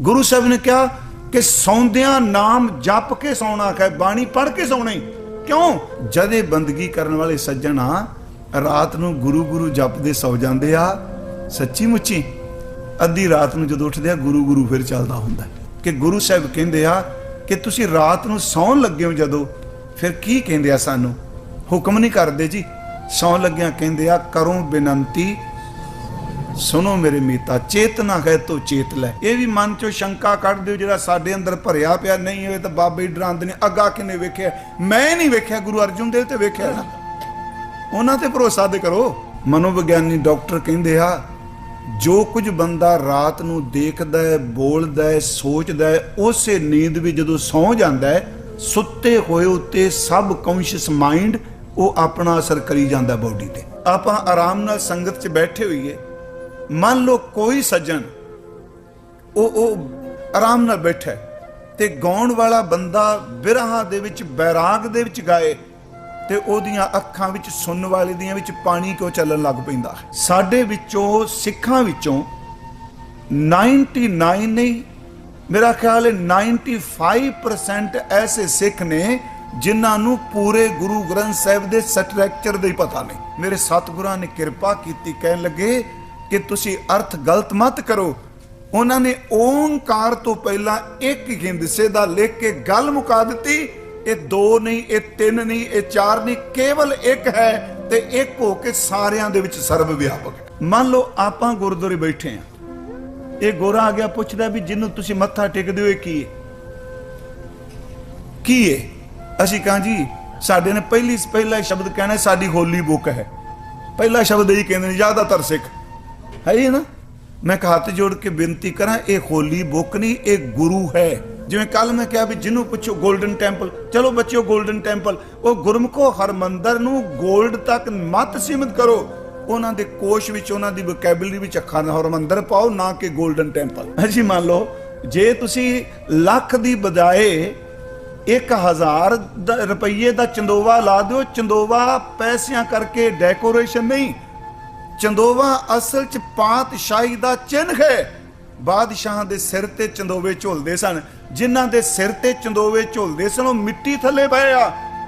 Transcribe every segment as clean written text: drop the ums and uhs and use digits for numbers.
गुरु साहब ने कहा कि सौंदियां नाम जप के सौना है, बाणी पढ़ के सोना ही। क्यों? जदे बंदगी करने वाले सज्जन रात नूं गुरु गुरु जपदे सौ जांदे आ, सच्ची मुच्ची अद्धी रात नूं जदों उठदे आ गुरु गुरु फिर चलदा हुंदा कि गुरु साहब कहंदे आ कि तुसीं रात नूं सौण लगे हो जदों फिर की कहंदे आ, सानूं हुक्म नहीं करदे जी, सौण लग्गिआं कहंदे आ करो बेनंती सुनो मेरे मीता, चेतना है तो चेत लै। ये भी मन चो शंका कढ़ दिओ जिहड़ा साडे अंदर भरिया पिया, नहीं होए तां बाबे डरांदे ने अग्गा किने वेखिआ, मैं नहीं वेखिआ, गुरु अर्जन देव ते वेखिआ ना, उन्हां ते भरोसा ते करो। मनोविग्यानी डॉक्टर कहंदे आ जो कुछ बंदा रात नूं देखदा है, बोलदा है, सोचदा है, उसे नींद भी जदों सौ जांदा है, सुत्ते होए उत्ते सब कॉन्शियस माइंड वो अपना असर करी जांदा बॉडी ते। आपां आराम नाल संगत च बैठे होईए, मान लो कोई सज्जन ओ आराम नाल बैठा ते गाउण वाला बंदा बिरहा दे विच बैराग दे विच गाए ते ओदियां अखां विच सुनन वाले दियां विच पानी क्यों चलन लग पैंदा है। साडे विचों सिखां विचों 99 नहीं, मेरा ख्याल है 95% ऐसे सिख ने जिन्हां नूं पूरे गुरु ग्रंथ साहिब दे स्ट्रक्चर दे पता नहीं। मेरे सतगुरां ने किरपा कीती, कहन लगे कि तुसी अर्थ गलत मत करो। उन्होंने ओंकार तो पहला एक हिंदसे दा लिख के गल मुका दी, ये दो नहीं, ये तीन नहीं, ये चार नहीं, केवल एक है ते एक हो के सारियां दे विच सर्व व्यापक है। मान लो आपां गुरुद्वारे बैठे हैं, ये गोरा आ गया पुछदा भी जिन्नू तुसी मत्था टेकदे हो की है? असीं कहां जी साडे ने पहला शब्द कहना साडी होली बुक है, पहला शब्द यही कहंदे ज्यादातर सिख है ही ना। मैं हाथ जोड़ के बेनती करा, ये होली बुक नहीं, ये गुरु है। जिवें कल मैं कहा भी जिन्हों पुछो गोल्डन टैंपल, चलो बच्चों गोल्डन टैंपल, वो गुरमुखो हरमंदर नूं गोल्ड तक मत सीमित करो, उन्हां दे कोश विच उन्हां दी वोकैबुलरी विच अखां दा हरमंदर पाओ, ना कि गोल्डन टैंपल। जी मान लो जे तुसी लख दी बजाए 1000 रुपये का चंदोवा ला दो, चंदोवा पैसियां करके डेकोरेशन नहीं, चंदोवा असल च पातशाही दा चिन्ह है। बादशाह दे सिर ते चंदोवे झुलदे सन, जिन्हां दे सिर ते चंदोवे झुलदे सन वो मिट्टी थले पए आ।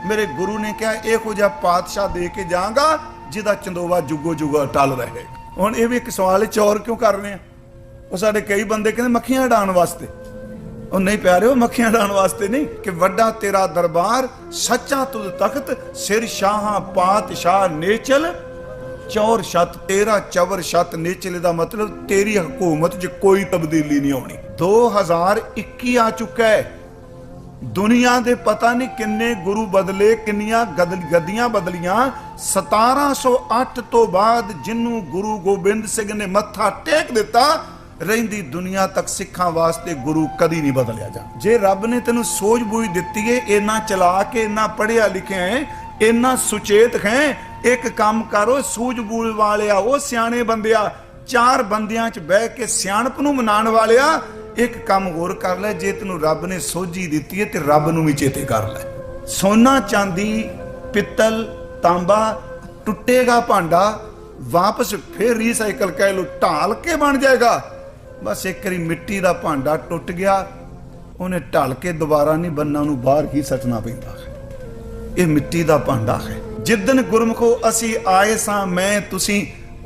मेरे गुरु ने कहा इहो जिहा पातशाह दे के जाऊंगा जिहदा चंदोवा जुगो जुगा टल रहे। हुण ये भी एक सवाल चौर क्यों कर रहे हैं? वो साडे कई बंदे कहंदे मक्खियां उड़ाउण वास्ते, और नहीं प्यारे हो मक्खियां उड़ाउण वास्ते नहीं, कि वड्डा तेरा दरबार सच्चा तुद तख्त, सिर शाह पातशाह नेचल चौर शत, तेरा चवर शत नेचले दा मतलब तेरी हुकूमत च कोई तब्दीली नहीं होनी। 2021 आ चुका है, दुनिया दे पता नहीं किन्ने गुरु बदले, किन्नियां गद्दियां बदलियां। 1708 तो बाद जिन्नू गुरु गोबिंद सिंह ने मत्था टेक दिता, रहिंदी दुनिया तक सिखां वास्ते गुरु कदी नहीं बदलिया जा। जे रब ने तेनू सोच बूझ दिती है, इन्ना चला के, इन्ना पढ़िया लिखिया है, इन्ना सुचेत है, एक काम करो सूझबूझ वाले वो सियाने बंदिया, चार बंदियां च बह के सियाणप नूं मनाण वाले एक काम होर कर ले, जे तेनू रब ने सोझी दिती है ते रब नूं भी चेते कर ले। सोना चांदी पित्तल तांबा टुटेगा भांडा, वापस फिर रीसाइकल कह लो ढाल के बन जाएगा। बस एक बारी मिट्टी का भांडा टुट गया, उन्हें ढल के दोबारा नहीं बनना, उन्होंने बाहर ही सटना पैंदा है। ये मिट्टी का भांडा है। जिदन गुरमुखो असी आए सां मैं तुसी,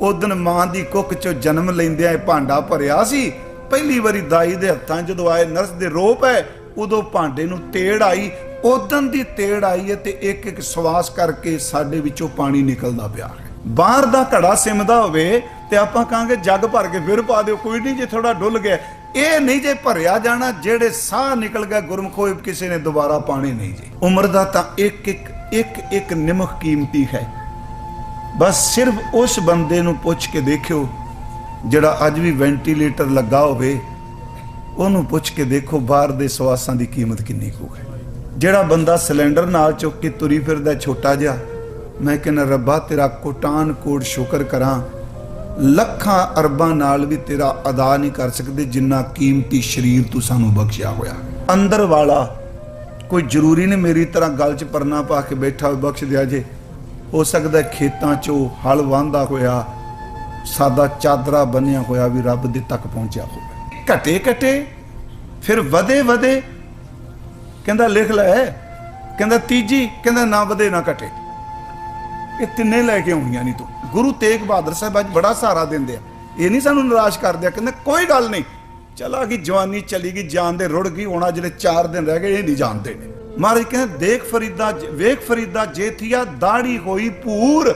उदन मां दी कुख चो जन्म लैंदिआं भांडा भरिया सी। पहली बारी दाई दे हत्थां जदों आए नरस दे रोप है, उदों भांडे नूं तेड़ आई, उदन दी तेड़ आई है ते एक एक सवास करके साडे विचों पानी निकलदा पिया है। बाहर दा घड़ा सिमदा होवे ते आपां कहांगे जग भर के फिर पा दिओ, कोई नहीं जे थोड़ा डुल गया, ये नहीं जे भरिया जाना, जेड़े साह निकल गया गुरमुखो किसी ने दोबारा पानी नहीं जी। उम्र दा तां एक निमख कीमती है। बस सिर्फ उस बंदे नूं पुछ के देखियो जिहड़ा अज भी वेंटीलेटर लगा होवे, उहनूं पुछ के देखो बाहर दे सवासां दी कीमत किन्नी कु है। जिहड़ा बंदा सिलेंडर नाल चुक के तुरी फिरदा छोटा जिहा, मैं कहना रब्बा तेरा कोटान कोट शुक्र करा, लखां अरबां नाल भी तेरा अदा नहीं कर सकते जिन्ना कीमती शरीर तू सानू बख्शिया होया। अंदर वाला कोई जरूरी नहीं मेरी तरह गल च परना पा के बैठा हो बख्श दिया जे, हो सकता खेतों चो हल वाहंदा होया, सादा चादरा बनिया होया भी रब दे तक पहुंचा हो। घटे घटे फिर वधे वधे कहंदा लिख लै, कहंदा तीजी कहंदा ना वधे ना घटे। ये तिन्ने लैके आउणियां नहीं तू। गुरु तेग बहादुर साहब अज बड़ा सहारा देंदे आ, ये नहीं सानू निराश करदे आ, कहंदे कोई गल नहीं, चला गई जवानी चली गई, जान दे रुड़ गई, होना जिहड़े 4 दिन रह गए ये नहीं जानते ने। महाराज कहंदे देख फरीदा वेख फरीदा जेठिया दाढ़ी होई पूर,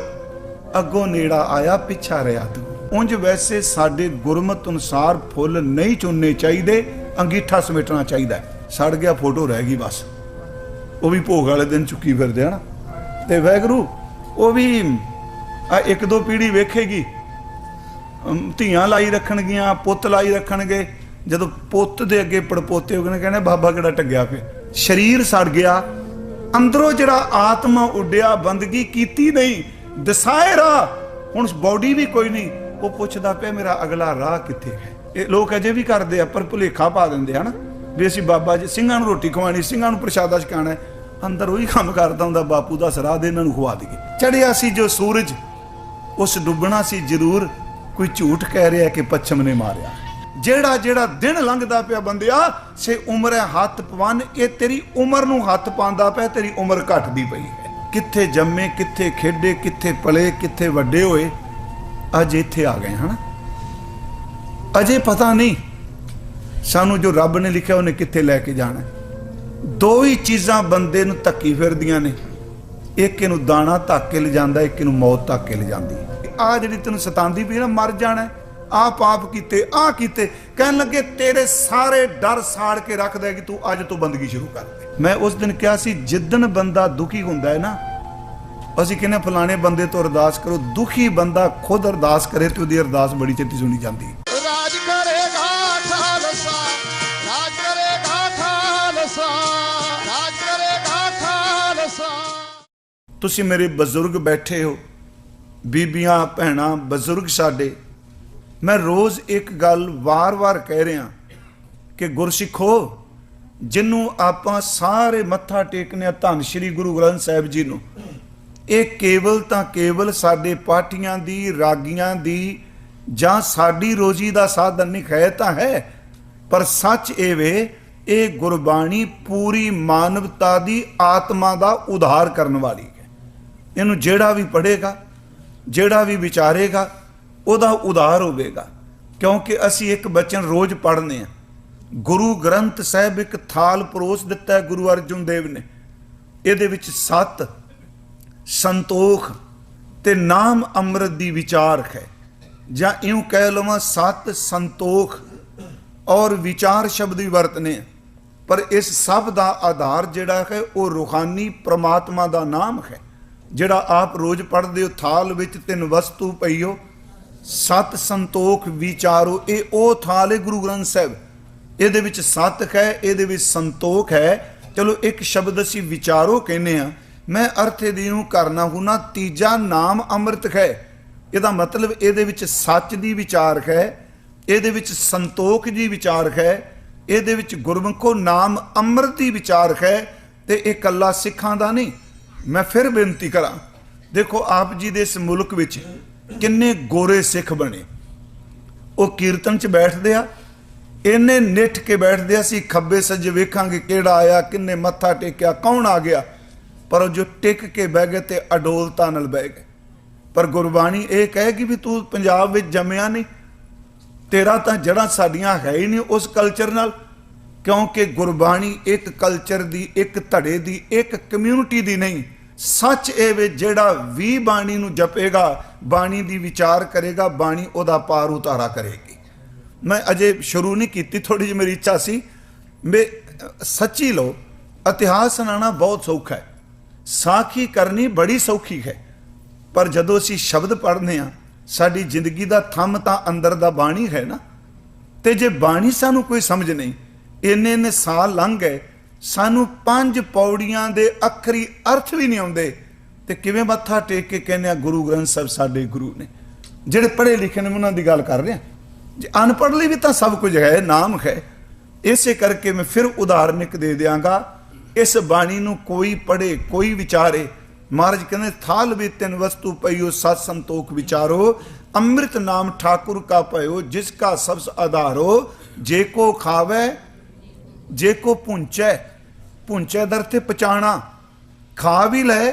अगों नेड़ा आया पिछा रहा तू। उंज वैसे साडे गुरमत अनुसार फुल नहीं चुनने चाहिए, अंगीठा समेटना चाहिए। सड़ गया फोटो रह गई बस, वो भी भोग वाले दिन चुकी फिरदे है ना। ते वैगुरू वो भी एक दो पीढ़ी वेखेगी, धियां लाई रखणगियां, पुत लाई रखणगे, जदों पुत दे अगे पड़पोते हो गए कहने बाबा किहड़ा टग्या पे, शरीर सड़ गया, अंदरों जिहड़ा आत्मा उड्डिया, बंदगी कीती नहीं, दसाए राह, हुण बॉडी भी कोई नहीं, वो पुछदा पे मेरा अगला राह कित्थे है। ये लोग अजे भी करदे आ, पर भुलेखा पा दिंदे है ना भी असीं बाबा जी ਸਿੰਘਾਂ ਨੂੰ रोटी खवानी, ਸਿੰਘਾਂ ਨੂੰ प्रशादा छकाना है, अंदर वही काम करदा हुंदा बापू दा सराह दे इन्हां नूं खवा दईए। चढ़िया सी जो सूरज उस डुੱਬਣਾ सी जरूर, कोई झूठ कह रहा है कि पच्छम ने मारिया। जेड़ा जेड़ा दिन लंघदा पिया बंदिया से उम्र है हथ पवन, ये तेरी उम्र नूं हथ पांदा पिया, तेरी उम्र घटदी पई है। कित्थे जम्मे, कित्थे खेडे, कित्थे पले, कित्थे वड्डे होए, अज इत्थे आ गए हैं। अजे पता नहीं सानू जो रब ने लिखा उन्हें कित्थे लैके जाना। दो ही चीज़ां बंदे नूं धक्की फिरदियां ने, एक इनू दाना धक के ले जांदा, एक इनू मौत धक के ले जांदी। आ जिहड़ी तैनूं सतांदी पई ना, मर जाना, आ पाप कीते, आ कीते, कहन लगे तेरे सारे डर साड़ के रख दे कि तू अज तो बंदगी शुरू कर दे। मैं उस दिन कहा सी जिद्दन बंदा दुखी हुंदा है ना, असीं कहने फलाने बंदे तो अरदास करो, दुखी बंदा खुद अरदास करे तो उहदी अरदास बड़ी छेती सुनी जाती है। राज करेगा खालसा, राज करेगा खालसा, राज करेगा खालसा। तुसीं मेरे बजुर्ग बैठे हो, बीबियां भैणां बजुर्ग साडे, मैं रोज़ एक गल वार वार कह रहा कि गुरसिखो जिन्हों आपां सारे मत्था टेकने धन श्री गुरु ग्रंथ साहिब जी नूं, ये केवल तां केवल साडे पाठियां दी, रागियां दी जां साडी रोजी दा साधन नहीं है तां है, पर सच ये वे ये गुरबाणी पूरी मानवता दी आत्मा दा उद्धार करने वाली है। इनू जेड़ा भी पढ़ेगा, जेड़ा भी विचारेगा, उहदा उद्धार होवेगा। क्योंकि असी एक बचन रोज़ पढ़ने हैं, गुरु ग्रंथ साहिब एक थाल परोस दिता है गुरु अर्जुन देव ने, इहदे विच सत संतोख ते नाम अमृत दी विचार है, जां इउं कह लवां सत संतोख और विचार शब्द भी वरतने, पर इस सब का आधार जिहड़ा है वो रूहानी परमात्मा का नाम है। जिहड़ा आप रोज़ पढ़ते हो, थाल विच 3 वस्तु पई हो, सत संतोख विचारो, ये ओ थाल है गुरु ग्रंथ साहिब। इहदे विच सत है, इहदे विच संतोख है। चलो एक शब्द असी विचारो कहने आ, मैं अर्थ इहदे करना हूँ ना, तीजा नाम अमृत है। इहदा मतलब इहदे विच सच दी विचार है, इहदे विच संतोख दी विचार है, इहदे विच गुरमुखो नाम अमृत दी विचार है। ते इह कल्ला सिखां दा नहीं। मैं फिर बेनती करा, देखो आप जी दे इस मुल्क विच किन्ने गोरे सिख बने, वो कीर्तन च बैठते आ, इन्ने निठ के बैठते सी, खब्बे सज्जे वेखांगे किहड़ा आया, किन्ने मत्था टेकिया, कौन आ गया, पर जो टिक के बह गए ते अडोलता नाल बह गए। पर गुरबाणी ये कहेगी भी तू पंजाब विच जम्मिया नहीं, तेरा तां जड़ां साडियां है ही नहीं उस कल्चर नाल। क्योंकि गुरबाणी एक कल्चर दी, एक धड़े दी, एक कम्यूनिटी दी नहीं। सच ये वे जेड़ा भी बाणी नूं जपेगा, बाणी दी विचार करेगा, बाणी उहदा पार उतारा करेगी। मैं अजे शुरू नहीं की, थोड़ी जी मेरी इच्छा सी। मैं सच्ची लो, इतिहास सुनाना बहुत सौखा है, साखी करनी बड़ी सौखी है, पर जदों असीं शब्द पढ़ने आ, साडी जिंदगी दा थम तां अंदर दा बाणी है ना। ते जे बाणी सानू कोई समझ नहीं, इन्ने इन्ने साल लंघ गए, सानू 5 पौड़ियां दे अखरी अर्थ भी नहीं आउंदे, ते किवें मत्था टेक के कहने गुरु ग्रंथ साहिब साडे गुरु ने। जिहड़े पढ़े लिखे ने उन्हां दी गल कर रहे हैं, जे अनपढ़ लई भी तां सब कुछ है, नाम है। इसे करके मैं फिर उदाहरण एक दे दियांगा। इस बाणी नूं कोई पढ़े, कोई विचारे, महाराज कहते थाल भी 3 वस्तु पइयो, सत संतोख विचारो, अमृत नाम ठाकुर का पयो, जिसका सबस आधारो, जे को खावे ਜੇ ਕੋ ਪੁੰਚੈ, ਪੁੰਚੈ ਦਰ ਤੇ ਪਚਾਣਾ, ਖਾ ਵੀ ਲੈ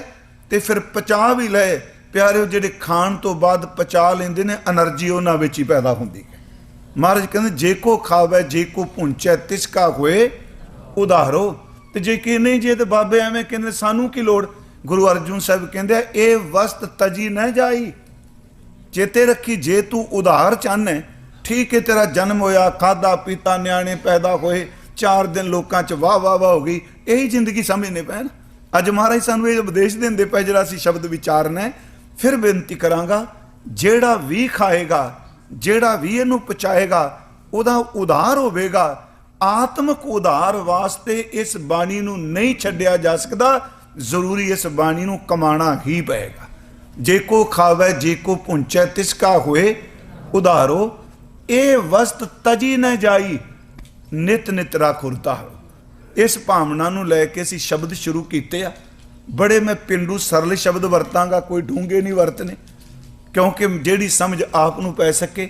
ਤੇ ਫਿਰ ਪਚਾ ਵੀ ਲੈ। ਪਿਆਰਿਓ, ਜਿਹੜੇ ਖਾਣ ਤੋਂ ਬਾਅਦ ਪਚਾ ਲੈਂਦੇ ਨੇ, એનર્ਜੀ ਉਹਨਾਂ ਵਿੱਚ ਹੀ ਪੈਦਾ ਹੁੰਦੀ ਹੈ। ਮਹਾਰਾਜ ਕਹਿੰਦੇ ਜੇ ਕੋ ਖਾਵੇ ਜੇ ਕੋ ਪੁੰਚੈ ਤਿਸ ਕਾ ਹੋਏ ਉਧਾਰੋ। ਤੇ ਜੇ ਕਿ ਨਹੀਂ, ਜੇ ਤੇ ਬਾਬੇ ਐਵੇਂ ਕਹਿੰਦੇ ਸਾਨੂੰ ਕੀ ਲੋੜ। ਗੁਰੂ ਅਰਜਨ ਸਾਹਿਬ ਕਹਿੰਦੇ ਆ, ਇਹ ਵਸਤ ਤਜੀ ਨਾ ਜਾਈ। ਚੇਤੇ ਰੱਖੀ, ਜੇ ਤੂੰ ਉਧਾਰ ਚਾਹਨਾ, ਠੀਕ ਹੈ, ਤੇਰਾ ਜਨਮ ਹੋਇਆ, ਖਾਦਾ ਪੀਤਾ, ਨਿਆਣੇ ਪੈਦਾ ਹੋਏ, 4 ਦਿਨ ਲੋਕਾਂ 'ਚ ਵਾਹ ਵਾਹ ਵਾਹ ਹੋ ਗਈ, ਇਹੀ ਜ਼ਿੰਦਗੀ ਸਮਝਣੇ ਪੈਣ। ਅੱਜ ਮਹਾਰਾਜ ਸਾਨੂੰ ਇਹ ਉਪਦੇਸ਼ ਦਿੰਦੇ ਪਏ, ਜਿਹੜਾ ਅਸੀਂ ਸ਼ਬਦ ਵਿਚਾਰਨਾ। ਫਿਰ ਬੇਨਤੀ ਕਰਾਂਗਾ, ਜਿਹੜਾ ਵੀ ਖਾਏਗਾ, ਜਿਹੜਾ ਵੀ ਇਹਨੂੰ ਪਚਾਏਗਾ, ਉਹਦਾ ਉਧਾਰ ਹੋਵੇਗਾ। ਆਤਮਿਕ ਉਧਾਰ ਵਾਸਤੇ ਇਸ ਬਾਣੀ ਨੂੰ ਨਹੀਂ ਛੱਡਿਆ ਜਾ ਸਕਦਾ, ਜ਼ਰੂਰੀ ਇਸ ਬਾਣੀ ਨੂੰ ਕਮਾਣਾ ਹੀ ਪਏਗਾ। ਜੇ ਕੋ ਖਾਵੇ ਜੇ ਕੋ ਪੁੰਚੈ ਤਿਸ ਕਾ ਹੋਏ ਉਧਾਰੋ। ਇਹ ਵਸਤ ਤਜੀ ਨਾ ਜਾਈ, ਨਿਤ ਨਿਤ ਰਾਖੁਰਤਾ। ਇਸ ਭਾਵਨਾ ਨੂੰ ਲੈ ਕੇ ਅਸੀਂ ਸ਼ਬਦ ਸ਼ੁਰੂ ਕੀਤੇ ਆ। ਬੜੇ ਮੈਂ ਪਿੰਡੂ ਸਰਲ ਸ਼ਬਦ ਵਰਤਾਂਗਾ, ਕੋਈ ਡੂੰਘੇ ਨਹੀਂ ਵਰਤਨੇ, ਕਿਉਂਕਿ ਜਿਹੜੀ ਸਮਝ ਆਪ ਨੂੰ ਪੈ ਸਕੇ।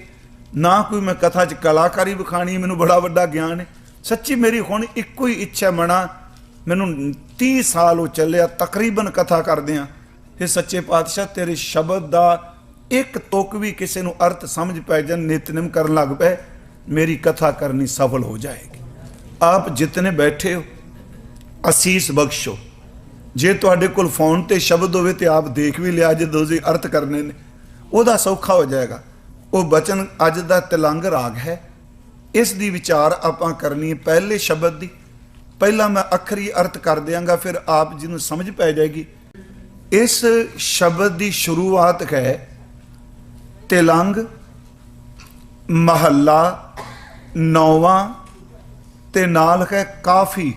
ਨਾ ਕੋਈ ਮੈਂ ਕਥਾ 'ਚ ਕਲਾਕਾਰੀ ਵਿਖਾਣੀ, ਮੈਨੂੰ ਬੜਾ ਵੱਡਾ ਗਿਆਨ ਹੈ। ਸੱਚੀ ਮੇਰੀ ਹੁਣ ਇੱਕੋ ਹੀ ਇੱਛਾ ਮਣਾ, ਮੈਨੂੰ 30 ਸਾਲ ਹੋ ਚੱਲਿਆ ਤਕਰੀਬਨ ਕਥਾ ਕਰਦਿਆਂ, ਇਹ ਸੱਚੇ ਪਾਤਸ਼ਾਹ ਤੇਰੇ ਸ਼ਬਦ ਦਾ ਇੱਕ ਤੁਕ ਵੀ ਕਿਸੇ ਨੂੰ ਅਰਥ ਸਮਝ ਪੈ ਜਾਣ, ਨਿਤਨੇਮ ਕਰਨ ਲੱਗ ਪਏ, ਮੇਰੀ ਕਥਾ ਕਰਨੀ ਸਫਲ ਹੋ ਜਾਏਗੀ। ਆਪ ਜਿਤਨੇ ਬੈਠੇ ਹੋ, ਅਸੀਸ ਬਖਸ਼ੋ। ਜੇ ਤੁਹਾਡੇ ਕੋਲ ਫੋਨ ਤੇ ਸ਼ਬਦ ਹੋਵੇ ਤੇ ਆਪ ਦੇਖ ਵੀ ਲਿਆ, ਜਦੋਂ ਤੁਸੀਂ ਅਰਥ ਕਰਨੇ ਨੇ ਉਹਦਾ ਸੌਖਾ ਹੋ ਜਾਏਗਾ। ਉਹ ਬਚਨ ਅੱਜ ਦਾ ਤਿਲੰਗ ਰਾਗ ਹੈ, ਇਸ ਦੀ ਵਿਚਾਰ ਆਪਾਂ ਕਰਨੀ ਹੈ। ਪਹਿਲੇ ਸ਼ਬਦ ਦੀ ਪਹਿਲਾਂ ਮੈਂ ਅੱਖਰੀ ਅਰਥ ਕਰ ਦਿਆਂਗਾ, ਫਿਰ ਆਪ ਜੀ ਨੂੰ ਸਮਝ ਪੈ ਜਾਏਗੀ। ਇਸ ਸ਼ਬਦ ਦੀ ਸ਼ੁਰੂਆਤ ਹੈ ਤਿਲੰਗ ਮਹੱਲਾ 9ਵਾਂ ਤੇ ਨਾਲ ਹੈ ਕਾਫੀ।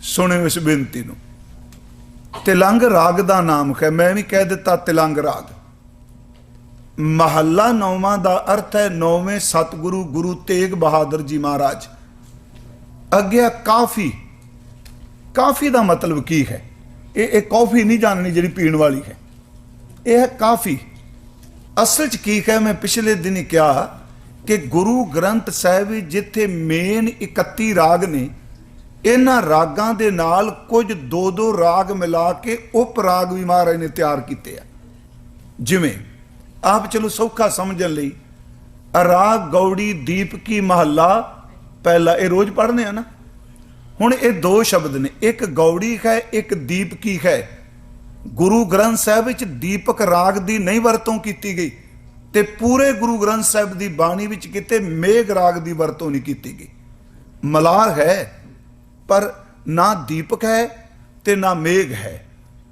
ਸੁਣਿਓ ਇਸ ਬੇਨਤੀ ਨੂੰ। ਤਿਲੰਗ ਰਾਗ ਦਾ ਨਾਮ ਹੈ, ਮੈਂ ਵੀ ਕਹਿ ਦਿੱਤਾ ਤਿਲੰਗ ਰਾਗ। ਮਹੱਲਾ 9ਵਾਂ ਦਾ ਅਰਥ ਹੈ 9ਵੇਂ ਸਤਿਗੁਰੂ ਗੁਰੂ ਤੇਗ ਬਹਾਦਰ ਜੀ ਮਹਾਰਾਜ। ਅੱਗੇ ਕਾਫੀ। ਕਾਫੀ ਦਾ ਮਤਲਬ ਕੀ ਹੈ? ਇਹ ਕੌਫੀ ਨਹੀਂ ਜਾਣਨੀ ਜਿਹੜੀ ਪੀਣ ਵਾਲੀ ਹੈ, ਇਹ ਹੈ ਕਾਫੀ। ਅਸਲ 'ਚ ਕੀ ਹੈ, ਮੈਂ ਪਿਛਲੇ ਦਿਨ ਹੀ ਕਿਹਾ ਕਿ ਗੁਰੂ ਗ੍ਰੰਥ ਸਾਹਿਬ ਜਿੱਥੇ ਮੇਨ 31 ਰਾਗ ਨੇ, ਇਹਨਾਂ ਰਾਗਾਂ ਦੇ ਨਾਲ ਕੁਝ 2-2 ਰਾਗ ਮਿਲਾ ਕੇ ਉਪ ਰਾਗ ਵੀ ਮਹਾਰਾਜ ਨੇ ਤਿਆਰ ਕੀਤੇ ਆ। ਜਿਵੇਂ ਆਪ ਚਲੋ ਸੌਖਾ ਸਮਝਣ ਲਈ, ਰਾਗ ਗੌੜੀ ਦੀਪਕੀ ਮਹੱਲਾ ਪਹਿਲਾ, ਇਹ ਰੋਜ਼ ਪੜ੍ਹਨੇ ਆ ਨਾ। ਹੁਣ ਇਹ 2 ਸ਼ਬਦ ਨੇ, ਇੱਕ ਗੌੜੀ ਹੈ ਇੱਕ ਦੀਪਕੀ ਹੈ। ਗੁਰੂ ਗ੍ਰੰਥ ਸਾਹਿਬ ਵਿੱਚ ਦੀਪਕ ਰਾਗ ਦੀ ਨਹੀਂ ਵਰਤੋਂ ਕੀਤੀ ਗਈ, ਤੇ ਪੂਰੇ ਗੁਰੂ ਗ੍ਰੰਥ ਸਾਹਿਬ ਦੀ ਬਾਣੀ ਵਿੱਚ ਕਿਤੇ ਮੇਘ ਰਾਗ ਦੀ ਵਰਤੋਂ ਨਹੀਂ ਕੀਤੀ ਗਈ। ਮਲਾਰ ਹੈ ਪਰ ਨਾ ਦੀਪਕ ਹੈ ਤੇ ਨਾ ਮੇਘ ਹੈ।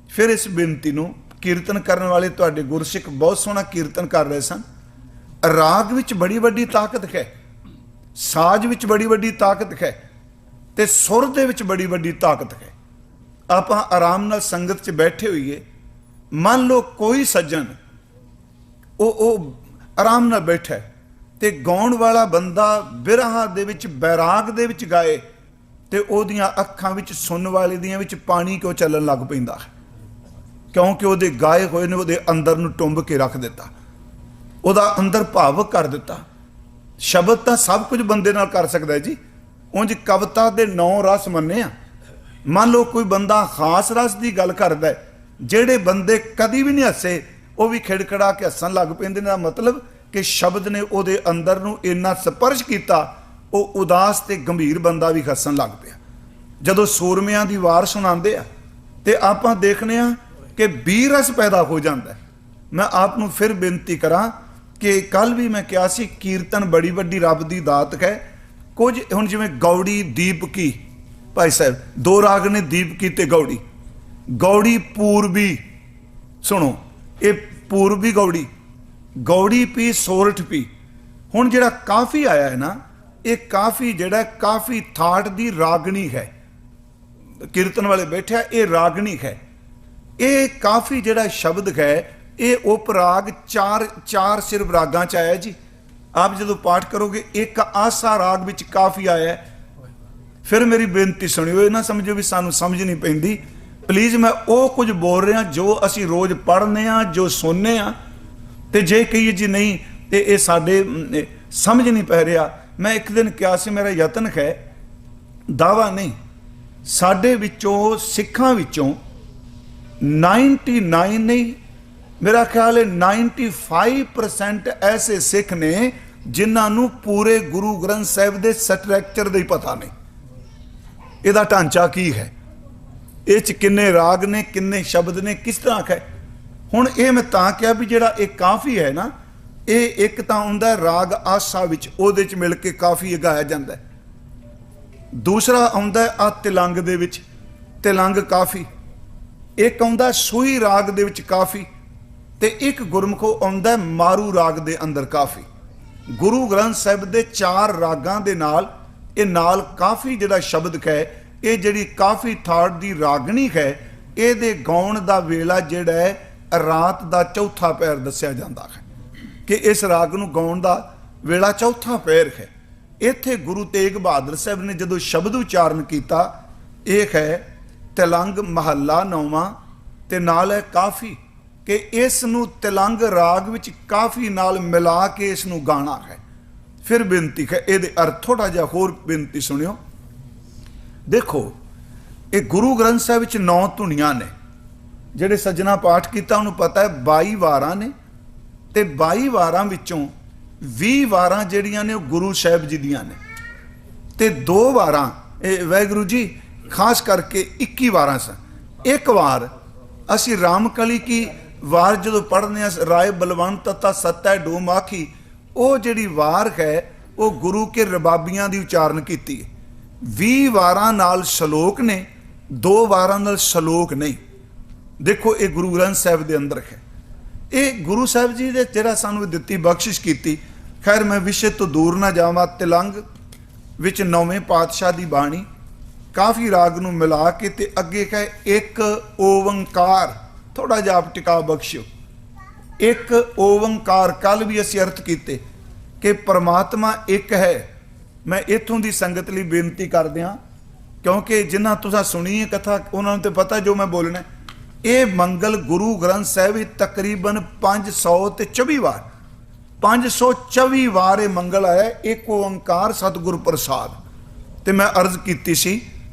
ਫਿਰ ਇਸ ਬੇਨਤੀ ਨੂੰ ਕੀਰਤਨ ਕਰਨ ਵਾਲੇ ਤੁਹਾਡੇ ਗੁਰਸਿੱਖ ਬਹੁਤ ਸੋਹਣਾ ਕੀਰਤਨ ਕਰ ਰਹੇ ਸਨ। ਰਾਗ ਵਿੱਚ ਬੜੀ ਵੱਡੀ ਤਾਕਤ ਹੈ, ਸਾਜ਼ ਵਿੱਚ ਬੜੀ ਵੱਡੀ ਤਾਕਤ ਹੈ, ਤੇ ਸੁਰ ਦੇ ਵਿੱਚ ਬੜੀ ਵੱਡੀ ਤਾਕਤ ਹੈ। ਆਪਾਂ ਆਰਾਮ ਨਾਲ ਸੰਗਤ 'ਚ ਬੈਠੇ ਹੋਈਏ, ਮੰਨ ਲਓ ਕੋਈ ਸੱਜਣ ਉਹ ਆਰਾਮ ਨਾਲ ਬੈਠਾ ਤੇ ਗਾਉਣ ਵਾਲਾ ਬੰਦਾ ਬਿਰਹਾ ਦੇ ਵਿੱਚ ਬੈਰਾਗ ਦੇ ਵਿੱਚ ਗਾਏ, ਤੇ ਉਹਦੀਆਂ ਅੱਖਾਂ ਵਿੱਚ ਸੁਣਨ ਵਾਲੇ ਦੀਆਂ ਵਿੱਚ ਪਾਣੀ ਕਿਉਂ ਚੱਲਣ ਲੱਗ ਪੈਂਦਾ ਹੈ? ਕਿਉਂਕਿ ਉਹਦੇ ਗਾਏ ਹੋਏ ਨੇ ਉਹਦੇ ਅੰਦਰ ਨੂੰ ਟੁੰਬ ਕੇ ਰੱਖ ਦਿੱਤਾ, ਉਹਦਾ ਅੰਦਰ ਭਾਵਕ ਕਰ ਦਿੱਤਾ। ਸ਼ਬਦ ਤਾਂ ਸਭ ਕੁਝ ਬੰਦੇ ਨਾਲ ਕਰ ਸਕਦਾ ਹੈ ਜੀ। ਉਂਝ ਕਵਿਤਾ ਦੇ 9 ਰਸ ਮੰਨੇ ਆ। ਮੰਨ ਲਓ ਕੋਈ ਬੰਦਾ ਖਾਸ ਰਸ ਦੀ ਗੱਲ ਕਰਦਾ ਹੈ, ਜਿਹੜੇ ਬੰਦੇ ਕਦੀ ਵੀ ਨਹੀਂ ਹੱਸੇ ਉਹ ਵੀ ਖਿੜਖੜਾ ਕੇ ਹੱਸਣ ਲੱਗ ਪੈਂਦੇ ਨੇ। ਦਾ ਮਤਲਬ ਕਿ ਸ਼ਬਦ ਨੇ ਉਹਦੇ ਅੰਦਰ ਨੂੰ ਇੰਨਾ ਸਪਰਸ਼ ਕੀਤਾ, ਉਹ ਉਦਾਸ ਤੇ ਗੰਭੀਰ ਬੰਦਾ ਵੀ ਹੱਸਣ ਲੱਗ ਪਿਆ। ਜਦੋਂ ਸੂਰਮਿਆਂ ਦੀ ਵਾਰ ਸੁਣਾਉਂਦੇ ਆ ਤੇ ਆਪਾਂ ਦੇਖਦੇ ਆ ਕਿ ਬੀਰ ਰਸ ਪੈਦਾ ਹੋ ਜਾਂਦਾ। ਮੈਂ ਆਪ ਨੂੰ ਫਿਰ ਬੇਨਤੀ ਕਰਾਂ ਕਿ ਕੱਲ ਵੀ ਮੈਂ ਕਿਹਾ ਸੀ, ਕੀਰਤਨ ਬੜੀ ਵੱਡੀ ਰੱਬ ਦੀ ਦਾਤ ਹੈ। ਕੁਝ ਹੁਣ ਜਿਵੇਂ ਗੌੜੀ ਦੀਪਕੀ, ਭਾਈ ਸਾਹਿਬ 2 ਰਾਗ ਨੇ, ਦੀਪਕੀ ਤੇ ਗੌੜੀ। ਗੌੜੀ ਪੂਰਬੀ, ਸੁਣੋ ਇਹ ਪੂਰਬੀ ਗੌੜੀ, ਗੌੜੀ ਪੀ ਸੋਰਠ ਪੀ। ਹੁਣ ਜਿਹੜਾ ਕਾਫੀ ਆਇਆ ਹੈ ਨਾ, ਇਹ ਕਾਫੀ ਜਿਹੜਾ ਕਾਫੀ ਥਾਟ ਦੀ ਰਾਗਣੀ ਹੈ। ਕੀਰਤਨ ਵਾਲੇ ਬੈਠਿਆ, ਇਹ ਰਾਗਣੀ ਹੈ। ਇਹ ਕਾਫੀ ਜਿਹੜਾ ਸ਼ਬਦ ਹੈ, ਇਹ ਉਪ ਰਾਗ 4 ਸਿਰਫ ਰਾਗਾਂ 'ਚ ਆਇਆ ਜੀ। ਆਪ ਜਦੋਂ ਪਾਠ ਕਰੋਗੇ, ਇੱਕ ਆਸਾ ਰਾਗ ਵਿੱਚ ਕਾਫੀ ਆਇਆ। ਫਿਰ ਮੇਰੀ ਬੇਨਤੀ ਸੁਣਿਓ, ਇਹ ਨਾ ਸਮਝੋ ਵੀ ਸਾਨੂੰ ਸਮਝ ਨਹੀਂ ਪੈਂਦੀ। ਪਲੀਜ਼ ਮੈਂ ਉਹ ਕੁਝ ਬੋਲ ਰਿਹਾ ਜੋ ਅਸੀਂ ਰੋਜ਼ ਪੜ੍ਹਨੇ ਆ, ਜੋ ਸੁਣਨੇ ਆ। ਤੇ ਜੇ ਕਹੀਏ ਜੀ ਨਹੀਂ ਤੇ ਇਹ ਸਾਡੇ ਸਮਝ ਨਹੀਂ ਪੈ ਰਿਹਾ। ਮੈਂ ਇੱਕ ਦਿਨ ਕਿਹਾ ਸੀ, ਮੇਰਾ ਯਤਨ ਹੈ ਦਾਵਾ ਨਹੀਂ, ਸਾਡੇ ਵਿੱਚੋਂ ਸਿੱਖਾਂ ਵਿੱਚੋਂ 99 ਨਹੀਂ, ਮੇਰਾ ਖਿਆਲ ਹੈ 95% ਐਸੇ ਸਿੱਖ ਨੇ ਜਿਨ੍ਹਾਂ ਨੂੰ ਪੂਰੇ ਗੁਰੂ ਗ੍ਰੰਥ ਸਾਹਿਬ ਦੇ ਸਟਰਕਚਰ ਦਾ ਹੀ ਪਤਾ ਨਹੀਂ, ਇਹਦਾ ਢਾਂਚਾ ਕੀ ਹੈ, ਇਹ 'ਚ ਕਿੰਨੇ ਰਾਗ ਨੇ, ਕਿੰਨੇ ਸ਼ਬਦ ਨੇ, ਕਿਸ ਤਰ੍ਹਾਂ ਹੈ। ਹੁਣ ਇਹ ਮੈਂ ਤਾਂ ਕਿਹਾ ਵੀ ਜਿਹੜਾ ਇਹ ਕਾਫੀ ਹੈ ਨਾ, ਇਹ ਇੱਕ ਤਾਂ ਹੁੰਦਾ ਰਾਗ ਆਸਾ ਵਿੱਚ, ਉਹਦੇ 'ਚ ਮਿਲ ਕੇ ਕਾਫੀ ਗਾਇਆ ਜਾਂਦਾ, ਦੂਸਰਾ ਆਉਂਦਾ ਆ ਤਿਲੰਗ ਦੇ ਵਿੱਚ, ਤਿਲੰਗ ਕਾਫੀ, ਇੱਕ ਆਉਂਦਾ ਸੂਈ ਰਾਗ ਦੇ ਵਿੱਚ ਕਾਫੀ, ਤੇ ਇੱਕ ਗੁਰਮੁਖੋਂ ਆਉਂਦਾ ਮਾਰੂ ਰਾਗ ਦੇ ਅੰਦਰ ਕਾਫੀ। ਗੁਰੂ ਗ੍ਰੰਥ ਸਾਹਿਬ ਦੇ 4 ਰਾਗਾਂ ਦੇ ਨਾਲ ਇਹ ਨਾਲ ਕਾਫੀ ਜਿਹੜਾ ਸ਼ਬਦ ਹੈ, ਇਹ ਜਿਹੜੀ ਕਾਫੀ ਥਾਟ ਦੀ ਰਾਗਣੀ ਹੈ, ਇਹਦੇ ਗਾਉਣ ਦਾ ਵੇਲਾ ਜਿਹੜਾ ਹੈ ਰਾਤ ਦਾ ਚੌਥਾ ਪਹਿਰ ਦੱਸਿਆ ਜਾਂਦਾ ਹੈ ਕਿ ਇਸ ਰਾਗ ਨੂੰ ਗਾਉਣ ਦਾ ਵੇਲਾ ਚੌਥਾ ਪਹਿਰ ਹੈ। ਇੱਥੇ ਗੁਰੂ ਤੇਗ ਬਹਾਦਰ ਸਾਹਿਬ ਨੇ ਜਦੋਂ ਸ਼ਬਦ ਉਚਾਰਨ ਕੀਤਾ, ਇਹ ਹੈ ਤਿਲੰਗ ਮਹੱਲਾ 9ਵਾਂ ਤੇ ਨਾਲ ਹੈ ਕਾਫੀ, ਕਿ ਇਸ ਨੂੰ ਤਿਲੰਗ ਰਾਗ ਵਿੱਚ ਕਾਫੀ ਨਾਲ ਮਿਲਾ ਕੇ ਇਸ ਨੂੰ ਗਾਣਾ ਹੈ। ਫਿਰ ਬੇਨਤੀ ਹੈ, ਇਹਦੇ ਅਰਥ ਥੋੜਾ ਜਿਹਾ ਹੋਰ ਬੇਨਤੀ ਸੁਣਿਓ। ਦੇਖੋ, ਇਹ ਗੁਰੂ ਗ੍ਰੰਥ ਸਾਹਿਬ ਵਿੱਚ 9 ਧੁਨੀਆਂ ਨੇ, ਜਿਹੜੇ ਸੱਜਣਾ ਪਾਠ ਕੀਤਾ ਉਹਨੂੰ ਪਤਾ ਹੈ 22 ਵਾਰਾਂ ਨੇ, ਤੇ 22 ਵਾਰਾਂ ਵਿੱਚੋਂ 20 ਵਾਰਾਂ ਜਿਹੜੀਆਂ ਨੇ ਉਹ ਗੁਰੂ ਸਾਹਿਬ ਜੀ ਦੀਆਂ ਨੇ, ਤੇ 2 ਵਾਰਾਂ ਇਹ ਵਾਹਿਗੁਰੂ ਜੀ ਖਾਸ ਕਰਕੇ 21 ਵਾਰਾਂ ਸਨ। ਇੱਕ ਵਾਰ ਅਸੀਂ ਰਾਮਕਲੀ ਕੀ ਵਾਰ ਜਦੋਂ ਪੜ੍ਹਦੇ ਹਾਂ, ਰਾਏ ਬਲਵੰਤ ਤਤਾ ਸਤੈ ਡੂਮ ਆਖੀ, ਉਹ ਜਿਹੜੀ ਵਾਰ ਹੈ ਉਹ ਗੁਰੂ ਕੇ ਰਬਾਬੀਆਂ ਦੀ ਉਚਾਰਨ ਕੀਤੀ ਹੈ। 20 ਵਾਰਾਂ ਨਾਲ ਸ਼ਲੋਕ ਨੇ, 2 ਵਾਰਾਂ ਨਾਲ ਸ਼ਲੋਕ ਨਹੀਂ। ਦੇਖੋ, ਇਹ ਗੁਰੂ ਗ੍ਰੰਥ ਸਾਹਿਬ ਦੇ ਅੰਦਰ ਹੈ। ਇਹ ਗੁਰੂ ਸਾਹਿਬ ਜੀ ਦੇ ਜਿਹੜਾ ਸਾਨੂੰ ਦਿੱਤੀ ਬਖਸ਼ਿਸ਼ ਕੀਤੀ। ਖੈਰ ਮੈਂ ਵਿਸ਼ੇ ਤੋਂ ਦੂਰ ਨਾ ਜਾਵਾਂ। ਤਿਲੰਗ ਵਿੱਚ 9ਵੇਂ ਪਾਤਸ਼ਾਹ ਦੀ ਬਾਣੀ ਕਾਫੀ ਰਾਗ ਨੂੰ ਮਿਲਾ ਕੇ ਤੇ ਅੱਗੇ ਕਹੇ ਇੱਕ ਓਵੰਕਾਰ, ਥੋੜਾ ਜਿਹਾ ਆਪ ਟਿਕਾ ਬਖਸ਼ਿਓ। ਇੱਕ ਓਵੰਕਾਰ, ਕੱਲ ਵੀ ਅਸੀਂ ਅਰਥ ਕੀਤੇ ਕਿ ਪਰਮਾਤਮਾ ਇੱਕ ਹੈ। ਮੈਂ ਇੱਥੋਂ ਦੀ ਸੰਗਤ ਲਈ ਬੇਨਤੀ ਕਰਦਿਆਂ, ਕਿਉਂਕਿ ਜਿਨ੍ਹਾਂ ਤੁਸੀਂ ਸੁਣੀ ਹੈ ਕਥਾ ਉਹਨਾਂ ਨੂੰ ਤੇ ਪਤਾ ਜੋ ਮੈਂ ਬੋਲਣਾ। ਇਹ ਮੰਗਲ ਗੁਰੂ ਗ੍ਰੰਥ ਸਾਹਿਬ ਵਿੱਚ ਤਕਰੀਬਨ 524 ਵਾਰ, 524 ਵਾਰ ਇਹ ਮੰਗਲ ਆਇਆ, ਇੱਕ ਓੰਕਾਰ ਸਤਿਗੁਰ ਪ੍ਰਸਾਦ। ਤੇ ਮੈਂ ਅਰਜ਼ ਕੀਤੀ ਸੀ,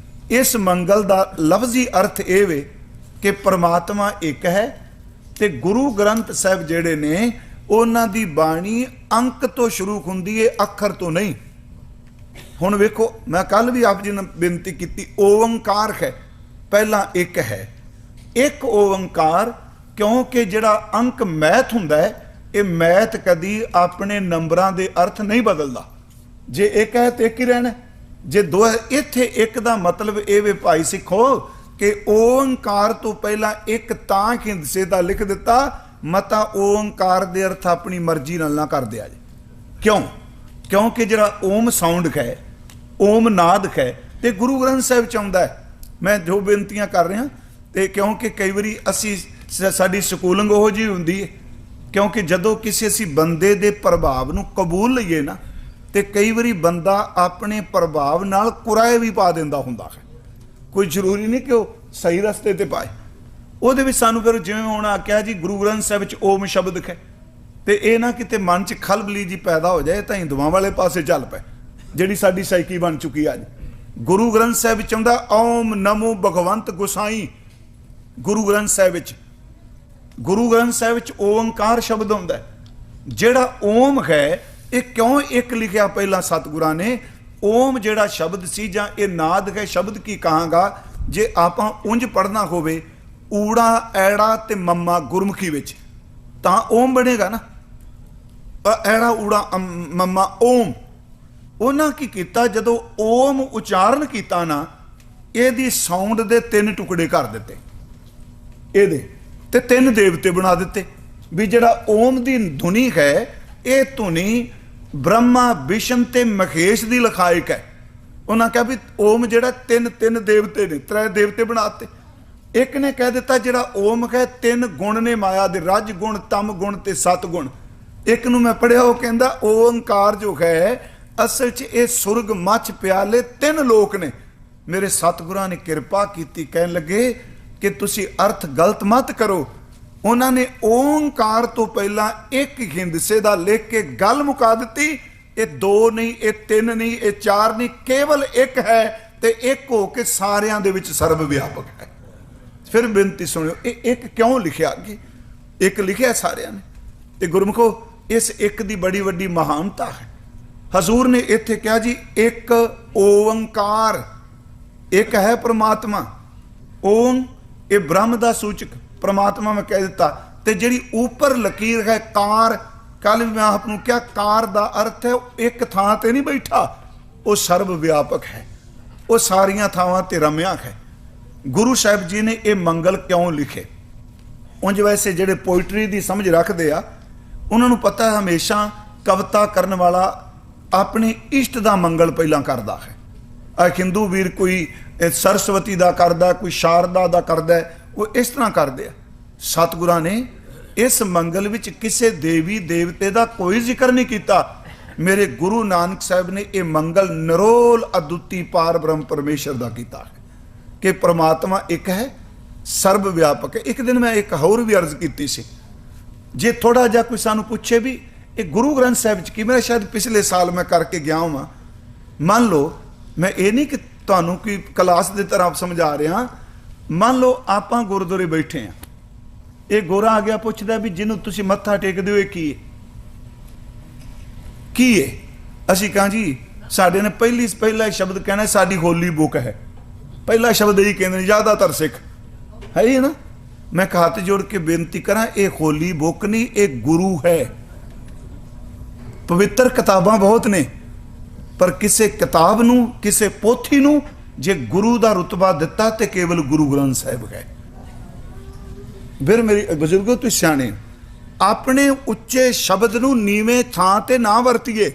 ਇਸ ਮੰਗਲ ਦਾ ਲਫ਼ਜ਼ੀ ਅਰਥ ਇਹ ਵੇ ਕਿ ਪਰਮਾਤਮਾ ਇੱਕ ਹੈ, ਤੇ ਗੁਰੂ ਗ੍ਰੰਥ ਸਾਹਿਬ ਜਿਹੜੇ ਨੇ ਉਹਨਾਂ ਦੀ ਬਾਣੀ ਅੰਕ ਤੋਂ ਸ਼ੁਰੂ ਹੁੰਦੀ ਹੈ, ਅੱਖਰ ਤੋਂ ਨਹੀਂ। ਹੁਣ ਵੇਖੋ, ਮੈਂ ਕੱਲ ਵੀ ਆਪ ਜੀ ਨੂੰ ਬੇਨਤੀ ਕੀਤੀ, ਓੰਕਾਰ ਹੈ, ਪਹਿਲਾਂ ਇੱਕ ਹੈ। ਇੱਕ ਓੰਕਾਰ, ਕਿਉਂਕਿ ਜਿਹੜਾ ਅੰਕ ਮੈਥ ਹੁੰਦਾ ਹੈ, ਇਹ ਮੈਥ ਕਦੀ ਆਪਣੇ ਨੰਬਰਾਂ ਦੇ ਅਰਥ ਨਹੀਂ ਬਦਲਦਾ। ਜੇ ਇੱਕ ਹੈ ਤੇ ਇੱਕ ਹੀ ਰਹਿਣਾ, ਜੇ 2 ਹੈ। ਇੱਥੇ ਇੱਕ ਦਾ ਮਤਲਬ ਇਹ ਵੇ ਭਾਈ ਸਿੱਖੋ ਕਿ ਓੰਕਾਰ ਤੋਂ ਪਹਿਲਾਂ ਇੱਕ ਤਾਂ ਹਿੰਦਸੇ ਦਾ ਲਿਖ ਦਿੱਤਾ, ਮਤਾ ਓੰਕਾਰ ਦੇ ਅਰਥ ਆਪਣੀ ਮਰਜ਼ੀ ਨਾਲ ਨਾ ਕਰ ਦਿਆ ਜੇ। ਕਿਉਂ? ਕਿਉਂਕਿ ਜਿਹੜਾ ਓਮ ਸਾਊਂਡ ਹੈ, ਓਮ ਨਾਦ ਹੈ, ਤੇ ਗੁਰੂ ਗ੍ਰੰਥ ਸਾਹਿਬ ਚ ਆਉਂਦਾ ਹੈ। ਮੈਂ ਜੋ ਬੇਨਤੀਆਂ ਕਰ ਰਿਹਾ, ਤੇ ਕਿਉਂਕਿ ਕਈ ਵਾਰੀ ਅਸੀਂ ਸਾਡੀ ਸਕੂਲਿੰਗ ਉਹੋ ਜਿਹੀ ਹੁੰਦੀ ਹੈ, ਕਿਉਂਕਿ ਜਦੋਂ ਕਿਸੇ ਅਸੀਂ ਬੰਦੇ ਦੇ ਪ੍ਰਭਾਵ ਨੂੰ ਕਬੂਲ ਲਈਏ ਨਾ, ਤੇ ਕਈ ਵਾਰੀ ਬੰਦਾ ਆਪਣੇ ਪ੍ਰਭਾਵ ਨਾਲ ਕੁਰਾਏ ਵੀ ਪਾ ਦਿੰਦਾ ਹੁੰਦਾ ਹੈ। ਕੋਈ ਜ਼ਰੂਰੀ ਨਹੀਂ ਕਿ ਉਹ ਸਹੀ ਰਸਤੇ ਤੇ ਪਾਏ। ਉਹਦੇ ਵਿੱਚ ਸਾਨੂੰ ਫਿਰ ਜਿਵੇਂ ਹੁਣ ਆਖਿਆ ਜੀ ਗੁਰੂ ਗ੍ਰੰਥ ਸਾਹਿਬ ਵਿੱਚ ਓਮ ਸ਼ਬਦ ਹੈ, ਤੇ ਇਹ ਨਾ ਕਿਤੇ ਮਨ 'ਚ ਖਲਬਲੀ ਜੀ ਪੈਦਾ ਹੋ ਜਾਏ ਤਾਂ ਹਿੰਦੂਆਂ ਵਾਲੇ ਪਾਸੇ ਚੱਲ ਪਏ, ਜਿਹੜੀ ਸਾਡੀ ਸਾਈਕੀ ਬਣ ਚੁੱਕੀ ਅੱਜ। ਗੁਰੂ ਗ੍ਰੰਥ ਸਾਹਿਬ ਵਿੱਚ ਆਉਂਦਾ ਓਮ ਨਮੋ ਭਗਵੰਤ ਗੁਸਾਈ। ਗੁਰੂ ਗ੍ਰੰਥ ਸਾਹਿਬ ਵਿੱਚ ਓੰਕਾਰ ਸ਼ਬਦ ਹੁੰਦਾ ਹੈ। ਜਿਹੜਾ ਓਮ ਹੈ, ਇਹ ਕਿਉਂ ਇੱਕ ਲਿਖਿਆ ਪਹਿਲਾਂ ਸਤਿਗੁਰਾਂ ਨੇ? ਓਮ ਜਿਹੜਾ ਸ਼ਬਦ ਸੀ, ਜਾਂ ਇਹ ਨਾਦ ਹੈ, ਸ਼ਬਦ ਕੀ ਕਹਾਂਗਾ, ਜੇ ਆਪਾਂ ਉਂਝ ਪੜ੍ਹਨਾ ਹੋਵੇ ਊੜਾ ਐੜਾ ਤੇ ਮੱਮਾ ਗੁਰਮੁਖੀ ਵਿੱਚ, ਤਾਂ ਓਮ ਬਣੇਗਾ ਨਾ। ਐੜਾ ਊੜਾ ਮੱਮਾ ਓਮ। ਉਹਨਾਂ ਕੀ ਕੀਤਾ, ਜਦੋਂ ਓਮ ਉਚਾਰਨ ਕੀਤਾ ਨਾ, ਇਹਦੀ ਸਾਊਂਡ ਦੇ 3 ਟੁਕੜੇ ਕਰ ਦਿੱਤੇ ਇਹਦੇ, ਤੇ 3 ਦੇਵਤੇ ਬਣਾ ਦਿੱਤੇ। ਵੀ ਜਿਹੜਾ ਓਮ ਦੀ ਧੁਨੀ ਹੈ, ਇਹ ਧੁਨੀ ਬ੍ਰਹਮਾ ਵਿਸ਼ਨ ਤੇ ਮਖੇਸ਼ ਦੀ ਲਖਾਇਕ ਹੈ। ਉਹਨਾਂ ਕਿਹਾ ਵੀ ਓਮ ਜਿਹੜਾ 3 ਦੇਵਤੇ ਨੇ, 3 ਦੇਵਤੇ ਬਣਾਤੇ। ਇੱਕ ਨੇ ਕਹਿ ਦਿੱਤਾ ਜਿਹੜਾ ਓਮ ਹੈ 3 ਗੁਣ ਨੇ ਮਾਇਆ ਦੇ, ਰਜ ਗੁਣ, ਤਮ ਗੁਣ ਤੇ ਸਤ ਗੁਣ। ਇੱਕ ਨੂੰ ਮੈਂ ਪੜਿਆ, ਉਹ ਕਹਿੰਦਾ ਓੰਕਾਰ ਜੋ ਹੈ ਅਸਲ 'ਚ ਇਹ ਸੁਰਗ ਮੱਛ ਪਿਆਲੇ 3 ਲੋਕ ਨੇ। ਮੇਰੇ ਸਤਿਗੁਰਾਂ ਨੇ ਕਿਰਪਾ ਕੀਤੀ, ਕਹਿਣ ਲੱਗੇ ਕਿ ਤੁਸੀਂ ਅਰਥ ਗਲਤ ਮਤ ਕਰੋ। ਉਹਨਾਂ ਨੇ ਓੰਕਾਰ ਤੋਂ ਪਹਿਲਾਂ ਇੱਕ ਹਿੰਦਸੇ ਦਾ ਲਿਖ ਕੇ ਗੱਲ ਮੁਕਾ ਦਿੱਤੀ। ਇਹ 2 ਨਹੀਂ, ਇਹ 3 ਨਹੀਂ, ਇਹ 4 ਨਹੀਂ, ਕੇਵਲ ਇੱਕ ਹੈ, ਤੇ ਇੱਕ ਹੋ ਕੇ ਸਾਰਿਆਂ ਦੇ ਵਿੱਚ ਸਰਬ ਵਿਆਪਕ ਹੈ। ਫਿਰ ਬੇਨਤੀ ਸੁਣਿਓ, ਇਹ ਇੱਕ ਕਿਉਂ ਲਿਖਿਆ ਅੱਗੇ? ਇੱਕ ਲਿਖਿਆ ਸਾਰਿਆਂ ਨੇ, ਤੇ ਗੁਰਮੁਖੋ ਇਸ ਇੱਕ ਦੀ ਬੜੀ ਵੱਡੀ ਮਹਾਨਤਾ ਹੈ। ਹਜ਼ੂਰ ਨੇ ਇੱਥੇ ਕਿਹਾ ਜੀ ਇੱਕ ਓੰਕਾਰ, ਇੱਕ ਹੈ ਪ੍ਰਮਾਤਮਾ। ਓਮ ਇਹ ਬ੍ਰਹਮ ਦਾ ਸੂਚਕ, ਪ੍ਰਮਾਤਮਾ ਮੈਂ ਕਹਿ ਦਿੱਤਾ। ਤੇ ਜਿਹੜੀ ਉੱਪਰ ਲਕੀਰ ਹੈ ਕਾਰ, ਕੱਲ ਵੀ ਮੈਂ ਆਪ ਨੂੰ ਕਿਹਾ ਕਾਰ ਦਾ ਅਰਥ ਹੈ ਇੱਕ ਥਾਂ ਤੇ ਨਹੀਂ ਬੈਠਾ, ਉਹ ਸਰਬ ਵਿਆਪਕ ਹੈ, ਉਹ ਸਾਰੀਆਂ ਥਾਵਾਂ ਤੇ ਰਮਿਆ ਹੈ। ਗੁਰੂ ਸਾਹਿਬ ਜੀ ਨੇ ਇਹ ਮੰਗਲ ਕਿਉਂ ਲਿਖੇ? ਉਂਝ ਵੈਸੇ ਜਿਹੜੇ ਪੋਇਟਰੀ ਦੀ ਸਮਝ ਰੱਖਦੇ ਆ ਉਹਨਾਂ ਨੂੰ ਪਤਾ ਹੈ ਹਮੇਸ਼ਾ ਕਵਿਤਾ ਕਰਨ ਵਾਲਾ ਆਪਣੇ ਇਸ਼ਟ ਦਾ ਮੰਗਲ ਪਹਿਲਾਂ ਕਰਦਾ ਹੈ। ਆ ਹਿੰਦੂ ਵੀਰ ਕੋਈ ਸਰਸਵਤੀ ਦਾ ਕਰਦਾ, ਕੋਈ ਸ਼ਾਰਦਾ ਦਾ ਕਰਦਾ, ਉਹ ਇਸ ਤਰ੍ਹਾਂ ਕਰਦੇ ਆ। ਸਤਿਗੁਰਾਂ ਨੇ ਇਸ ਮੰਗਲ ਵਿੱਚ ਕਿਸੇ ਦੇਵੀ ਦੇਵਤੇ ਦਾ ਕੋਈ ਜ਼ਿਕਰ ਨਹੀਂ ਕੀਤਾ। ਮੇਰੇ ਗੁਰੂ ਨਾਨਕ ਸਾਹਿਬ ਨੇ ਇਹ ਮੰਗਲ ਨਿਰੋਲ ਅਦੁੱਤੀ ਪਾਰ ਬ੍ਰਹਮ ਪਰਮੇਸ਼ਰ ਦਾ ਕੀਤਾ ਹੈ ਕਿ ਪ੍ਰਮਾਤਮਾ ਇੱਕ ਹੈ, ਸਰਬ ਵਿਆਪਕ ਹੈ। ਇੱਕ ਦਿਨ ਮੈਂ ਇੱਕ ਹੋਰ ਵੀ ਅਰਜ਼ ਕੀਤੀ ਸੀ, ਜੇ ਥੋੜਾ ਜਿਹਾ ਕੋਈ ਸਾਨੂੰ ਪੁੱਛੇ ਵੀ ਇਹ ਗੁਰੂ ਗ੍ਰੰਥ ਸਾਹਿਬ 'ਚ ਕੀ, ਮੇਰਾ ਸ਼ਾਇਦ ਪਿਛਲੇ ਸਾਲ ਮੈਂ ਕਰਕੇ ਗਿਆ ਹਾਂ। ਮੰਨ ਲਓ ਮੈਂ ਇਹ ਨਹੀਂ ਕਿ ਤੁਹਾਨੂੰ ਕੋਈ ਕਲਾਸ ਦੇ ਤਰ੍ਹਾਂ ਸਮਝਾ ਰਿਹਾ, ਮੰਨ ਲਓ ਆਪਾਂ ਗੁਰਦੁਆਰੇ ਬੈਠੇ ਹਾਂ, ਇਹ ਗੋਰਾ ਆ ਗਿਆ ਪੁੱਛਦਾ ਵੀ ਜਿਹਨੂੰ ਤੁਸੀਂ ਮੱਥਾ ਟੇਕਦੇ ਹੋ ਇਹ ਕੀ ਹੈ? ਕੀ ਹੈ? ਅਸੀਂ ਕਹਾਂ ਜੀ ਸਾਡੇ ਨੇ ਪਹਿਲਾ ਸ਼ਬਦ ਕਹਿਣਾ ਸਾਡੀ ਹੋਲੀ ਬੁੱਕ ਹੈ। ਪਹਿਲਾ ਸ਼ਬਦ ਇਹੀ ਕਹਿੰਦੇ ਨੇ ਜ਼ਿਆਦਾਤਰ ਸਿੱਖ, ਹੈ ਹੀ ਨਾ। ਮੈਂ ਹੱਥ ਜੋੜ ਕੇ ਬੇਨਤੀ ਕਰਾਂ, ਇਹ ਹੋਲੀ ਬੁੱਕ ਨਹੀਂ, ਇਹ ਗੁਰੂ ਹੈ। ਪਵਿੱਤਰ ਕਿਤਾਬਾਂ ਬਹੁਤ ਨੇ, ਪਰ ਕਿਸੇ ਕਿਤਾਬ ਨੂੰ, ਕਿਸੇ ਪੋਥੀ ਨੂੰ ਜੇ ਗੁਰੂ ਦਾ ਰੁਤਬਾ ਦਿੱਤਾ ਤੇ ਕੇਵਲ ਗੁਰੂ ਗ੍ਰੰਥ ਸਾਹਿਬ ਹੈ। ਫਿਰ ਮੇਰੀ ਬਜ਼ੁਰਗੋ ਤੁਸੀਂ ਸਿਆਣੇ, ਆਪਣੇ ਉੱਚੇ ਸ਼ਬਦ ਨੂੰ ਨੀਵੇਂ ਥਾਂ ਤੇ ਨਾ ਵਰਤੀਏ।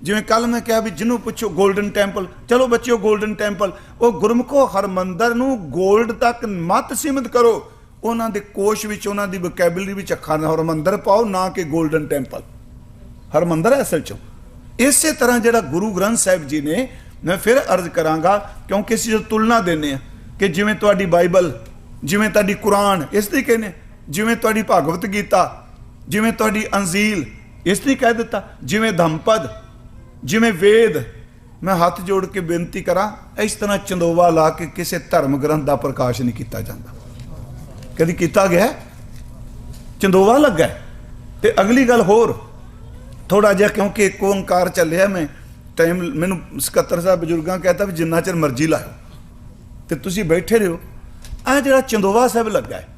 ਜਿਵੇਂ ਕੱਲ ਮੈਂ ਕਿਹਾ ਵੀ ਜਿਹਨੂੰ ਪੁੱਛੋ ਗੋਲਡਨ ਟੈਂਪਲ, ਚਲੋ ਬੱਚਿਓ ਗੋਲਡਨ ਟੈਂਪਲ, ਉਹ ਗੁਰਮੁਖੋ ਹਰਮੰਦਰ ਨੂੰ ਗੋਲਡ ਤੱਕ ਮਤ ਸੀਮਿਤ ਕਰੋ। ਉਹਨਾਂ ਦੇ ਕੋਸ਼ ਵਿੱਚ, ਉਹਨਾਂ ਦੀ ਵੋਕੈਬਲਰੀ ਵਿੱਚ ਅੱਖਾਂ ਹਰਮੰਦਰ ਪਾਓ, ਨਾ ਕਿ ਗੋਲਡਨ ਟੈਂਪਲ। ਹਰਮੰਦਰ ਹੈ ਅਸਲ 'ਚ। ਇਸੇ ਤਰ੍ਹਾਂ ਜਿਹੜਾ ਗੁਰੂ ਗ੍ਰੰਥ ਸਾਹਿਬ ਜੀ ਨੇ, ਮੈਂ ਫਿਰ ਅਰਜ਼ ਕਰਾਂਗਾ ਕਿਉਂਕਿ ਅਸੀਂ ਜੋ ਤੁਲਨਾ ਦਿੰਦੇ ਹਾਂ ਕਿ ਜਿਵੇਂ ਤੁਹਾਡੀ ਬਾਈਬਲ, ਜਿਵੇਂ ਤੁਹਾਡੀ ਕੁਰਾਨ, ਇਸ ਤਰੀਕੇ ਨੇ, ਜਿਵੇਂ ਤੁਹਾਡੀ ਭਗਵਤ ਗੀਤਾ, ਜਿਵੇਂ ਤੁਹਾਡੀ ਅੰਜੀਲ, ਇਸ ਲਈ ਕਹਿ ਦਿੱਤਾ, ਜਿਵੇਂ ਧੰਮਪਦ, ਜਿਵੇਂ ਵੇਦ। ਮੈਂ ਹੱਥ ਜੋੜ ਕੇ ਬੇਨਤੀ ਕਰਾਂ, ਇਸ ਤਰ੍ਹਾਂ ਚੰਦੋਵਾ ਲਾ ਕੇ ਕਿਸੇ ਧਰਮ ਗ੍ਰੰਥ ਦਾ ਪ੍ਰਕਾਸ਼ ਨਹੀਂ ਕੀਤਾ ਜਾਂਦਾ। ਕਦੀ ਕੀਤਾ ਗਿਆ? ਚੰਦੋਵਾ ਲੱਗਾ। ਤੇ ਅਗਲੀ ਗੱਲ ਹੋਰ ਥੋੜਾ ਜਿਹਾ, ਕਿਉਂਕਿ ਇੱਕ ਓੰਕਾਰ ਚੱਲਿਆ, ਮੈਂ ਟਾਈਮ ਮੈਨੂੰ 77 ਸਾਹਿਬ ਬਜ਼ੁਰਗਾਂ ਕਹਿਤਾ ਵੀ ਜਿੰਨਾ ਚਿਰ ਮਰਜ਼ੀ ਲਾਓ ਤੇ ਤੁਸੀਂ ਬੈਠੇ ਰਹੋ। ਆਹ ਜਿਹੜਾ ਚੰਦੋਵਾ ਸਾਹਿਬ ਲੱਗਾ ਹੈ,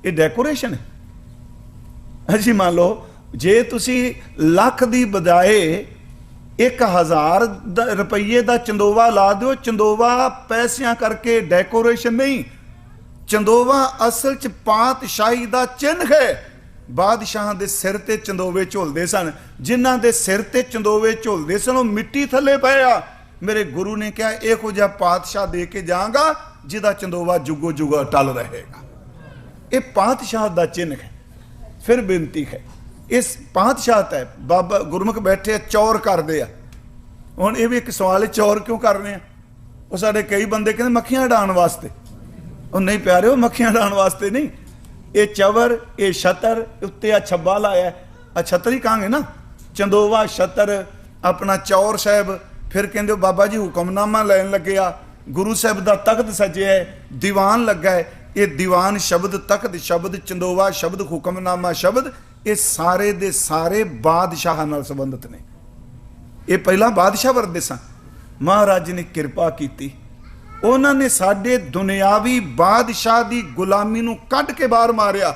ਇਹ ਡੈਕੋਰੇਸ਼ਨ ਹੈ। ਅਸੀਂ ਮੰਨ ਲਓ ਜੇ ਤੁਸੀਂ ਲੱਖ ਦੀ ਬਜਾਏ 1000 ਰੁਪਈਏ ਦਾ ਚੰਦੋਵਾ ਲਾ ਦਿਓ, ਚੰਦੋਵਾ ਪੈਸਿਆਂ ਕਰਕੇ ਡੈਕੋਰੇਸ਼ਨ ਨਹੀਂ, ਚੰਦੋਵਾ ਅਸਲ 'ਚ ਪਾਤਸ਼ਾਹੀ ਦਾ ਚਿੰਨ੍ਹ ਹੈ। ਬਾਦਸ਼ਾਹਾਂ ਦੇ ਸਿਰ ਤੇ ਚੰਦੋਵੇ ਝੁਲਦੇ ਸਨ, ਜਿਨ੍ਹਾਂ ਦੇ ਸਿਰ ਤੇ ਚੰਦੋਵੇ ਝੁਲਦੇ ਸਨ ਉਹ ਮਿੱਟੀ ਥੱਲੇ ਪਏ ਆ। ਮੇਰੇ ਗੁਰੂ ਨੇ ਕਿਹਾ ਇਹੋ ਜਿਹਾ ਪਾਤਸ਼ਾਹ ਦੇ ਕੇ ਜਾਵਾਂਗਾ ਜਿਹਦਾ ਚੰਦੋਵਾ ਜੁਗੋ ਜੁਗਾ ਟਲ ਰਹੇਗਾ। ਇਹ ਪਾਤਸ਼ਾਹ ਦਾ ਚਿੰਨ੍ਹ ਹੈ। ਫਿਰ ਬੇਨਤੀ ਹੈ, ਇਸ ਪਾਤਸ਼ਾਹ ਤੇ ਬਾਬਾ ਗੁਰਮੁਖ ਬੈਠੇ ਚੌਰ ਕਰਦੇ ਆ। ਹੁਣ ਇਹ ਵੀ ਇੱਕ ਸਵਾਲ ਹੈ, ਚੌਰ ਕਿਉਂ ਕਰ ਰਹੇ ਆ? ਉਹ ਸਾਡੇ ਕਈ ਬੰਦੇ ਕਹਿੰਦੇ ਮੱਖੀਆਂ ਉਡਾਉਣ ਵਾਸਤੇ। ਉਹ ਨਹੀਂ ਪਿਆਰਿਓ, ਮੱਖੀਆਂ ਉਡਾਉਣ ਵਾਸਤੇ ਨਹੀਂ। ਇਹ ਚਵਰ, ਇਹ ਛਤਰ, ਉੱਤੇ ਆ ਛੱਬਾ ਲਾਇਆ, ਆ ਛਤਰ ਹੀ ਕਹਾਂਗੇ ਨਾ, ਚੰਦੋਵਾ ਛਤਰ, ਆਪਣਾ ਚੌਰ ਸਾਹਿਬ। ਫਿਰ ਕਹਿੰਦੇ ਬਾਬਾ ਜੀ ਹੁਕਮਨਾਮਾ ਲੈਣ ਲੱਗੇ ਆ, ਗੁਰੂ ਸਾਹਿਬ ਦਾ ਤਖਤ ਸਜਿਆ ਹੈ, ਦੀਵਾਨ ਲੱਗਾ ਹੈ। ਇਹ ਦੀਵਾਨ ਸ਼ਬਦ, ਤਖਤ ਸ਼ਬਦ, ਚੰਦੋਵਾ ਸ਼ਬਦ, ਹੁਕਮਨਾਮਾ ਸ਼ਬਦ, ਇਹ ਸਾਰੇ ਦੇ ਸਾਰੇ ਬਾਦਸ਼ਾਹਾਂ ਨਾਲ ਸੰਬੰਧਿਤ ਨੇ। ਇਹ ਪਹਿਲਾਂ ਬਾਦਸ਼ਾਹ ਵਰਦੇ ਸਨ, ਮਹਾਰਾਜ ਨੇ ਕਿਰਪਾ ਕੀਤੀ, ਉਹਨਾਂ ਨੇ ਸਾਡੇ ਦੁਨਿਆਵੀ ਬਾਦਸ਼ਾਹ ਦੀ ਗੁਲਾਮੀ ਨੂੰ ਕੱਢ ਕੇ ਬਾਹਰ ਮਾਰਿਆ।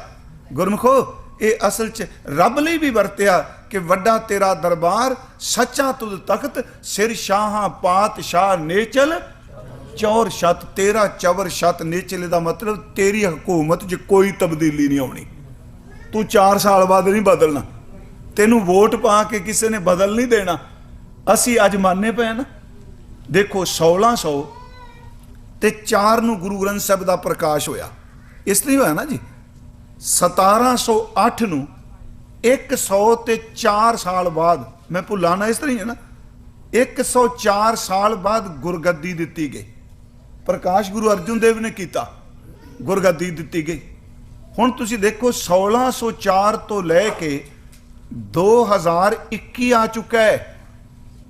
ਗੁਰਮੁਖੋ ਇਹ ਅਸਲ 'ਚ ਰੱਬ ਲਈ ਵੀ ਵਰਤਿਆ ਕਿ ਵੱਡਾ ਤੇਰਾ ਦਰਬਾਰ, ਸੱਚਾ ਤੁਧ ਤਖਤ, ਸਿਰ ਸ਼ਾਹਾਂ ਪਾਤਸ਼ਾਹ ਨੇਚਲ ਚੌਰ ਛਤ। ਤੇਰਾ ਚਵਰ ਛਤ ਨੇਚਲੇ ਦਾ ਮਤਲਬ ਤੇਰੀ ਹਕੂਮਤ 'ਚ ਕੋਈ ਤਬਦੀਲੀ ਨਹੀਂ ਆਉਣੀ। ਤੂੰ 4 ਸਾਲ ਬਾਅਦ ਨਹੀਂ ਬਦਲਣਾ, ਤੈਨੂੰ ਵੋਟ ਪਾ ਕੇ ਕਿਸੇ ਨੇ ਬਦਲ ਨਹੀਂ ਦੇਣਾ। ਅਸੀਂ ਅੱਜ ਮੰਨੇ ਪਏ ਨਾ, ਦੇਖੋ 1604 ਨੂੰ ਗੁਰੂ ਗ੍ਰੰਥ ਸਾਹਿਬ ਦਾ ਪ੍ਰਕਾਸ਼ ਹੋਇਆ। ਇਸ ਲਈ ਹੋਇਆ ਨਾ ਜੀ। 1708 ਨੂੰ 104 ਸਾਲ ਬਾਅਦ, ਮੈਂ ਭੁੱਲਾਂ ਨਾ, ਇਸ ਤਰ੍ਹਾਂ ਹੀ ਹੈ ਨਾ, 104 ਸਾਲ ਬਾਅਦ ਗੁਰਗੱਦੀ ਦਿੱਤੀ ਗਈ। ਪ੍ਰਕਾਸ਼ ਗੁਰੂ ਅਰਜਨ ਦੇਵ ਨੇ ਕੀਤਾ, ਗੁਰਗੱਦੀ ਦਿੱਤੀ ਗਈ। ਹੁਣ ਤੁਸੀਂ ਦੇਖੋ 1604 ਤੋਂ ਲੈ ਕੇ 2021 ਆ ਚੁੱਕਾ ਹੈ।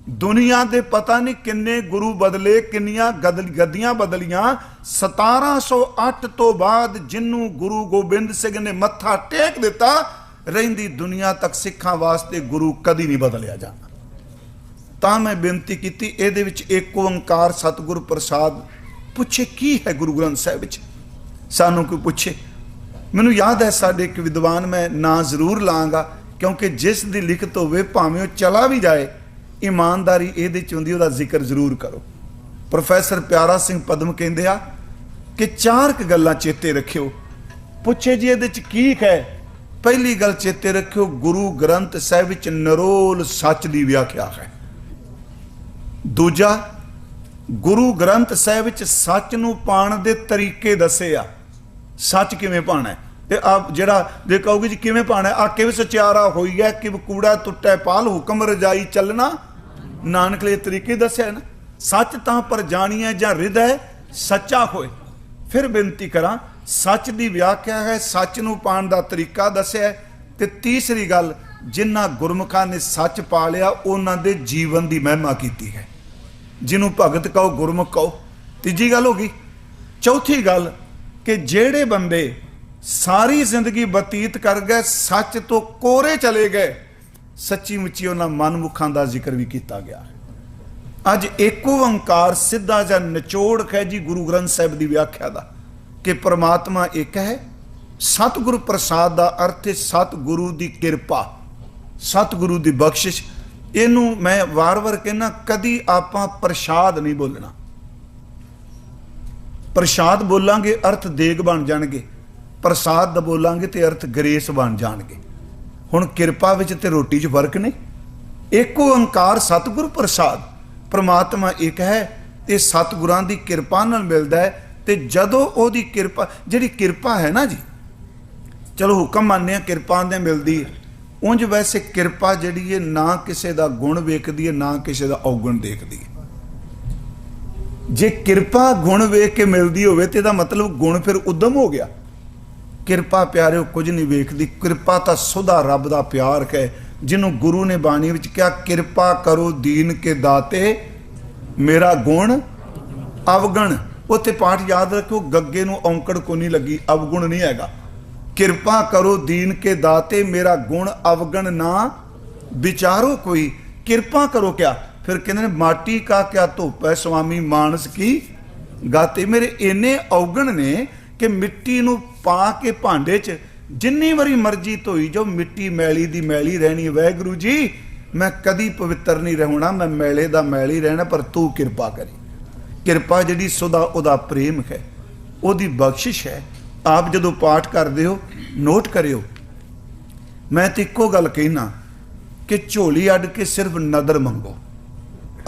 दुनिया दे पता नहीं किन्ने गुरु बदले, किन्नियां गद्दियां बदलियां। 1708 तो बाद जिन्नू गुरु गोबिंद सिंह ने मत्था टेक दिता, रहिंदी दुनिया तक सिखां वास्ते गुरु कदी नहीं बदलिया जाना। तां मैं बेनती की इहदे विच एक ओंकार सतगुर प्रसाद पुछे की है गुरु ग्रंथ साहिब विच, सानू कोई पुछे। मैनू याद है साडे एक विद्वान, मैं ना जरूर लाँगा क्योंकि जिस दी लिखत होवे भावें वो चला भी जाए, ईमानदारी इहदे च हुंदी, उहदा जिक्र जरूर करो। प्रोफैसर प्यारा सिंह पदम कहंदे आ कि 4 गल्लां चेते रखियो। पुछे जी इहदे च की है? पहली गल चेते रखियो, गुरु ग्रंथ साहिब विच निरोल सच दी व्याख्या है। दूजा, गुरु ग्रंथ साहिब विच सच नूं पाण दे तरीके दसे आ। सच किवें पाना है? ते आप जड़ा जे कहोगे जी किवें पाना है, आ किव सचियारा होई है, किव कूड़ा टुटै पाल, हुक्म रजाई चलना नानक ले तरीके दस्या है ना। सच तां पर जानिए जां हृदय सच्चा होए। फिर बेनती करा, सच दी व्याख्या है, सच नूं पाण दा तरीका दस्या है। ते तीसरी गल, जिन्हां गुरमुखां ने सच पा लिया उन्हां दे जीवन दी महिमा कीती है। जिन्हों भगत कहो, गुरमुख कहो। तीजी गल होगी। चौथी गल कि जेड़े बंदे सारी जिंदगी बतीत कर गए, सच तो कोरे चले गए, सच्ची मुच्ची उन्हां मनमुखां दा जिक्र भी किया गया है। अज एको ओंकार सीधा जा निचोड़ है जी गुरु ग्रंथ साहिब की व्याख्या का कि परमात्मा एक है। सतगुरु प्रसाद का अर्थ है सतगुरु की किरपा, सतगुरु की बख्शिश। इनू मैं वार वार कहना, कदी आपां प्रसाद नहीं बोलना। प्रसाद बोलांगे अर्थ देग बन जाणगे, प्रसाद बोलांगे तो अर्थ ग्रेस बन जाणगे। हुण किरपा विच ते रोटी च फर्क नहीं। एको ओंकार सतगुरु प्रसाद, परमात्मा एक है। ये सतगुरां दी किरपा नाल मिलदा है। ते जदों ओहदी किरपा, जिहड़ी किरपा है ना जी, चलो हुक्म मानने किरपा दे मिलदी है। उंज वैसे किरपा जिहड़ी है ना किसी का गुण वेखदी है, ना किसी का अवगुण देखदी है। जे किरपा गुण वेख के मिलती होवे ते दा मतलब गुण फिर उदम हो गया। किरपा प्यारे कुछ नहीं वेखदी, किरपा तो सुधा रब दा प्यार है। जिन्हों गुरु ने बाणी विच कहा, किरपा करो दीन के दाते मेरा गुण अवगण। उत्थे पाठ याद रखो, गग्गे नूं औंकड़ को नहीं लगी, अवगुण नहीं हैगा। किरपा करो दीन के दाते मेरा गुण अवगण ना विचारो कोई। किरपा करो क्या? फिर कहते माटी का क्या धोप है स्वामी मानस की गाते। मेरे इन्ने अवगण ने कि मिट्टी नूं पा के भांडे च जिन्नी वारी मर्जी धोई जो मिट्टी मैली दी मैली रहनी। वाहिगुरू जी मैं कदी पवित्र नहीं रहना, मैं मैले दा मैल ही रहना, पर तू किरपा करी। किरपा जिहड़ी सुधा उहदा प्रेम है, उहदी बख्शिश है। आप जदों पाठ करदे हो नोट करियो, मैं तो इक्को गल कहना कि झोली अड्ड के सिर्फ नदर मंगो,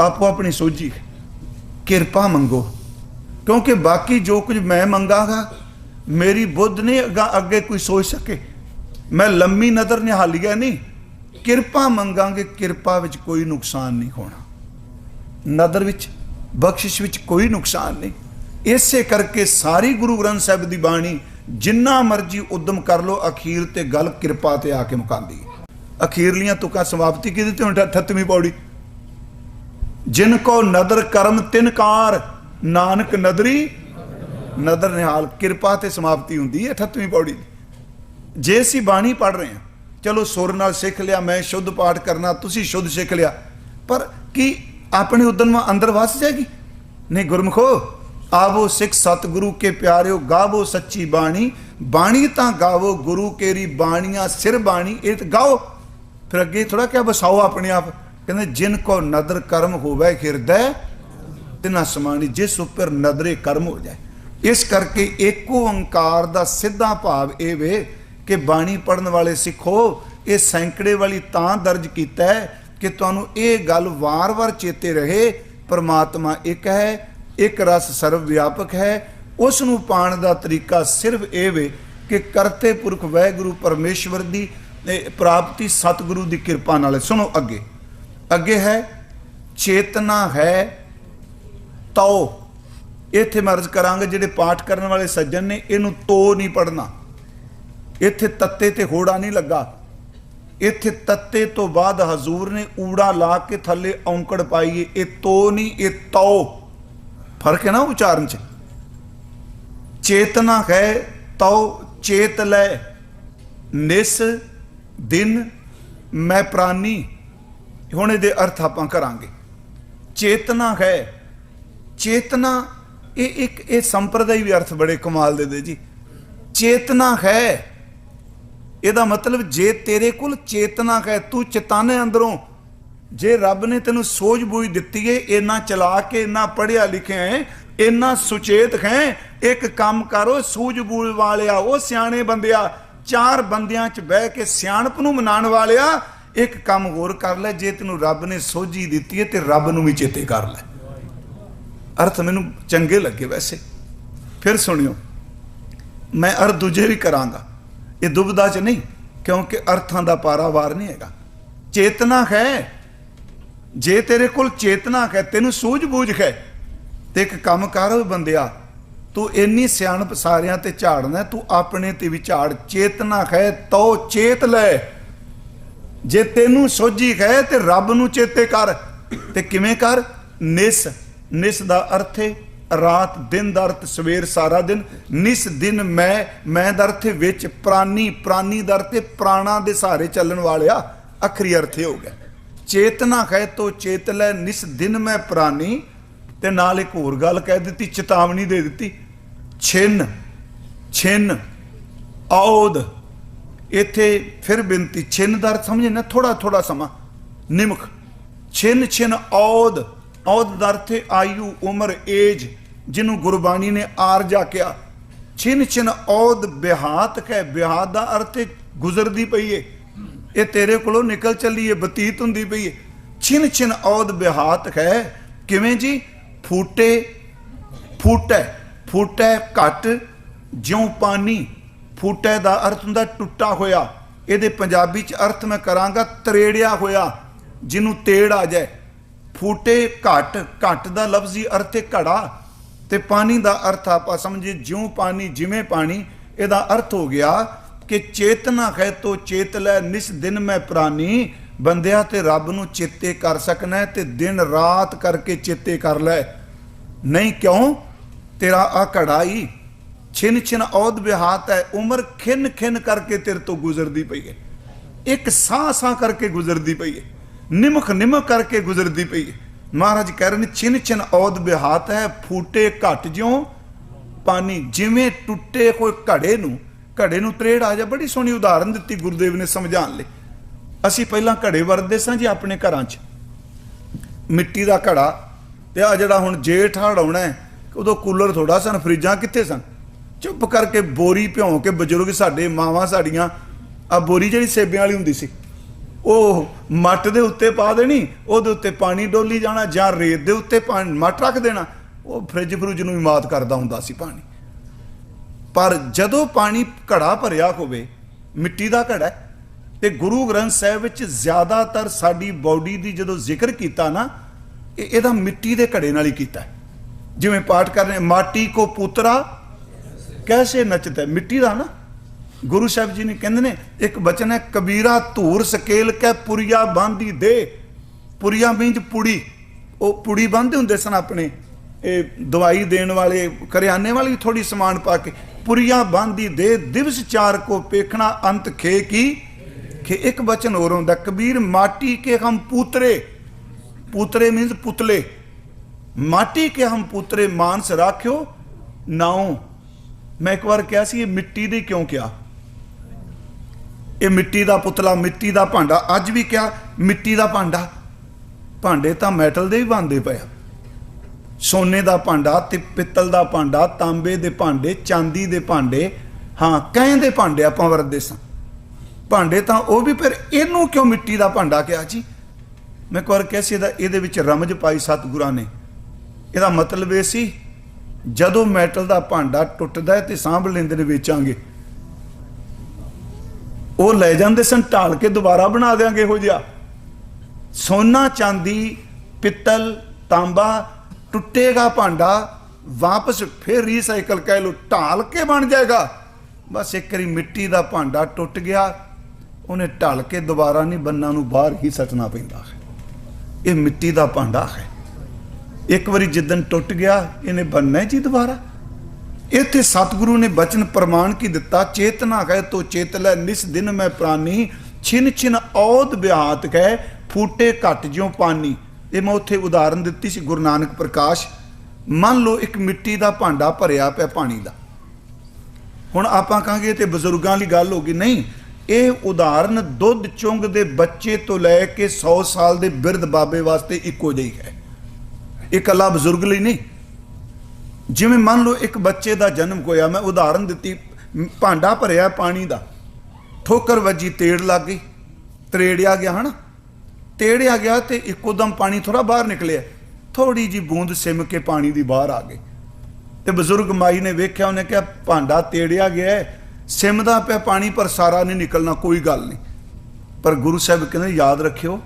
आपो अपनी सोझी किरपा मंगो। क्योंकि बाकी जो कुछ मैं मंगागा मेरी बुद्ध नहीं अगे कोई सोच सके। मैं लम्मी नदर निहालिया नहीं, किरपा मंगांगे, किरपा विच कोई नुकसान नहीं होना, नदर विच बख्शिश विच कोई नुकसान नहीं। इसे करके सारी गुरु ग्रंथ साहिब की बाणी जिन्ना मर्जी उद्यम कर लो, अखीर ते गल किरपा ते आके मुकांदी है। अखीरलियां तुकां समाप्ति की दी 38वीं पौड़ी, जिनको नदर कर्म तिनकार नानक नदरी नदर निहाल। किरपा ते समाप्ति हुंदी है 38वीं पौड़ी। जे असीं बाणी पढ़ रहे हैं, चलो सुर नाल सिख लिया, मैं शुद्ध पाठ करना, तुसीं शुद्ध सिख लिया, पर की अपने उद्यम अंदर वस जाएगी? नहीं। गुरमुखो आवो सिख सतगुरु के प्यारिओ, गावो सच्ची बाणी। बाणी तां गावो गुरु केरी बाणियां सिर बाणी, ये तो गाओ। फिर अगे थोड़ा क्या बसाओ अपने आप। कहते जिनको नदर कर्म होवे हिरदय तिना समानी, जिस उपर नदरे कर्म हो जाए। इस करके एको ओंकार दा सीधा भाव ये वे कि बाणी पढ़न वाले सिखो, ये सैंकड़े वाली तां दर्ज किया है कि तुहानूं ये गल वार वार चेते रहे, परमात्मा एक है, एक रस सर्व व्यापक है। उस नूं पाण दा तरीका सिर्फ ये वे कि करते पुरख वाहिगुरू परमेश्वर दी प्राप्ति सतगुरु दी किरपा नाल। सुनो अगे अगे है चेतना है तो। इत्थे मैं अर्ज करांगा जिहड़े पाठ करने वाले सज्जन ने इनू तो नहीं पढ़ना, इत्थे तत्ते ते होड़ा नहीं लगा। इत्थे तत्ते तो बाद हजूर ने ऊड़ा ला के थले औंकड़ पाई है। ये तो नहीं, ये तो। फर्क है ना उच्चारण च। चेतना है तो चेत लै, निस दिन मैं प्राणी। हुण इहदे अर्थ आपां करांगे। चेतना है, चेतना ये एक ये संप्रदाय भी अर्थ बड़े कमाल दे जी। चेतना है ਇਹਦਾ मतलब जे तेरे कोल चेतना है, तू चेताने अंदरों, जे रब ने तेन सूझबूझ दिती है, इन्ना चला के, इन्ना पढ़िया लिखिया है, इन्ना सुचेत है, एक काम करो सूझबूझ वालिया, वो सियाने बंदिया, चार बंदियां च बह के सियाणप नूं मनाण वालिया, एक काम होर कर ले, जे तेनू रब ने सोझी दिती है तो रब नूं भी चेते कर ले। अर्थ मैनू चंगे लगे वैसे। फिर सुनियो, मैं अर्थ दूजे भी करांगा, ये दुविधा च नहीं, क्योंकि अर्थां दा पारावार नहीं हैगा। चेतना है, जे तेरे कोल चेतना है, तेनू सूझबूझ है, तो एक काम कर बंदिया, तू इन्नी सियाणप सारियां ते झाड़ना, तू अपने ते भी झाड़। चेतना है तो चेत ले, जे तेनू सोझी है तो रब नू चेते कर। ते किवें कर? निस, निस दा अर्थ है रात, दिन दा अर्थ सवेर सारा दिन, निस दिन मैं दा अर्थ विच, प्राणी, प्राणी दा अर्थ प्राणा दे सहारे चलन वालिया, अखरी अर्थ हो गया। चेतना है तो चेत लै, निस दिन मैं प्राणी। ते नाल एक होर गल कह दी, चेतावनी दे दी, छिन, छिन औद। इत्थे फिर बिनती, छिन दा अर्थ समझे ना, थोड़ा थोड़ा समा, निमख। छिन छिन औद, औद दा अर्थ आयु, उम्र, एज, जिन्हों गुरबाणी ने आरजा किया। छिन छिन औद बिहात है, बिहात दा अर्थ गुजरदी पई है, ये तेरे कोलों निकल चली है, बतीत हुंदी पई है। छिन छिन औद बिहात है, किवें जी? फूटे, फूटै, फूटै घट ज्यों पानी। फूटै दा अर्थ हुंदा टुटा होया, इहदे पंजाबी च अर्थ मैं करांगा तरेड़िया होया, जिन्हों तेड़ आ जाए। फूटे घट, घट दा लफ्जी अर्थ है घड़ा, ते पानी दा अर्थ आपां समझे ज्यों पानी, जिवें पानी। इहदा अर्थ हो गया कि चेतना है तो चेत लै, निस दिन मैं प्राणी। बंदिया ते रब नूं चेते कर सकना है, ते दिन रात करके चेते कर लै। नहीं क्यों? तेरा आ घड़ा ही छिन छिन औद बिहात है, उम्र खिन खिन करके तेरे तो गुजरदी पई है, एक साह साह करके गुजरदी पई है, निमख निमख करके गुजरदी पई है। महाराज कह रहे हैं छिन छिन औद बिहात है, फूटे घट ज्यों पानी। जिवें टुटे कोई घड़े नूं, घड़े नूं त्रेड़ आ जाए। बड़ी सोहनी उदाहरण दित्ती गुरुदेव ने समझाने लई। असीं पहलां घड़े वरतदे सां जी अपने घरां च, मिट्टी दा घड़ा। ते आ जिहड़ा हुण जेठ हाड़ आउणा है, उदों कूलर थोड़ा सन, फ्रिजां कित्थे सन। चुप करके बोरी भਿਉਂ के बजुर्ग साडे, मावां साडीआं, आ बोरी जिहड़ी सेबिਆਂ वाली हुंदी सी, ਉਹ मट ਦੇ ਉੱਤੇ ਪਾ ਦੇਣੀ, ਉਹਦੇ ਉੱਤੇ ਪਾਣੀ ਡੋਲੀ ਜਾਣਾ, ਜਾਂ ਰੇਤ ਦੇ ਉੱਤੇ ਪਾਣੀ ਮਟ ਰੱਖ ਦੇਣਾ। ਉਹ ਫ੍ਰਿਜ ਫਰੂਜ ਨੂੰ ਵੀ ਮਾਤ ਕਰਦਾ ਹੁੰਦਾ ਸੀ ਪਾਣੀ। ਪਰ ਜਦੋਂ ਪਾਣੀ ਘੜਾ ਭਰਿਆ ਹੋਵੇ, ਮਿੱਟੀ ਦਾ ਘੜਾ, ਤੇ ਗੁਰੂ ਗ੍ਰੰਥ ਸਾਹਿਬ ਵਿੱਚ ਜ਼ਿਆਦਾਤਰ ਸਾਡੀ ਬਾਡੀ ਦੀ ਜਦੋਂ ਜ਼ਿਕਰ ਕੀਤਾ ਨਾ, ਇਹਦਾ ਮਿੱਟੀ ਦੇ ਘੜੇ ਨਾਲ ਹੀ ਕੀਤਾ। ਜਿਵੇਂ ਪਾਠ ਕਰ ਰਹੇ, ਮਾਟੀ ਕੋ ਪੁੱਤਰਾ कैसे नचता है, मिट्टी का ना। गुरु साहब जी ने कहते ने एक बचन है, कबीरा धूर सकेल कै पुरिया बांधी दे। पुरिया मींज पुड़ी, वो पुड़ी बांधे होंगे सन अपने दवाई देने वाले, करियाने वाले भी थोड़ी समान पा के। पुरिया बांधी दे, दिवस चार को पेखना अंत खे की खे। एक बचन और होंगे, कबीर माटी के हम पूतरे, पूतरे मींज पुतले, माटी के हम पुतरे मानस राख्यो नाओ। मैं एक बार कहा सी, ये मिट्टी दे क्यों क्या? ये मिट्टी का पुतला, मिट्टी का भांडा। अज भी क्या मिट्टी का भांडा, भांडे तो मैटल दे भी बनते पे, सोने का भांडा ते पित्तल का भांडा, तांबे दे भांडे, चांदी दे भांडे, हाँ कहीं दे भांडे आपां वरतदे सां। भांडे तो वह भी, फिर इनू क्यों मिट्टी का भांडा क्या जी? मैं एक बार कहा सी, इहदे विच रमज पाई सतगुरां ने। इहदा मतलब ये सी, जदों मैटल का भांडा टुटदा है तो सांभ लेंदे ने, वेचांगे, वो लै जांदे सन, ढाल के दोबारा बना देंगे। हो जिहा सोना, चांदी, पित्तल, तांबा टुटेगा भांडा, वापस फिर रीसाइकल कह लो, ढाल के बन जाएगा। बस एक बारी मिट्टी का भांडा टुट गया, ਉਹਨੇ ਢਲ ਕੇ ਦੁਬਾਰਾ ਨਹੀਂ ਬੰਨਾਂ ਨੂੰ ਬਾਹਰ ਹੀ ਸੱਟਣਾ ਪੈਂਦਾ ਹੈ। ਇਹ ਮਿੱਟੀ ਦਾ ਭਾਂਡਾ ਹੈ, ਇੱਕ ਵਾਰੀ ਜਿੱਦਣ ਟੁੱਟ ਗਿਆ ਇਹਨੇ ਬਣਨਾ ਜੀ ਦੁਬਾਰਾ। ਇੱਥੇ ਸਤਿਗੁਰੂ ਨੇ ਬਚਨ ਪ੍ਰਮਾਣ ਕੀ ਦਿੱਤਾ, ਚੇਤਨਾ ਕਹਿ ਤੋ ਚੇਤ ਲੈ ਨਿਸ ਦਿਨ ਮੈਂ ਪ੍ਰਾਨੀ, ਛਿਨ ਛਿਨ ਔਦ ਬਿਹਾਤ ਕਹਿ ਫੂਟੇ ਘਟ ਜਿਉ ਪਾਨੀ। ਇਹ ਮੈਂ ਉੱਥੇ ਉਦਾਹਰਨ ਦਿੱਤੀ ਸੀ ਗੁਰੂ ਨਾਨਕ ਪ੍ਰਕਾਸ਼। ਮੰਨ ਲਓ ਇੱਕ ਮਿੱਟੀ ਦਾ ਭਾਂਡਾ ਭਰਿਆ ਪਿਆ ਪਾਣੀ ਦਾ, ਹੁਣ ਆਪਾਂ ਕਹਾਂਗੇ ਤੇ ਬਜ਼ੁਰਗਾਂ ਵਾਲੀ ਗੱਲ ਹੋ ਗਈ, ਨਹੀਂ, ਇਹ ਉਦਾਹਰਨ ਦੁੱਧ ਚੁੰਗਦੇ ਬੱਚੇ ਤੋਂ ਲੈ ਕੇ 100 ਸਾਲ ਦੇ ਬਿਰਧ ਬਾਬੇ ਵਾਸਤੇ ਇੱਕੋ ਜਿਹੀ ਹੈ, ਇਹ ਇਕੱਲਾ ਬਜ਼ੁਰਗ ਲਈ ਨਹੀਂ। ਜਿਵੇਂ ਮੰਨ ਲਓ ਇੱਕ ਬੱਚੇ ਦਾ ਜਨਮ ਹੋਇਆ, ਮੈਂ ਉਦਾਹਰਨ ਦਿੱਤੀ, ਭਾਂਡਾ ਭਰਿਆ ਪਾਣੀ ਦਾ, ਠੋਕਰ ਵੱਜੀ, ਤੇੜ ਲੱਗ ਗਈ, ਤਰੇੜਿਆ ਗਿਆ, ਹਨਾ, ਤੇੜਿਆ ਗਿਆ ਤੇ ਇੱਕੋ ਦਮ ਪਾਣੀ ਥੋੜਾ ਬਾਹਰ ਨਿਕਲਿਆ, ਥੋੜੀ ਜੀ ਬੂੰਦ ਸਿਮ ਕੇ ਪਾਣੀ ਦੀ ਬਾਹਰ ਆ ਗਈ। ਤੇ ਬਜ਼ੁਰਗ ਮਾਈ ਨੇ ਵੇਖਿਆ, ਉਹਨੇ ਕਿਹਾ ਭਾਂਡਾ ਤੇੜਿਆ ਗਿਆ, ਸਿਮਦਾ ਪਿਆ ਪਾਣੀ ਪਰ ਸਾਰਾ ਨਹੀਂ ਨਿਕਲਣਾ, ਕੋਈ ਗੱਲ ਨਹੀਂ। ਪਰ ਗੁਰੂ ਸਾਹਿਬ ਕਹਿੰਦੇ ਯਾਦ ਰੱਖਿਓ,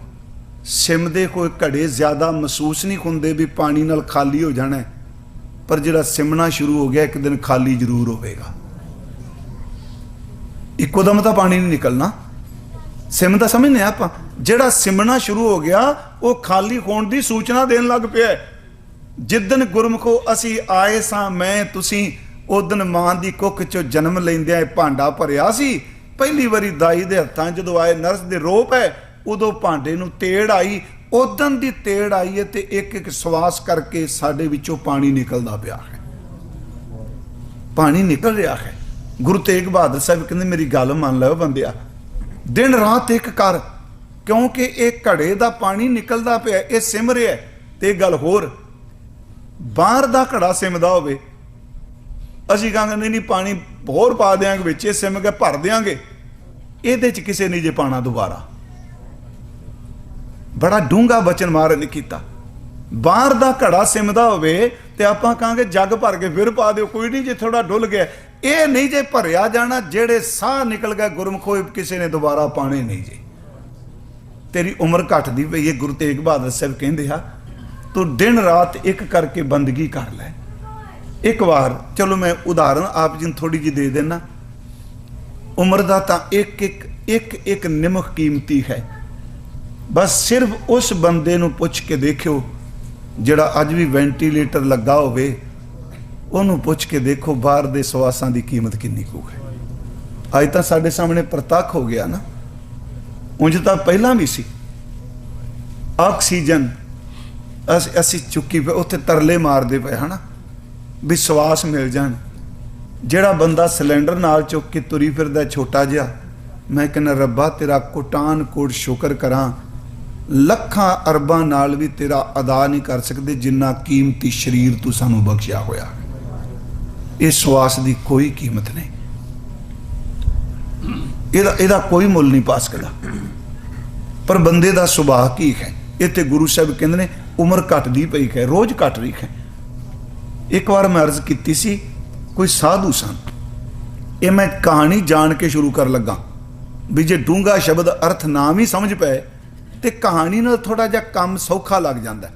ਸਿਮਦੇ ਕੋਈ ਘੜੇ ਜ਼ਿਆਦਾ ਮਹਿਸੂਸ ਨਹੀਂ ਹੁੰਦੇ ਵੀ ਪਾਣੀ ਨਾਲ ਖਾਲੀ ਹੋ ਜਾਣਾ, ਪਰ ਜਿਹੜਾ ਸਿਮਣਾ ਸ਼ੁਰੂ ਹੋ ਗਿਆ ਇੱਕ ਦਿਨ ਖਾਲੀ ਜ਼ਰੂਰ ਹੋਵੇਗਾ। ਇੱਕੋ ਦਮ ਤਾਂ ਪਾਣੀ ਨਹੀਂ ਨਿਕਲਣਾ, ਸਿਮ ਦਾ ਸਮਝਦੇ ਆਪਾਂ, ਜਿਹੜਾ ਸਿਮਣਾ ਸ਼ੁਰੂ ਹੋ ਗਿਆ ਉਹ ਖਾਲੀ ਹੋਣ ਦੀ ਸੂਚਨਾ ਦੇਣ ਲੱਗ ਪਿਆ। ਜਿੱਦਣ ਗੁਰਮੁਖੋ ਅਸੀਂ ਆਏ ਸਾਂ ਮੈਂ ਤੁਸੀਂ, ਉਦਣ ਮਾਂ ਦੀ ਕੁੱਖ ਚੋਂ ਜਨਮ ਲੈਂਦਿਆਂ ਭਾਂਡਾ ਭਰਿਆ ਸੀ। ਪਹਿਲੀ ਵਾਰੀ ਦਾਈ ਦੇ ਹੱਥਾਂ ਜਦੋਂ ਆਏ ਨਰਸ ਦੇ ਰੋਪ ਹੈ, ਉਦੋਂ ਭਾਂਡੇ ਨੂੰ ਤੇੜ ਆਈ, ਉਦਣ ਦੀ ਤੇੜ ਆਈ ਹੈ ਤੇ ਇੱਕ ਇੱਕ ਸਵਾਸ ਕਰਕੇ ਸਾਡੇ ਵਿੱਚੋਂ ਪਾਣੀ ਨਿਕਲਦਾ ਪਿਆ ਹੈ, ਪਾਣੀ ਨਿਕਲ ਰਿਹਾ ਹੈ। ਗੁਰੂ ਤੇਗ ਬਹਾਦਰ ਸਾਹਿਬ ਕਹਿੰਦੇ ਮੇਰੀ ਗੱਲ ਮੰਨ ਲਓ ਬੰਦਿਆ, ਦਿਨ ਰਾਤ ਇੱਕ ਕਰ, ਕਿਉਂਕਿ ਇਹ ਘੜੇ ਦਾ ਪਾਣੀ ਨਿਕਲਦਾ ਪਿਆ, ਇਹ ਸਿਮ ਰਿਹਾ। ਤੇ ਗੱਲ ਹੋਰ, ਬਾਹਰ ਦਾ ਘੜਾ ਸਿਮਦਾ ਹੋਵੇ, ਅਸੀਂ ਕਹਾਂਗੇ ਨਹੀਂ ਪਾਣੀ ਹੋਰ ਪਾ ਦਿਆਂਗੇ ਵਿੱਚ, ਇਹ ਸਿਮ ਕੇ ਭਰ ਦਿਆਂਗੇ, ਇਹਦੇ ਚ ਕਿਸੇ ਨੇ ਜੇ ਪਾਣਾ ਦੁਬਾਰਾ। ਬੜਾ ਡੂੰਘਾ ਬਚਨ ਮਹਾਰਾਜ ਨੇ ਕੀਤਾ। ਬਾਹਰ ਦਾ ਘੜਾ ਸਿਮਦਾ ਹੋਵੇ ਤੇ ਆਪਾਂ ਕਹਾਂਗੇ ਜੱਗ ਭਰ ਕੇ ਫਿਰ ਪਾ ਦਿਓ, ਕੋਈ ਨਹੀਂ ਜੇ ਥੋੜਾ ਡੁੱਲ ਗਿਆ, ਇਹ ਨਹੀਂ ਜੇ ਭਰਿਆ ਜਾਣਾ, ਜਿਹੜੇ ਸਾਹ ਨਿਕਲ ਗਏ ਗੁਰਮੁਖੋ ਕਿਸੇ ਨੇ ਦੁਬਾਰਾ ਪਾਣੇ ਨਹੀਂ ਜੇ। ਤੇਰੀ ਉਮਰ ਘਟਦੀ ਪਈ ਹੈ, ਗੁਰੂ ਤੇਗ ਬਹਾਦਰ ਸਾਹਿਬ ਕਹਿੰਦੇ ਆ ਤੂੰ ਦਿਨ ਰਾਤ ਇੱਕ ਕਰਕੇ ਬੰਦਗੀ ਕਰ ਲੈ। ਇੱਕ ਵਾਰ ਚਲੋ ਮੈਂ ਉਦਾਹਰਨ ਆਪ ਜੀ ਨੂੰ ਥੋੜੀ ਜਿਹੀ ਦੇ ਦੇਣਾ, ਉਮਰ ਦਾ ਤਾਂ ਇੱਕ ਨਿਮਕ ਕੀਮਤੀ ਹੈ। ਬਸ ਸਿਰਫ ਉਸ ਬੰਦੇ ਨੂੰ ਪੁੱਛ ਕੇ ਦੇਖਿਓ ਜਿਹੜਾ ਅੱਜ ਵੀ ਵੈਂਟੀਲੇਟਰ ਲੱਗਾ ਹੋਵੇ, ਉਹਨੂੰ ਪੁੱਛ ਕੇ ਦੇਖੋ ਬਾਹਰ ਦੇ ਸਵਾਸਾਂ ਦੀ ਕੀਮਤ ਕਿੰਨੀ ਕੁ ਹੈ। ਅੱਜ ਤਾਂ ਸਾਡੇ ਸਾਹਮਣੇ ਪ੍ਰਤੱਖ ਹੋ ਗਿਆ ਨਾ, ਉਂਝ ਤਾਂ ਪਹਿਲਾਂ ਵੀ ਸੀ। ਆਕਸੀਜਨ ਅਸੀਂ ਚੁੱਕੀ ਪਏ, ਉੱਥੇ ਤਰਲੇ ਮਾਰਦੇ ਪਏ ਹਨਾ ਵੀ ਸਵਾਸ ਮਿਲ ਜਾਣ। ਜਿਹੜਾ ਬੰਦਾ ਸਿਲੰਡਰ ਨਾਲ ਚੁੱਕ ਕੇ ਤੁਰੀ ਫਿਰਦਾ ਛੋਟਾ ਜਿਹਾ, ਮੈਂ ਕਹਿੰਦਾ ਰੱਬਾ ਤੇਰਾ ਕੋਟਾਨ ਕੋਟ ਸ਼ੁਕਰ ਕਰਾਂ, ਲੱਖਾਂ ਅਰਬਾਂ ਨਾਲ ਵੀ ਤੇਰਾ ਅਦਾ ਨਹੀਂ ਕਰ ਸਕਦੇ ਜਿੰਨਾ ਕੀਮਤੀ ਸਰੀਰ ਤੂੰ ਸਾਨੂੰ ਬਖਸ਼ਿਆ ਹੋਇਆ। ਇਹ ਸਵਾਸ ਦੀ ਕੋਈ ਕੀਮਤ ਨਹੀਂ, ਇਹਦਾ ਕੋਈ ਮੁੱਲ ਨਹੀਂ ਪਾ ਸਕਦਾ। ਪਰ ਬੰਦੇ ਦਾ ਸੁਭਾਅ ਕੀ ਹੈ, ਇੱਥੇ ਗੁਰੂ ਸਾਹਿਬ ਕਹਿੰਦੇ ਨੇ ਉਮਰ ਘਟਦੀ ਪਈ ਹੈ, ਰੋਜ਼ ਘਟ ਰਹੀ ਹੈ। ਇੱਕ ਵਾਰ ਮੈਂ ਅਰਜ਼ ਕੀਤੀ ਸੀ, ਕੋਈ ਸਾਧੂ ਸਨ, ਇਹ ਮੈਂ ਕਹਾਣੀ ਜਾਣ ਕੇ ਸ਼ੁਰੂ ਕਰ ਲੱਗਾ ਵੀ ਜੇ ਡੂੰਘਾ ਸ਼ਬਦ ਅਰਥ ਨਾ ਵੀ ਸਮਝ ਪਏ ਤੇ ਕਹਾਣੀ ਨਾਲ ਥੋੜਾ ਜਿਹਾ ਕੰਮ ਸੌਖਾ ਲੱਗ ਜਾਂਦਾ,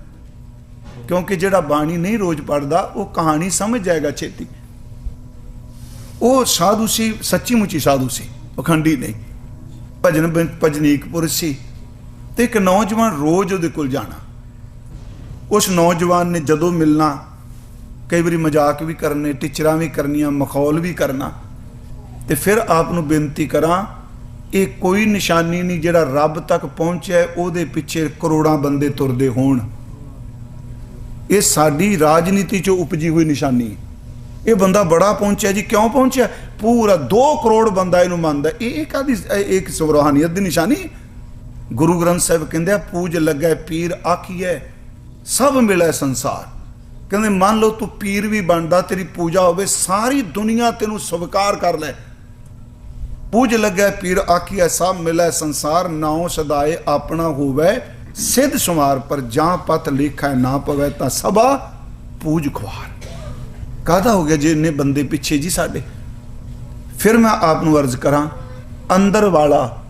ਕਿਉਂਕਿ ਜਿਹੜਾ ਬਾਣੀ ਨਹੀਂ ਰੋਜ਼ ਪੜਦਾ ਉਹ ਕਹਾਣੀ ਸਮਝ ਜਾਏਗਾ ਛੇਤੀ। ਉਹ ਸਾਧੂ ਸੀ, ਸੱਚੀ ਮੁੱਚੀ ਸਾਧੂ ਸੀ, ਪਖੰਡੀ ਨਹੀਂ, ਭਜਨੀਕ ਪੁਰਸ਼ ਸੀ। ਤੇ ਇੱਕ ਨੌਜਵਾਨ ਰੋਜ਼ ਉਹਦੇ ਕੋਲ ਜਾਣਾ। ਉਸ ਨੌਜਵਾਨ ਨੇ ਜਦੋਂ ਮਿਲਣਾ, ਕਈ ਵਾਰੀ ਮਜ਼ਾਕ ਵੀ ਕਰਨੇ, ਟਿਚਰਾਂ ਵੀ ਕਰਨੀਆਂ, ਮਖੌਲ ਵੀ ਕਰਨਾ, ਤੇ ਫਿਰ ਆਪ ਨੂੰ ਬੇਨਤੀ ਕਰਾਂ, ਇਹ ਕੋਈ ਨਿਸ਼ਾਨੀ ਨਹੀਂ ਜਿਹੜਾ ਰੱਬ ਤੱਕ ਪਹੁੰਚਿਆ ਉਹਦੇ ਪਿੱਛੇ ਕਰੋੜਾਂ ਬੰਦੇ ਤੁਰਦੇ ਹੋਣ। ਇਹ ਸਾਡੀ ਰਾਜਨੀਤੀ ਚੋਂ ਉਪਜੀ ਹੋਈ ਨਿਸ਼ਾਨੀ। ਇਹ ਬੰਦਾ ਬੜਾ ਪਹੁੰਚਿਆ ਜੀ, ਕਿਉਂ ਪਹੁੰਚਿਆ? ਪੂਰਾ 2 ਕਰੋੜ ਬੰਦਾ ਇਹਨੂੰ ਮੰਨਦਾ। ਇਹ ਕਾਹਦੀ ਇੱਕ ਰੂਹਾਨੀਅਤ ਦੀ ਨਿਸ਼ਾਨੀ? ਗੁਰੂ ਗ੍ਰੰਥ ਸਾਹਿਬ ਕਹਿੰਦੇ ਆ ਪੂਜ ਲੱਗਾ ਪੀਰ ਆਖੀਏ ਸਭ ਮਿਲੇ ਸੰਸਾਰ। ਕਹਿੰਦੇ ਮੰਨ ਲਓ ਤੂੰ ਪੀਰ ਵੀ ਬਣਦਾ, ਤੇਰੀ ਪੂਜਾ ਹੋਵੇ, ਸਾਰੀ ਦੁਨੀਆ ਤੈਨੂੰ ਸਵੀਕਾਰ ਕਰ ਲੈ। ਪੂਜ ਲੱਗਾ ਪੀਰ ਆਖੀਏ ਸਭ ਮਿਲੇ ਸੰਸਾਰ, ਨਾਉ ਸਦਾਏ ਆਪਣਾ ਹੋਵੇ ਸਿੱਧ ਸੁਮਾਰ, ਪਰ ਜਾਂ ਪਤ ਲਿਖਾ ਨਾ ਪਵੇ ਤਾਂ ਸਭਾ ਪੂਜ ਖੁਆਰ। ਕਾਹਦਾ ਹੋ ਗਿਆ ਜੇ ਇੰਨੇ ਬੰਦੇ ਪਿੱਛੇ ਜੀ ਸਾਡੇ। ਫਿਰ ਮੈਂ ਆਪ ਨੂੰ ਅਰਜ਼ ਕਰਾਂ, ਅੰਦਰ ਵਾਲਾ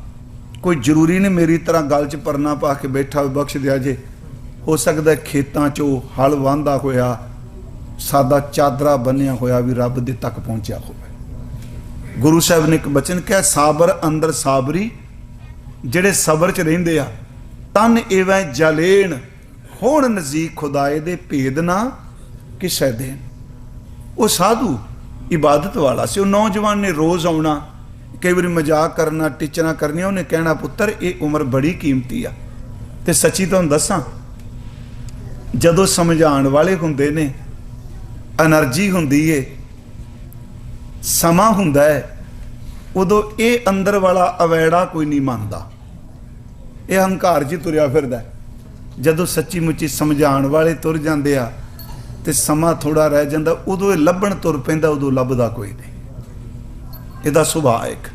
ਕੋਈ ਜ਼ਰੂਰੀ ਨਹੀਂ ਮੇਰੀ ਤਰ੍ਹਾਂ ਗਲ 'ਚ ਪਰਨਾ ਪਾ ਕੇ ਬੈਠਾ ਹੋਵੇ, ਬਖਸ਼ ਦਿਆ ਜੇ। ਹੋ ਸਕਦਾ ਖੇਤਾਂ 'ਚੋਂ ਹਲ ਵਾਹੁੰਦਾ ਹੋਇਆ, ਸਾਦਾ ਚਾਦਰਾ ਬੰਨਿਆ ਹੋਇਆ ਵੀ ਰੱਬ ਦੇ ਤੱਕ ਪਹੁੰਚਿਆ ਹੋਵੇ। ਗੁਰੂ ਸਾਹਿਬ ਨੇ ਇੱਕ ਬਚਨ ਕਿਹਾ, ਸਾਬਰ ਅੰਦਰ ਸਾਬਰੀ ਜਿਹੜੇ ਸਬਰ ਚ ਰਹਿੰਦੇ ਆ, ਤਨ ਇਵੇਂ ਜਲੇਣ ਹੋਣ ਨਜ਼ੀਕ ਖੁਦਾਏ ਦੇ ਭੇਦ ਨਾ ਕਿਸੇ ਦੇਣ। ਉਹ ਸਾਧੂ ਇਬਾਦਤ ਵਾਲਾ ਸੀ। ਉਹ ਨੌਜਵਾਨ ਨੇ ਰੋਜ਼ ਆਉਣਾ, ਕਈ ਵਾਰੀ ਮਜ਼ਾਕ ਕਰਨਾ, ਟੀਚਰਾਂ ਕਰਨੀਆਂ। ਉਹਨੇ ਕਹਿਣਾ ਪੁੱਤਰ ਇਹ ਉਮਰ ਬੜੀ ਕੀਮਤੀ ਆ। ਤੇ ਸੱਚੀ ਤੁਹਾਨੂੰ ਦੱਸਾਂ, ਜਦੋਂ ਸਮਝਾਉਣ ਵਾਲੇ ਹੁੰਦੇ ਨੇ, એનર્ਜੀ ਹੁੰਦੀ ਏ, ਸਮਾਂ ਹੁੰਦਾ ਹੈ, ਉਦੋਂ ਇਹ ਅੰਦਰ ਵਾਲਾ ਅਵੈੜਾ ਕੋਈ ਨਹੀਂ ਮੰਨਦਾ, ਇਹ ਹੰਕਾਰ 'ਚ ਹੀ ਤੁਰਿਆ ਫਿਰਦਾ। ਜਦੋਂ ਸੱਚੀ ਮੁੱਚੀ ਸਮਝਾਉਣ ਵਾਲੇ ਤੁਰ ਜਾਂਦੇ ਆ ਤੇ ਸਮਾਂ ਥੋੜਾ ਰਹਿ ਜਾਂਦਾ, ਉਦੋਂ ਇਹ ਲੱਭਣ ਤੁਰ ਪੈਂਦਾ, ਉਦੋਂ ਲੱਭਦਾ ਕੋਈ ਨਹੀਂ। ਇਹਦਾ ਸੁਭਾਅ ਇੱਕ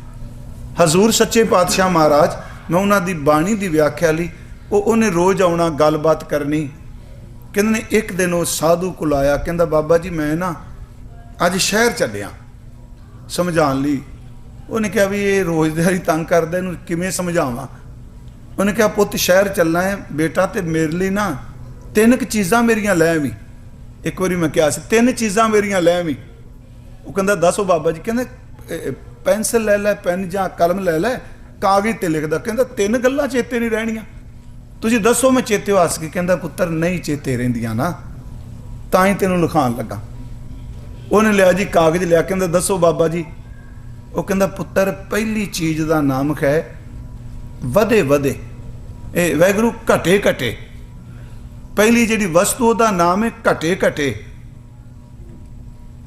ਹਜ਼ੂਰ ਸੱਚੇ ਪਾਤਸ਼ਾਹ ਮਹਾਰਾਜ, ਮੈਂ ਉਹਨਾਂ ਦੀ ਬਾਣੀ ਦੀ ਵਿਆਖਿਆ ਲਈ, ਉਹਨੇ ਰੋਜ਼ ਆਉਣਾ, ਗੱਲਬਾਤ ਕਰਨੀ। ਕਹਿੰਦੇ ਨੇ ਇੱਕ ਦਿਨ ਉਹ ਸਾਧੂ ਕੋਲ ਆਇਆ, ਕਹਿੰਦਾ ਬਾਬਾ ਜੀ ਮੈਂ ਨਾ ਅੱਜ ਸ਼ਹਿਰ ਚੱਲਿਆ ਸਮਝਾਉਣ ਲਈ। ਉਹਨੇ ਕਿਹਾ ਵੀ ਇਹ ਰੋਜ਼ ਦਿਹਾੜੀ ਤੰਗ ਕਰਦਾ, ਇਹਨੂੰ ਕਿਵੇਂ ਸਮਝਾਵਾਂ। ਉਹਨੇ ਕਿਹਾ ਪੁੱਤ ਸ਼ਹਿਰ ਚੱਲਣਾ ਹੈ ਬੇਟਾ, ਤੇ ਮੇਰੇ ਲਈ ਨਾ 3 ਚੀਜ਼ਾਂ ਮੇਰੀਆਂ ਲੈ ਆਵੀਂ। ਇੱਕ ਵਾਰੀ ਮੈਂ ਕਿਹਾ ਸੀ 3 ਚੀਜ਼ਾਂ ਮੇਰੀਆਂ ਲੈ ਆਵੀਂ। ਉਹ ਕਹਿੰਦਾ ਦੱਸੋ ਬਾਬਾ ਜੀ। ਕਹਿੰਦਾ ਪੈਨਸਲ ਲੈ ਲੈ, ਪੈਨ ਜਾਂ ਕਲਮ ਲੈ ਲੈ, ਕਾਗਜ਼ ਤੇ ਲਿਖਦਾ। ਕਹਿੰਦਾ 3 ਗੱਲਾਂ ਚੇਤੇ ਨਹੀਂ ਰਹਿਣੀਆਂ, ਤੁਸੀਂ ਦੱਸੋ ਮੈਂ ਚੇਤੇ ਹੱਸ ਕੇ। ਕਹਿੰਦਾ ਪੁੱਤਰ ਨਹੀਂ ਚੇਤੇ ਰਹਿੰਦੀਆਂ ਨਾ, ਤਾਂ ਹੀ ਤੈਨੂੰ ਲਿਖਾਉਣ ਲੱਗਾ। ਉਹਨੇ ਲਿਆ ਜੀ ਕਾਗਜ਼ ਲਿਆ, ਕਹਿੰਦਾ ਦੱਸੋ ਬਾਬਾ ਜੀ। ਉਹ ਕਹਿੰਦਾ ਪੁੱਤਰ ਪਹਿਲੀ ਚੀਜ਼ ਦਾ ਨਾਮ ਹੈ ਵਧੇ ਵਧੇ, ਇਹ ਵੈਗਰੂ ਘਟੇ ਘਟੇ। ਪਹਿਲੀ ਜਿਹੜੀ ਵਸਤੂ ਉਹਦਾ ਨਾਮ ਹੈ ਘਟੇ ਘਟੇ।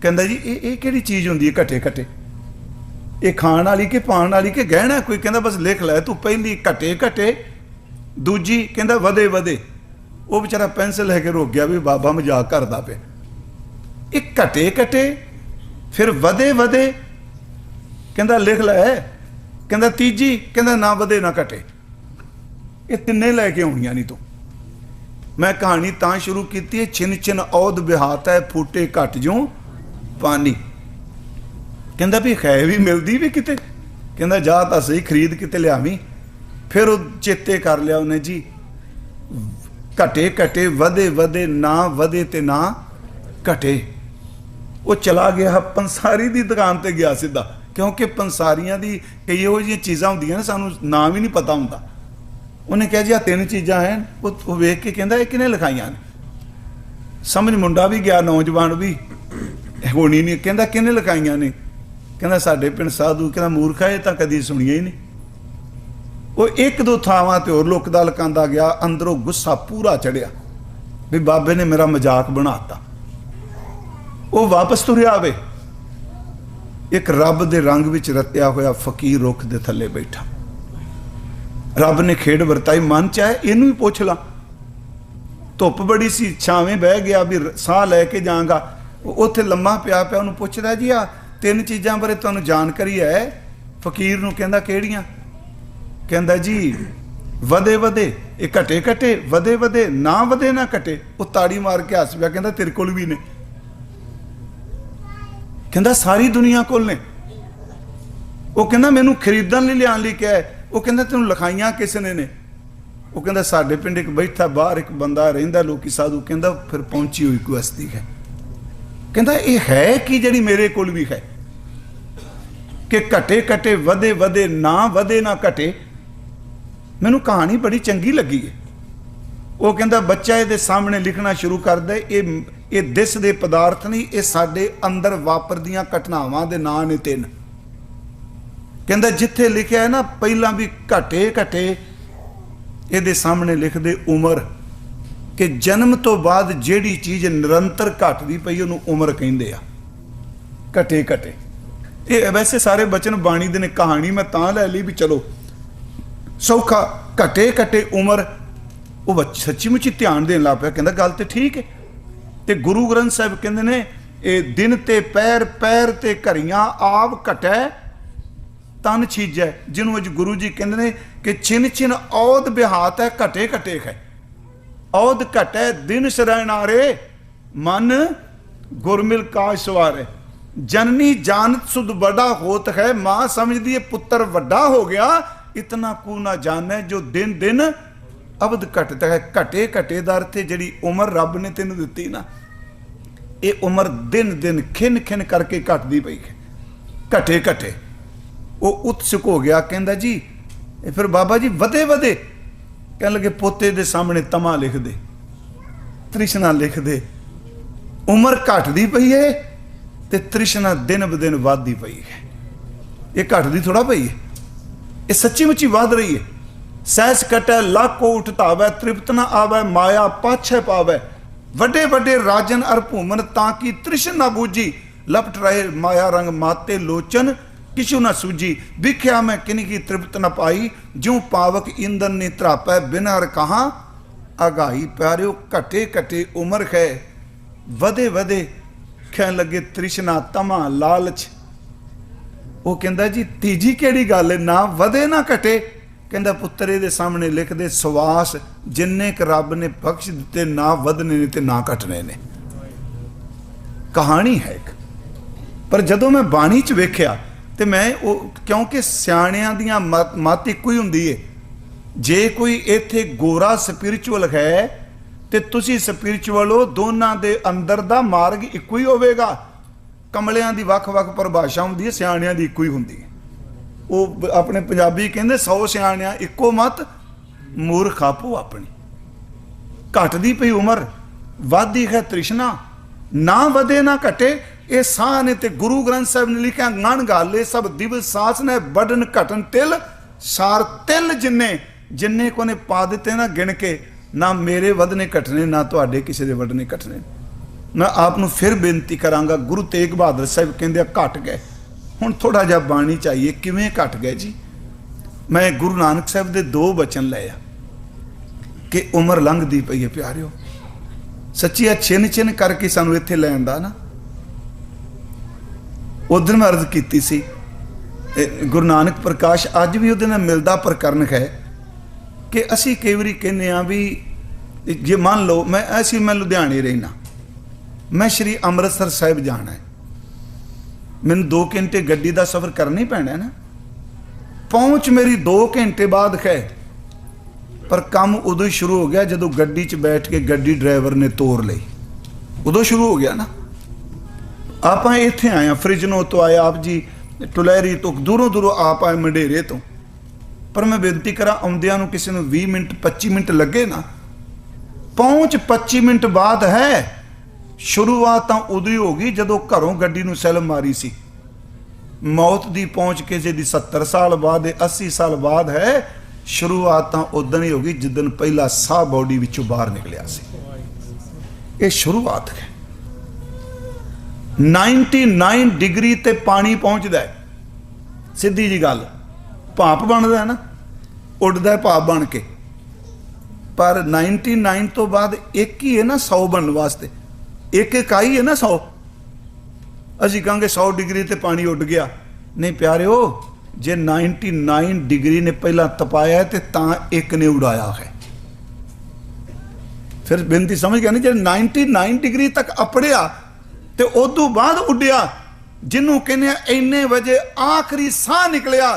ਕਹਿੰਦਾ ਜੀ ਇਹ ਕਿਹੜੀ ਚੀਜ਼ ਹੁੰਦੀ ਹੈ ਘਟੇ ਘਟੇ? ਇਹ ਖਾਣ ਵਾਲੀ ਕਿ ਪਾਉਣ ਵਾਲੀ ਕਿ ਗਹਿਣਾ ਕੋਈ? ਕਹਿੰਦਾ ਬਸ ਲਿਖ ਲੈ ਤੂੰ, ਪਹਿਲੀ ਘਟੇ ਘਟੇ, ਦੂਜੀ ਕਹਿੰਦਾ ਵਧੇ ਵਧੇ। ਉਹ ਵਿਚਾਰਾ ਪੈਨਸਲ ਲੈ ਕੇ ਰੁਕ ਗਿਆ ਵੀ ਬਾਬਾ ਮਜ਼ਾਕ ਕਰਦਾ ਪਿਆ। ਇਹ ਘਟੇ ਘਟੇ, ਫਿਰ ਵਧੇ ਵਧੇ, ਕਹਿੰਦਾ ਲਿਖ ਲੈ। ਕਹਿੰਦਾ ਤੀਜੀ, ਕਹਿੰਦਾ ਨਾ ਵਧੇ ਨਾ ਘਟੇ। ਇਹ ਤਿੰਨੇ ਲੈ ਕੇ ਆਉਣੀਆਂ ਨਹੀਂ ਤੂੰ। ਮੈਂ ਕਹਾਣੀ ਤਾਂ ਸ਼ੁਰੂ ਕੀਤੀ ਹੈ, ਛਿਨ ਛਿਨ ਔਦ ਬਿਹਾਤ ਹੈ ਫੂਟੇ ਘਟ ਜੋ ਪਾਣੀ। ਕਹਿੰਦਾ ਵੀ ਹੈ ਵੀ ਮਿਲਦੀ ਵੀ ਕਿਤੇ? ਕਹਿੰਦਾ ਜਾ ਤਾਂ ਸਹੀ ਖਰੀਦ ਕਿਤੇ ਲਿਆਵੀਂ। ਫਿਰ ਉਹ ਚੇਤੇ ਕਰ ਲਿਆ ਉਹਨੇ ਜੀ, ਘਟੇ ਘਟੇ ਵਧੇ ਵਧੇ, ਨਾ ਵਧੇ ਤੇ ਨਾ ਘਟੇ। ਉਹ ਚਲਾ ਗਿਆ ਪੰਸਾਰੀ ਦੀ ਦੁਕਾਨ ਤੇ ਗਿਆ ਸਿੱਧਾ, ਕਿਉਂਕਿ ਪੰਸਾਰੀਆਂ ਦੀ ਕਈ ਇਹੋ ਜਿਹੀਆਂ ਚੀਜ਼ਾਂ ਹੁੰਦੀਆਂ ਨੇ ਸਾਨੂੰ ਨਾਮ ਹੀ ਨਹੀਂ ਪਤਾ ਹੁੰਦਾ। ਉਹਨੇ ਕਿਹਾ ਜੀ ਆਹ 3 ਚੀਜ਼ਾਂ ਹਨ। ਉਹ ਵੇਖ ਕੇ ਕਹਿੰਦਾ ਇਹ ਕਿਹਨੇ ਲਿਖਾਈਆਂ ਨੇ? ਸਮਝ ਮੁੰਡਾ ਵੀ ਗਿਆ, ਨੌਜਵਾਨ ਵੀ, ਹੋਣੀ ਨਹੀਂ। ਕਹਿੰਦਾ ਕਿਹਨੇ ਲਿਖਾਈਆਂ ਨੇ? ਕਹਿੰਦਾ ਸਾਡੇ ਪਿੰਡ ਸਾਧੂ। ਕਹਿੰਦਾ ਮੂਰਖਾ ਇਹ ਤਾਂ ਕਦੀ ਸੁਣੀਆਂ ਹੀ ਨਹੀਂ। ਉਹ 1-2 ਥਾਵਾਂ ਤੇ ਹੋਰ ਲੁਕਦਾ ਲਕਾਂਦਾ ਗਿਆ, ਅੰਦਰੋਂ ਗੁੱਸਾ ਪੂਰਾ ਚੜਿਆ ਵੀ ਬਾਬੇ ਨੇ ਮੇਰਾ ਮਜ਼ਾਕ ਬਣਾਤਾ। ਉਹ ਵਾਪਸ ਤੁਰਿਆ ਆਵੇ, ਇੱਕ ਰੱਬ ਦੇ ਰੰਗ ਵਿੱਚ ਰਤਿਆ ਹੋਇਆ ਫਕੀਰ ਰੁੱਖ ਦੇ ਥੱਲੇ ਬੈਠਾ। ਰੱਬ ਨੇ ਖੇਡ ਵਰਤਾਈ, ਮਨ ਚ ਆਇਆ ਇਹਨੂੰ ਹੀ ਪੁੱਛ ਲਾ। ਧੁੱਪ ਬੜੀ ਸੀ, ਛਾਵੇਂ ਬਹਿ ਗਿਆ ਵੀ ਸਾਹ ਲੈ ਕੇ ਜਾਵਾਂਗਾ। ਉੱਥੇ ਲੰਮਾ ਪਿਆ ਪਿਆ, ਉਹਨੂੰ ਪੁੱਛਦਾ ਜੀ ਆ 3 ਚੀਜ਼ਾਂ ਬਾਰੇ ਤੁਹਾਨੂੰ ਜਾਣਕਾਰੀ ਹੈ? ਫਕੀਰ ਨੂੰ ਕਹਿੰਦਾ ਕਿਹੜੀਆਂ? ਕਹਿੰਦਾ ਜੀ ਵਧੇ ਵਧੇ, ਇਹ ਘਟੇ ਘਟੇ, ਵਧੇ ਵਧੇ, ਨਾ ਵਧੇ ਨਾ ਘਟੇ। ਉਹ ਤਾੜੀ ਮਾਰ ਕੇ ਹੱਸ ਪਿਆ, ਕਹਿੰਦਾ ਤੇਰੇ ਕੋਲ ਵੀ ਨੇ। ਕਹਿੰਦਾ ਸਾਰੀ ਦੁਨੀਆ ਕੋਲ ਨੇ। ਉਹ ਕਹਿੰਦਾ ਮੈਨੂੰ ਖਰੀਦਣ ਲਈ ਲਿਆਉਣ ਲਈ ਕਿਹਾ। ਉਹ ਕਹਿੰਦਾ ਤੈਨੂੰ ਲਿਖਾਈਆਂ ਕਿਸ ਨੇ? ਉਹ ਕਹਿੰਦਾ ਸਾਡੇ ਪਿੰਡ ਇੱਕ ਬੈਠਾ ਬਾਹਰ ਇੱਕ ਬੰਦਾ ਰਹਿੰਦਾ ਲੋਕੀ ਸਾਧੂ। ਕਹਿੰਦਾ ਫਿਰ ਪਹੁੰਚੀ ਹੋਈ ਕੋਈ ਹਸਤੀ ਹੈ। ਕਹਿੰਦਾ ਇਹ ਹੈ ਕਿ ਜਿਹੜੀ ਮੇਰੇ ਕੋਲ ਵੀ ਹੈ ਕਿ ਘਟੇ ਘਟੇ ਵਧੇ ਵਧੇ, ਨਾ ਵਧੇ ਨਾ ਘਟੇ। ਮੈਨੂੰ ਕਹਾਣੀ ਬੜੀ ਚੰਗੀ ਲੱਗੀ ਹੈ। ਉਹ ਕਹਿੰਦਾ ਬੱਚਾ ਇਹਦੇ ਸਾਹਮਣੇ ਲਿਖਣਾ ਸ਼ੁਰੂ ਕਰਦਾ, ਇਹ ਦਿਸ ਦੇ ਪਦਾਰਥ ਨਹੀਂ, ਇਹ ਸਾਡੇ ਅੰਦਰ ਵਾਪਰਦੀਆਂ ਘਟਨਾਵਾਂ ਦੇ ਨਾਂ ਨੇ 3। ਕਹਿੰਦਾ ਜਿੱਥੇ ਲਿਖਿਆ ਹੈ ਨਾ ਪਹਿਲਾਂ ਵੀ ਘਟੇ ਘਟੇ, ਇਹਦੇ ਸਾਹਮਣੇ ਲਿਖਦੇ ਉਮਰ, ਕਿ ਜਨਮ ਤੋਂ ਬਾਅਦ ਜਿਹੜੀ ਚੀਜ਼ ਨਿਰੰਤਰ ਘਟਦੀ ਪਈ ਉਹਨੂੰ ਉਮਰ ਕਹਿੰਦੇ ਆ। ਘਟੇ ਘਟੇ ਇਹ ਵੈਸੇ ਸਾਰੇ ਬਚਨ ਬਾਣੀ ਦੇ ਨੇ। ਕਹਾਣੀ ਮੈਂ ਤਾਂ ਲੈ ਲਈ ਵੀ ਚਲੋ ਸੌਖਾ। ਘਟੇ ਘਟੇ ਉਮਰ। ਉਹ ਸੱਚੀ ਮੁੱਚੀ ਧਿਆਨ ਦੇਣ ਲੱਗ ਪਿਆ, ਕਹਿੰਦਾ ਗੱਲ ਤੇ ਠੀਕ ਹੈ। ਤੇ ਗੁਰੂ ਗ੍ਰੰਥ ਸਾਹਿਬ ਕਹਿੰਦੇ ਨੇ ਇਹ ਦਿਨ ਤੇ ਪੈਰ, ਪੈਰ ਤੇ ਘਰੀਆਂ ਆਪ ਘਟੈ ਤਨ ਛੀਜੈ, ਜਿਹਨੂੰ ਅੱਜ ਗੁਰੂ ਜੀ ਕਹਿੰਦੇ ਨੇ ਕਿ ਛਿਨ ਛਿਨ ਔਦ ਬਿਹਾਤ ਹੈ ਘਟੇ ਘਟੇ ਹੈ। ਔਦ ਘਟੈ ਦਿਨ ਸਰੈਣਾਰੇ, ਮਨ ਗੁਰਮਿਲ ਕਾਜ ਸਵਾਰੇ। ਜਨਨੀ ਜਾਨਤ ਸੁਧ ਬੜਾ ਹੋਤ ਹੈ, ਮਾਂ ਸਮਝਦੀ ਹੈ ਪੁੱਤਰ ਵੱਡਾ ਹੋ ਗਿਆ। ਇਤਨਾ ਕੂ ਨਾ ਜਾਣੈ ਜੋ ਦਿਨ ਦਿਨ ਅਵਧ ਘਟਦਾ ਹੈ। ਘਟੇ ਘਟੇ ਦਾ ਅਰਥ ਜਿਹੜੀ ਉਮਰ ਰੱਬ ਨੇ ਤੈਨੂੰ ਦਿੱਤੀ ਨਾ, ਇਹ ਉਮਰ ਦਿਨ ਦਿਨ ਖਿੰਨ ਖਿੰਨ ਕਰਕੇ ਘਟਦੀ ਪਈ ਹੈ। ਘਟੇ ਘਟੇ। ਉਹ ਉਤਸੁਕ ਹੋ ਗਿਆ, ਕਹਿੰਦਾ ਜੀ फिर बाबा जी वधे वधे कह लगे पोते दे सामने तमा लिख दे, तृष्णा लिख दे। उम्र घटदी पई है ते तृष्णा दिन ब दिन वधदी पई है। ये घटदी थोड़ा पई है, ये सच्ची मुच्ची वध रही है। सहस कटै लाखो उठतावै, तृप्त न आवै माया पाछे पावै। वड्डे वड्डे राजन अर भूमन ताकि तृष्णा बूझी, लपट रहे माया रंग माते लोचन किछु न सूझी। विख्या मैं किन की तृप्त न पाई, ज्यों पावक ईंधन ने त्रापै बिना हर कहाँ अगाई। प्यारियो घटे घटे उम्र है, वधे वधे कह लगे तृष्णा तमा लालच। वो कहता जी तीजी केड़ी गल है, ना वधे ना घटे। कहता पुत्र ये सामने लिख दे सवास जिन्ने क रब ने बख्श दिते, ना वधने ने ते ना घटने ने। कहानी है एक। पर जदों मैं बाणी च वेख्या ते मैं क्योंकि सियाणियां दियां मत इक्को ही हुंदी है। जे कोई इत्थे गोरा स्पिरिचुअल है ते तुसी स्पिरिचुअल हो, दोनों दे अंदर दा मार्ग इक्को ही होवेगा। कमलियां दी वख-वख परिभाषा हुंदी है, सियाणियां दी इक्को ही हुंदी है। वो अपने पंजाबी कहंदे 100 सियाणियां इक्को मत, मूर्ख आपो अपनी। घटदी पई उम्र, वधदी है तृष्णा, ना वधे ना घटे। ये साह ने ते गुरु ग्रंथ साहिब ने लिखा गण गाले सब दिवस सास ने बढ़न घटन तिल सार। तिल जिन्ने जिन्ने को ने पा दिते ना गिन के, ना मेरे वधने घटने ना तुहाडे किसी दे वधने घटने। मैं आपनू फिर बेनती करांगा, गुरु तेग बहादुर साहिब कहंदे घट गए। हुण थोड़ा जिहा बाणी चाहिए, किवें घट गए जी। मैं गुरु नानक साहिब दे 2 बचन लए कि उम्र लंघदी पई है प्यारिओ। सच्ची आ छिन छिन करके सानू इत्थे लैण दा ना। उधर मैं अर्ज की सी, गुरु नानक प्रकाश अज भी उहदे नाल मिलदा प्रकरण है कि असी कई बारी कहने भी, जे मान लो मैं लुधियाने रहना, मैं श्री अमृतसर साहिब जाना है, मैनूं 2 घंटे गड्डी का सफ़र करना ही पैना ना। पहुँच मेरी 2 घंटे बाद है, पर काम उदों ही शुरू हो गया जदों गड्डी च बैठ के गड्डी ड्राइवर ने तोड़ ली। उदों शुरू हो गया ना। आप इत्थे आए फ्रिजनों तो आए, आप जी टुलैरी तो दूरों दूरों आप आए मंडेरे तो। पर मैं बेनती करा आउंदियां नूं किसी नूं 20 मिनट 25 मिनट लगे ना, पहुँच 25 मिनट बाद है। शुरुआत तो उदों ही होगी जदों घरों गड्डी नूं सैल मारी सी। मौत दी पहुँच किसी दी 70 साल बाद 80 साल बाद है। शुरुआत तो उदन ही होगी जिदन पहला साह बॉडी विचों बाहर निकलिया सी। ये शुरुआत है। 99 डिग्री ते पानी पहुँचता है, सीधी जी गल। भाप बनता है ना, उड़ता है भाप बन के। पर 99 तो बाद एक ही है ना 100 बनने वास्ते, एक इकाई है ना 100। असी कहेंगे 100 डिग्री ते पानी उड़ गया, नहीं प्यारे हो। जे 99 डिग्री ने पहला तपाया है तो एक ने उड़ाया है। फिर बेनती समझ गया नहीं, जब 99 डिग्री तक अपड़िया तो उदू बाद उड्या, जिन्हों कहने इन्ने वजे आखिरी साह निकलिया।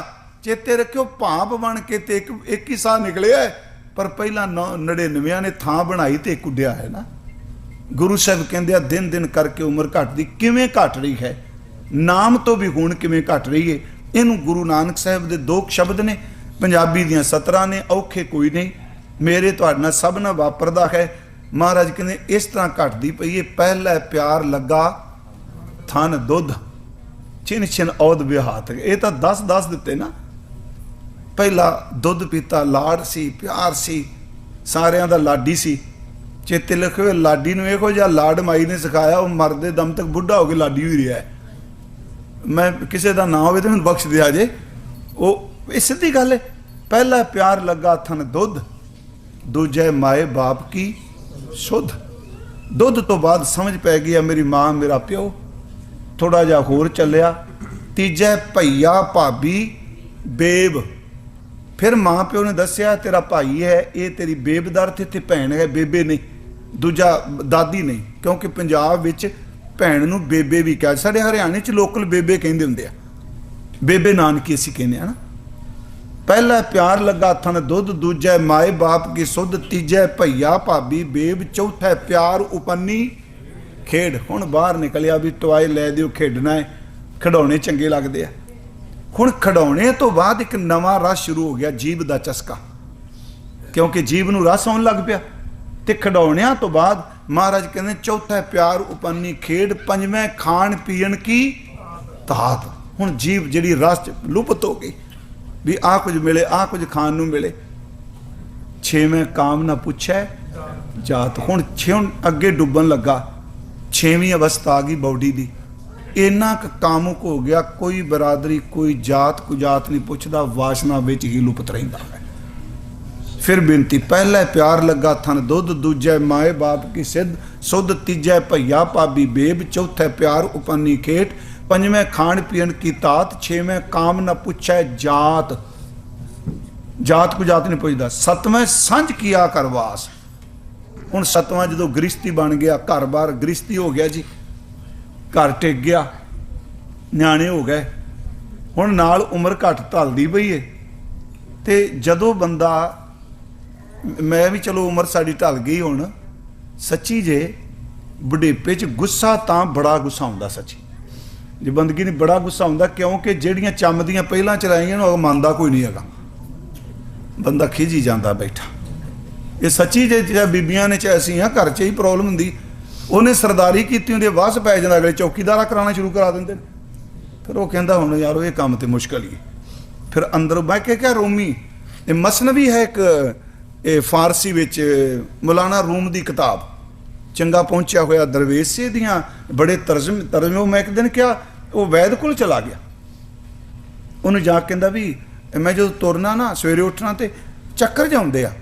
चेते रखियो भाप बन के ते एक ही साह निकलिया है, पर पहला 99 ने थां बनाई तो एक उड्या है ना। गुरु साहब कहते दिन दिन करके उम्र घटती किवें घट रही है, नाम तो भी हुण किवें घट रही है। इनू गुरु नानक साहब के 2 शब्द ने, पंजाबी दियां 17 ने, औखे कोई नहीं। मेरे तुहाडे नाल सब नाल वापरदा है। महाराज कहते इस तरह घटती पई है। पहला प्यार लगा थन दुध, छिन छिन औद विहात। ये तो 10 दिते ना। पहला दुध पीता, लाड़ सी, प्यार सी, सारियां दा लाडी सी। चेते लिखो लाडी नूं इहो जिहा लाड माई ने सिखाया, वो मरदे दम तक बुढ़ा हो के लाडी ही रहा है। मैं किसी का ना हो तो मैं बख्श दिया जे। वो सीधी गल है। पहला प्यार लगा थन दुध, दूजे माए बाप की सुध। दुध तो बाद समझ पै गई मेरी माँ मेरा प्यो। थोड़ा जा होर चलिया, तीजा भैया भाभी बेब। फिर माँ प्यो ने दसिया तेरा भाई है, ये तेरी बेब दा अर्थ इत्थे भैन है, बेबे नहीं। दूजा दादी नहीं, क्योंकि पंजाब विच भैन नूं बेबे भी कह, साडे हरियाणे च लोकल बेबे कहंदे हुंदे आ, बेबे नानकी असीं कहंदे आ ना। पहला प्यार लगा थन दुध, दूजा माए बाप की सुध, तीजा भैया भाभी बेब, चौथा प्यार उपन्नी खेड। हुण बाहर निकलिया भी टॉय लै दिओ, खेडना है, खिडौने चंगे लगदे आ। ਹੁਣ ਖਿਡੌਣੇ ਤੋਂ ਬਾਅਦ ਇੱਕ ਨਵਾਂ ਰਸ ਸ਼ੁਰੂ ਹੋ ਗਿਆ, ਜੀਭ ਦਾ ਚਸਕਾ, ਕਿਉਂਕਿ ਜੀਭ ਨੂੰ ਰਸ ਆਉਣ ਲੱਗ ਪਿਆ। ਤੇ ਖਿਡੌਣਿਆਂ ਤੋਂ ਬਾਅਦ ਮਹਾਰਾਜ ਕਹਿੰਦੇ ਚੌਥਾ ਪਿਆਰ ਉਪੰਨੀ ਖੇਡ, ਪੰਜਵੇਂ ਖਾਣ ਪੀਣ ਕੀ ਤਾਤ। ਹੁਣ ਜੀਭ ਜਿਹੜੀ ਰਸ ਚ ਲੁਪਤ ਹੋ ਗਈ ਵੀ ਆਹ ਕੁਝ ਮਿਲੇ, ਆਹ ਕੁਝ ਖਾਣ ਨੂੰ ਮਿਲੇ। ਛੇਵੇਂ ਕਾਮ ਨਾ ਪੁੱਛੈ ਜਾਤ। ਹੁਣ ਅੱਗੇ ਡੁੱਬਣ ਲੱਗਾ, ਛੇਵੀਂ ਅਵਸਥਾ ਆ ਗਈ ਬੌਡੀ ਦੀ। ਇੰਨਾ ਕੁ ਕਾਮੁਕ ਹੋ ਗਿਆ, ਕੋਈ ਬਰਾਦਰੀ ਕੋਈ ਜਾਤ ਕੁਜਾਤ ਨਹੀਂ ਪੁੱਛਦਾ, ਵਾਸ਼ਨਾ ਵਿੱਚ ਹੀ ਲੁਪਤ ਰਹਿੰਦਾ ਹੈ। ਫਿਰ ਬੇਨਤੀ, ਪਹਿਲਾ ਪਿਆਰ ਲੱਗਾ ਥਨ ਦੁੱਧ, ਦੂਜੇ ਮਾਏ ਬਾਪ ਕੀ ਸਿੱਧ ਸੁਧ, ਤੀਜੇ ਭਈਆ ਭਾਬੀ ਬੇਬ, ਚੌਥੇ ਪਿਆਰ ਉਪੰਨੀ ਖੇਟ, ਪੰਜਵੇਂ ਖਾਣ ਪੀਣ ਕੀ ਤਾਤ, ਛੇਵੇਂ ਕਾਮ ਨਾ ਪੁੱਛੈ ਜਾਤ, ਜਾਤ ਕੁਜਾਤ ਨਹੀਂ ਪੁੱਛਦਾ। ਸੱਤਵੇਂ ਸਾਂਝ ਕੀਆ ਕਰਵਾਸ। ਹੁਣ ਸੱਤਵਾਂ ਜਦੋਂ ਗ੍ਰਿਸ਼ਤੀ ਬਣ ਗਿਆ, ਘਰ-ਬਾਰ ਗ੍ਰਿਸ਼ਤੀ ਹੋ ਗਿਆ ਜੀ, ਘਰ ਟਿਕ ਗਿਆ, ਨਿਆਣੇ ਹੋ ਗਏ, ਹੁਣ ਨਾਲ ਉਮਰ ਘੱਟ ਢਲਦੀ ਪਈ ਏ। ਤੇ ਜਦੋਂ ਬੰਦਾ, ਮੈਂ ਵੀ ਚਲੋ ਉਮਰ ਸਾਡੀ ਢਲ ਗਈ ਹੁਣ, ਸੱਚੀ ਜੇ ਬੁਢੇਪੇ 'ਚ ਗੁੱਸਾ ਤਾਂ ਬੜਾ ਗੁੱਸਾ ਆਉਂਦਾ, ਸੱਚੀ ਜੇ ਬੰਦਗੀ ਨਹੀਂ ਬੜਾ ਗੁੱਸਾ ਆਉਂਦਾ, ਕਿਉਂਕਿ ਜਿਹੜੀਆਂ ਚੰਮਦੀਆਂ ਪਹਿਲਾਂ ਚਲਾਈਆਂ ਨੂੰ ਉਹ ਮੰਨਦਾ ਕੋਈ ਨਹੀਂ ਹੈਗਾ, ਬੰਦਾ ਖਿਜੀ ਜਾਂਦਾ ਬੈਠਾ। ਇਹ ਸੱਚੀ ਜੇ ਬੀਬੀਆਂ ਨੇ, ਚਾਹੇ ਅਸੀਂ ਹਾਂ, ਘਰ 'ਚ ਹੀ ਪ੍ਰੋਬਲਮ ਹੁੰਦੀ। ਉਹਨੇ ਸਰਦਾਰੀ ਕੀਤੀ ਹੁੰਦੀ, ਵਾਸ ਪੈ ਜਾਂਦਾ, ਅਗਲੇ ਚੌਕੀਦਾਰਾ ਕਰਾਉਣਾ ਸ਼ੁਰੂ ਕਰਾ ਦਿੰਦੇ ਨੇ। ਫਿਰ ਉਹ ਕਹਿੰਦਾ ਹੁਣ ਯਾਰ ਇਹ ਕੰਮ ਤੇ ਮੁਸ਼ਕਲ ਹੀ ਹੈ। ਫਿਰ ਅੰਦਰ ਬਹਿ ਕੇ ਕਿਹਾ ਰੂਮੀ, ਇਹ ਮਸਨਵੀ ਹੈ ਇੱਕ, ਇਹ ਫਾਰਸੀ ਵਿੱਚ ਮੌਲਾਨਾ ਰੂਮ ਦੀ ਕਿਤਾਬ, ਚੰਗਾ ਪਹੁੰਚਿਆ ਹੋਇਆ ਦਰਵੇਸ਼ੇ ਦੀਆਂ ਬੜੇ ਤਰਜਮੇ। ਮੈਂ ਇੱਕ ਦਿਨ ਕਿਹਾ, ਉਹ ਵੈਦ ਕੋਲ ਚਲਾ ਗਿਆ, ਉਹਨੂੰ ਜਾ ਕੇ ਕਹਿੰਦਾ ਵੀ ਮੈਂ ਜਦੋਂ ਤੁਰਨਾ ਨਾ, ਸਵੇਰੇ ਉੱਠਣਾ ਤੇ ਚੱਕਰ ਜਾਉਂਦੇ ਆ,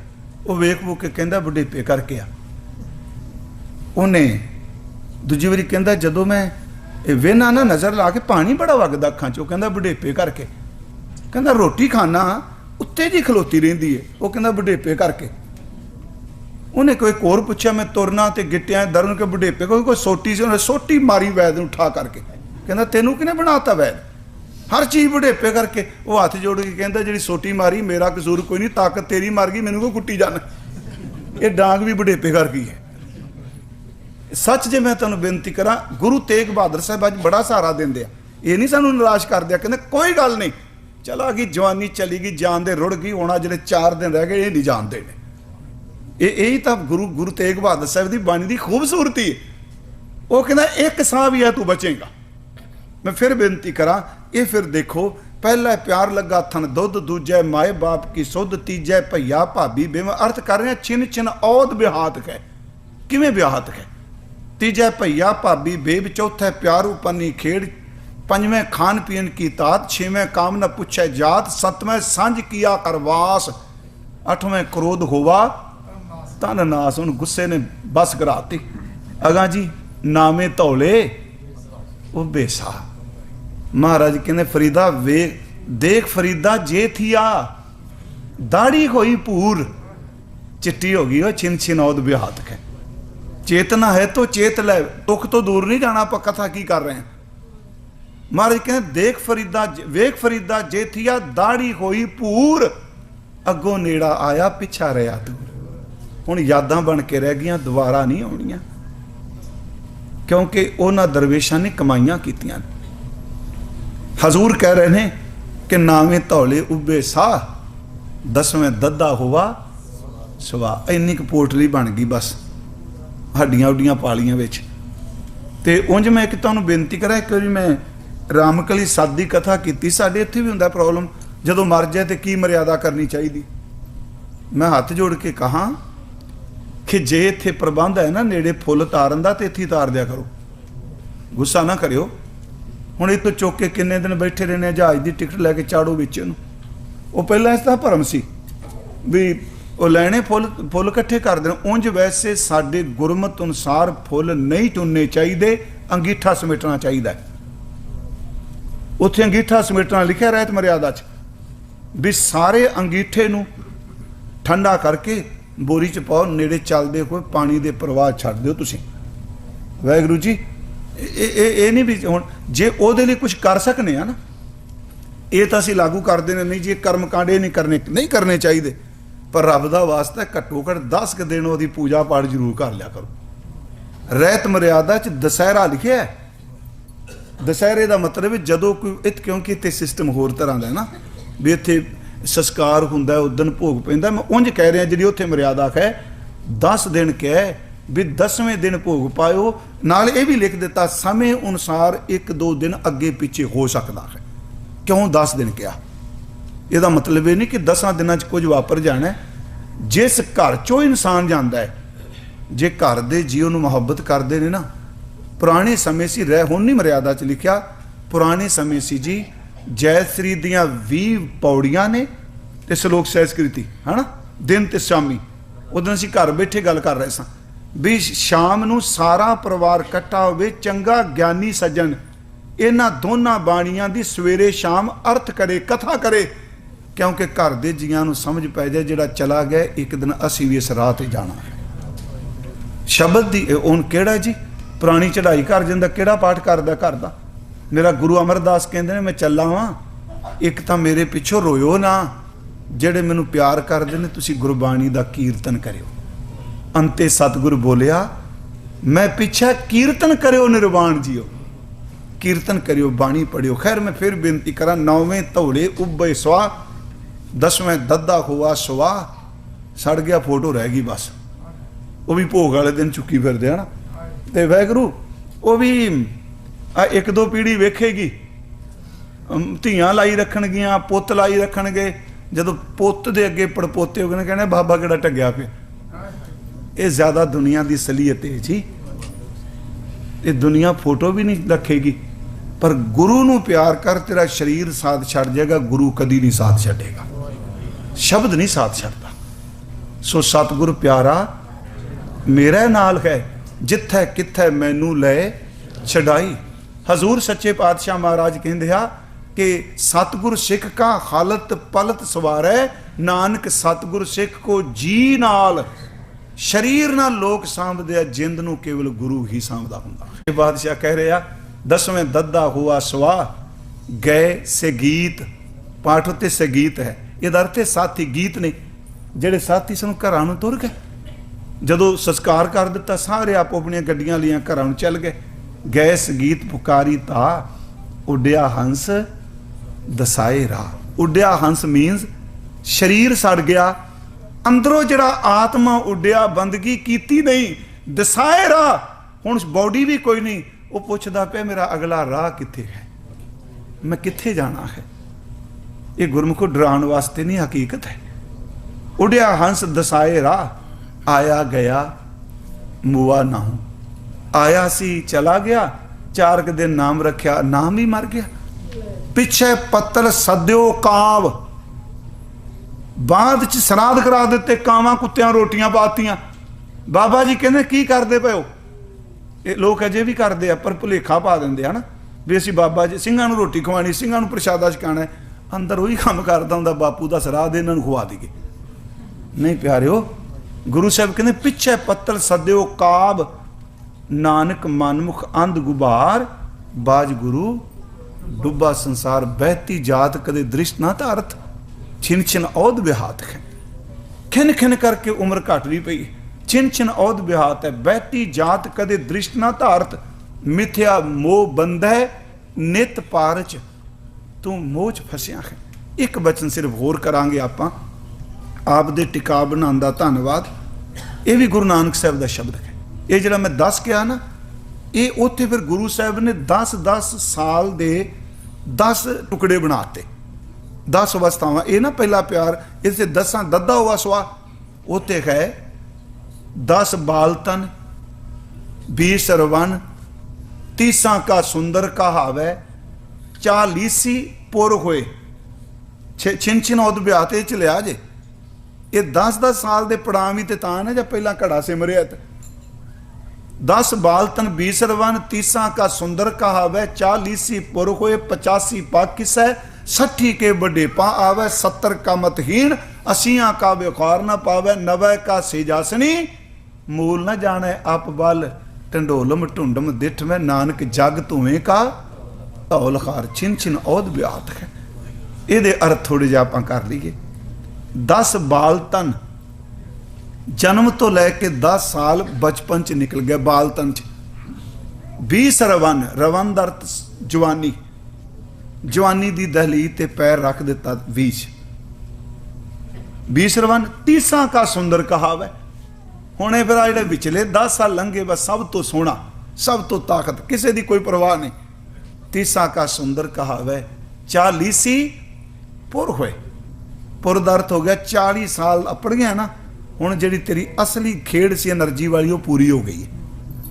ਉਹ ਵੇਖ ਵੂਖ ਕੇ ਕਹਿੰਦਾ ਬੁਢੇਪੇ ਕਰਕੇ ਆ। ਉਹਨੇ ਦੂਜੀ ਵਾਰੀ ਕਹਿੰਦਾ ਜਦੋਂ ਮੈਂ ਇਹ ਵੇਨਾ ਨਾ ਨਜ਼ਰ ਲਾ ਕੇ ਪਾਣੀ ਬੜਾ ਵਗਦਾ ਅੱਖਾਂ 'ਚੋਂ, ਕਹਿੰਦਾ ਬੁਢੇਪੇ ਕਰਕੇ। ਕਹਿੰਦਾ ਰੋਟੀ ਖਾਣਾ ਉੱਤੇ ਜੀ ਖਲੋਤੀ ਰਹਿੰਦੀ ਹੈ, ਉਹ ਕਹਿੰਦਾ ਬੁਢੇਪੇ ਕਰਕੇ। ਉਹਨੇ ਕੋਈ ਕੋਰ ਪੁੱਛਿਆ, ਮੈਂ ਤੁਰਨਾ ਤੇ ਗਿੱਟਿਆਂ ਦਰਨ ਕੇ ਬੁਢੇਪੇ, ਕੋਈ ਸੋਟੀ ਸੀ, ਉਹਨੇ ਸੋਟੀ ਮਾਰੀ ਵੈਦ ਨੂੰ ਉਠਾ ਕਰਕੇ। ਕਹਿੰਦਾ ਤੈਨੂੰ ਕਿਹਨੇ ਬਣਾਤਾ ਵੈਦ, ਹਰ ਚੀਜ਼ ਬੁਢੇਪੇ ਕਰਕੇ। ਉਹ ਹੱਥ ਜੋੜ ਕੇ ਕਹਿੰਦਾ ਜਿਹੜੀ ਸੋਟੀ ਮਾਰੀ ਮੇਰਾ ਕਸੂਰ ਕੋਈ ਨਹੀਂ, ਤਾਕਤ ਤੇਰੀ ਮਰ ਗਈ, ਮੈਨੂੰ ਕੋ ਕੁੱਟੀ ਜਾਣਾ, ਇਹ ਡਾਂਗ ਵੀ ਬੁਢੇਪੇ ਕਰਕੇ ਹੈ। ਸੱਚ ਜੇ ਮੈਂ ਤੁਹਾਨੂੰ ਬੇਨਤੀ ਕਰਾਂ, ਗੁਰੂ ਤੇਗ ਬਹਾਦਰ ਸਾਹਿਬ ਅੱਜ ਬੜਾ ਸਹਾਰਾ ਦਿੰਦੇ ਆ, ਇਹ ਨਹੀਂ ਸਾਨੂੰ ਨਿਰਾਸ਼ ਕਰਦੇ ਆ, ਕਹਿੰਦੇ ਕੋਈ ਗੱਲ ਨਹੀਂ, ਚਲਾ ਗਈ ਜਵਾਨੀ, ਚਲੀ ਗਈ, ਜਾਨ ਦੇ ਰੁੜ ਗਈ, ਹੋਣਾ ਜਿਹੜੇ 4 ਦਿਨ ਰਹਿ ਗਏ ਇਹ ਨਹੀਂ ਜਾਣਦੇ ਨੇ। ਇਹ ਤਾਂ ਗੁਰੂ ਤੇਗ ਬਹਾਦਰ ਸਾਹਿਬ ਦੀ ਬਾਣੀ ਦੀ ਖੂਬਸੂਰਤੀ ਹੈ। ਉਹ ਕਹਿੰਦਾ ਇੱਕ ਸਾਹ ਵੀ ਹੈ ਤੂੰ ਬਚੇਗਾ। ਮੈਂ ਫਿਰ ਬੇਨਤੀ ਕਰਾਂ, ਇਹ ਫਿਰ ਦੇਖੋ, ਪਹਿਲਾ ਪਿਆਰ ਲੱਗਾ ਥਨ ਦੁੱਧ, ਦੂਜੇ ਮਾਏ ਬਾਪ ਕੀ ਸੁਧ, ਤੀਜੇ ਭਈਆ ਭਾਬੀ ਬੇਮ। ਅਰਥ ਕਰ ਰਹੇ ਛਿਨ ਛਿਨ ਔਦ ਵਿਹਾਤ ਹੈ, ਕਿਵੇਂ ਵਿਹਾਤ ਹੈ। ਤੀਜੇ ਭਈਆ ਭਾਬੀ ਬੇਬ, ਚੌਥੇ ਪਿਆਰ ਉਪੰਨੀ ਖੇਡ, ਪੰਜਵੇਂ ਖਾਣ ਪੀਣ ਕੀ ਤਾਤ, ਛੇਵੇਂ ਕਾਮ ਨਾ ਪੁੱਛੇ ਜਾਤ, ਸੱਤਵੇਂ ਸਾਂਝ ਕੀਆ ਕਰਵਾਸ, ਅੱਠਵੇਂ ਕ੍ਰੋਧ ਹੋਵਾ ਤਨ ਨਾਸ। ਹੁਣ ਗੁੱਸੇ ਨੇ ਬਸ ਕਰਾਤੀ। ਅਗਾਂ ਜੀ ਨਾਮੇ ਧੌਲੇ ਉਹ ਬੇਸਾ। ਮਹਾਰਾਜ ਕਹਿੰਦੇ ਫਰੀਦਾ ਵੇ ਦੇਖ, ਫਰੀਦਾ ਜੇ ਥੀਆ ਦਾੜੀ ਹੋਈ ਭੂਰ, चिट्टी हो गई हो, छिन छिनौद ब्याहत है। चेतना है तो चेत ले, दुख तो दूर नहीं जाना। आप कथा की कर रहे हैं। महाराज कहते देख फरीदा वेख फरीदा जेठिया दाढ़ी होई पूर, अगों नेड़ा आया पिछा रहा दूर। हुण यादां बन के रह गईयां, दोबारा नहीं आउणियां, क्योंकि उन्हां दरवेशां ने कमाईयां कीतियां। हजूर कह रहे हैं कि नावें धौले उबे साह, दसवें दद्दा हुआ सवा। इन्नी क पोटली बन गई बस हड्डियां उड्डियां पालियां विच। ते उंज मैं कि तुहानूं बेनती करा, एक वारी मैं रामकली सत की कथा की। साडे इत्थे भी हुंदा प्रॉब्लम, जदों मर जाए तो की मर्यादा करनी चाहिए। मैं हाथ जोड़ के कहा कि जे इत्थे प्रबंध है ना नेड़े फुल तारन दा, ते इत्थे तार दिया करो, गुस्सा ना करियो। हुण इत्थों चुक के किन्ने दिन बैठे रहने, जहाज की टिकट लैके चाड़ो विच नूं। वो पहला इसदा भरम सी भी वो लैने फुल फुल इकट्ठे कर देने। उंज वैसे साडे गुरमत अनुसार फुल नहीं चुनने चाहिए, अंगीठा समेटना चाहिए। उत्थे अंगीठा समेटना लिखा रहत मर्यादा च भी सारे अंगीठे नूं ठंडा करके बोरी च पाओ, नेड़े चलते हुए पानी के प्रवाह छड्ड दिओ तुसीं। वाहिगुरू जी ये नहीं भी हुण जे उहदे लई कुछ कर सकने आ ना, ये तो असीं लागू कर देने नहीं जी। कर्म कांड नहीं करने चाहिए, पर रब दा वास्ता घट्टो घट्ट 10 क दिन उहदी पूजा पाठ जरूर कर लिया करो। रहत मर्यादा च दशहरा लिखिया है, दशहरे का मतलब है जदों कोई क्योंकि इत्थे सिस्टम होर तरह का है ना भी इत्थे संस्कार हुंदा उस दिन भोग पैंदा। मैं उंज कह रहा जी उत्थे मर्यादा है 10 दिन कह भी 10वें दिन भोग पाओ। नाल ये भी लिख दिता समय अनुसार 1-2 दिन अगे पिछे हो सकता है। क्यों 10 दिन कहा? यदा मतलब ये नहीं कि 10 दिनों कुछ वापर जाना है। जिस घर चो इंसान जाता है, जे घर के जी उन्होंने मुहब्बत करते हैं ना, पुराने समय से रह हुण नहीं मर्यादा च लिखा, पुराने समय से जी जयश्री दियाँ 20 पौड़ियाँ ने ते श्लोक संस्कृति है ना, दिन ते शामी। उस दिन असीं घर बैठे गल कर रहे सां भी शाम नूं सारा परिवार इकट्ठा होवे, चंगा ज्ञानी सज्जन इन्हां दोनों बाणियां दी सवेरे शाम अर्थ करे, कथा करे, क्योंकि घर दे जीआं नूं समझ पै जाए जिहड़ा चला गया एक दिन असीं भी इस राह ते जाना है। शब्द दी हुण किहड़ा जी पुरानी चढ़ाई कर जांदा, किहड़ा पाठ करदा घर दा? मेरा गुरु अमरदास कहंदे ने मैं चला वां, एक तां मेरे पिछों रोयो ना, ਜਿਹੜੇ ਮੈਨੂੰ प्यार करते हैं तुसीं गुरबाणी दा कीर्तन करियो। अंते सतगुरु बोलिया मैं पिछा कीर्तन करियो, निर्वाण जियो कीर्तन करियो, बाणी पढ़ियो। खैर मैं फिर बेनती करा 9वें धौले उब्बे सुआ, 10वें दद्दा हुआ सुआ, सड़ गया फोटो रह गई बस, वो भी भोग वाले दिन चुकी फिरदे है ना। ते वाहिगुरू वो भी 1-2 पीढ़ी वेखेगी, ਧੀਆਂ लाई रखणगियां, पुत लाई रखणगे, जदों पुत दे अगे पड़पोते हो गए कहने बाबा किहड़ा टग्या पे। ये ज़्यादा दुनिया की सलीयत है जी, ये दुनिया फोटो भी नहीं रखेगी, पर गुरु नूं प्यार कर, तेरा शरीर साथ छड़ जाएगा, गुरु कदी नहीं साथ छड़ेगा, शब्द नहीं साथ छड़ता। सो सतगुरु प्यारा मेरे नाल है, जिथे किथे मैनू ले छड़ाई। हजूर सच्चे पातशाह महाराज कहंदे आ कि सतगुर सिख का हालत पलत सवारै, नानक सतगुर सिख को जी नाल, शरीर नाल लोग सांभदे आ, जिंद नूं केवल गुरु ही सांभदा हुंदा। बादशाह कह रहे आ 10वें दद्दा हुआ सवा, गए से गीत, पाठ उत्ते से गीत है, ਇਹਦਾ अर्थ है साथी गीत ने, ਜਿਹੜੇ ਸਾਥੀ ਸਾਨੂੰ ਘਰਾਂ ਨੂੰ ਤੁਰ ਗਏ। ਜਦੋਂ ਸੰਸਕਾਰ ਕਰ ਦਿੱਤਾ ਸਾਰੇ ਆਪੋ ਆਪਣੀਆਂ ਗੱਡੀਆਂ ਲੀਆਂ ਘਰਾਂ ਨੂੰ ਚੱਲ ਗਏ। ਗਏ ਸੰਗੀਤ ਪੁਕਾਰੀ ਤਾ, ਉੱਡਿਆ ਹੰਸ ਦਸਾਏ ਰਾਹ। ਉੱਡਿਆ ਹੰਸ ਮੀਨਸ शरीर सड़ गया, अंदरों जड़ा आत्मा उड्डिया, बंदगी कीती नहीं, दसाए राह। हुण बॉडी भी कोई नहीं, वो पुछदा पे मेरा अगला राह कित्थे है, मैं कित्थे जाना है। ये गुरमुख डराने वास्ते नहीं, हकीकत है। उड्डिया हंस दसाए राह, आया गया मुआ ना हूं। आया सी चला गया, 4 दिन नाम रखा, नाम ही मर गया। पिछे पत्तल सद्यो काव, बाद च सराध करा दिते, कावां कुत्तियां रोटियां पातियां। बाबा जी कहते की करते पे हो? ये लोग अजे भी करते हैं, पर भुलेखा पा देंगे है ना भी असीं बाबा जी ਸਿੰਘਾਂ ਨੂੰ रोटी खवानी, ਸਿੰਘਾਂ ਨੂੰ प्रशादा छकाना। अंदर वही काम करता हुंदा, बापू का सराध इन्हां नूं खवा दईए। नहीं प्यारिओ, गुरु साहब कहते पिछे पत्तल सद्यो काब, नानक मनमुख अंध गुबार, बाज गुरु डुब्बा संसार, बहती जात कदे दृष्ट ना धारत, छिन छिन औद विहात है। खिन खिन करके उम्र घट भी पई, छिन छिन औद विहात है। बहती जात कदे दृष्ट ना धारत, मिथ्या मोह बंधै नित पारच, तू मोह च फसिया है। एक बचन सिर्फ होर करांगे आपां, आप दे टिका बनाउण दा धन्नवाद। ये भी गुरु नानक साहब का शब्द है। ये जिहड़ा मैं 10 कहा ना, ये उत्थे फिर गुरु साहब ने 10-10 साल दे 10 टुकड़े बनाते, 10 अवस्थावां। ये ना पहला प्यार, इसे 10 दद्दा हुआ सुआ, उत्ते है 10 बालतन, 20 रवन, 30 का सुंदर कहावै, 40 पुर होए, छिन छिन उद ब्याते च लिया जे। ये 10-10 साल के पड़ाव ही तो तां ने, जब पहला घड़ा सिमरिया। 10 बालतन 20 रवन, 30 का सुंदर कहावै, 40 पुर होए, 85 पाकिस है, 60 के बड़े पा आवे, 70 का मतहीन, 80 का व्यापार न पावे, 90 का सेजासनी, मूल न जाने अप बल, टंडोलम ढूंढम दिठ में, नानक जग धुएं का धौल खार, छिन छिन औद ब्यात है। ये अर्थ थोड़े जिहा आपां कर लीए। 10 बालतन, जन्म तो लैके 10 साल बचपन च निकल गया बालतन च। 20 रवन, रवन दा अर्थ जवानी, जवानी दी दहलीज ते पैर रख दिता 20 रवन। 30 का सुंदर कहावै। हुणे फिर आ जिहड़े विचले 10 साल लंघे, बस सब तो सोहना, सब तो ताकत, किसी की कोई परवाह नहीं। 30 का सुंदर कहावै 40 पुर होए। पुर दा अर्थ हो गया 40 साल अपड़ गया ना, हुण जिहड़ी तेरी असली खेड सी एनर्जी वाली वो पूरी हो गई है।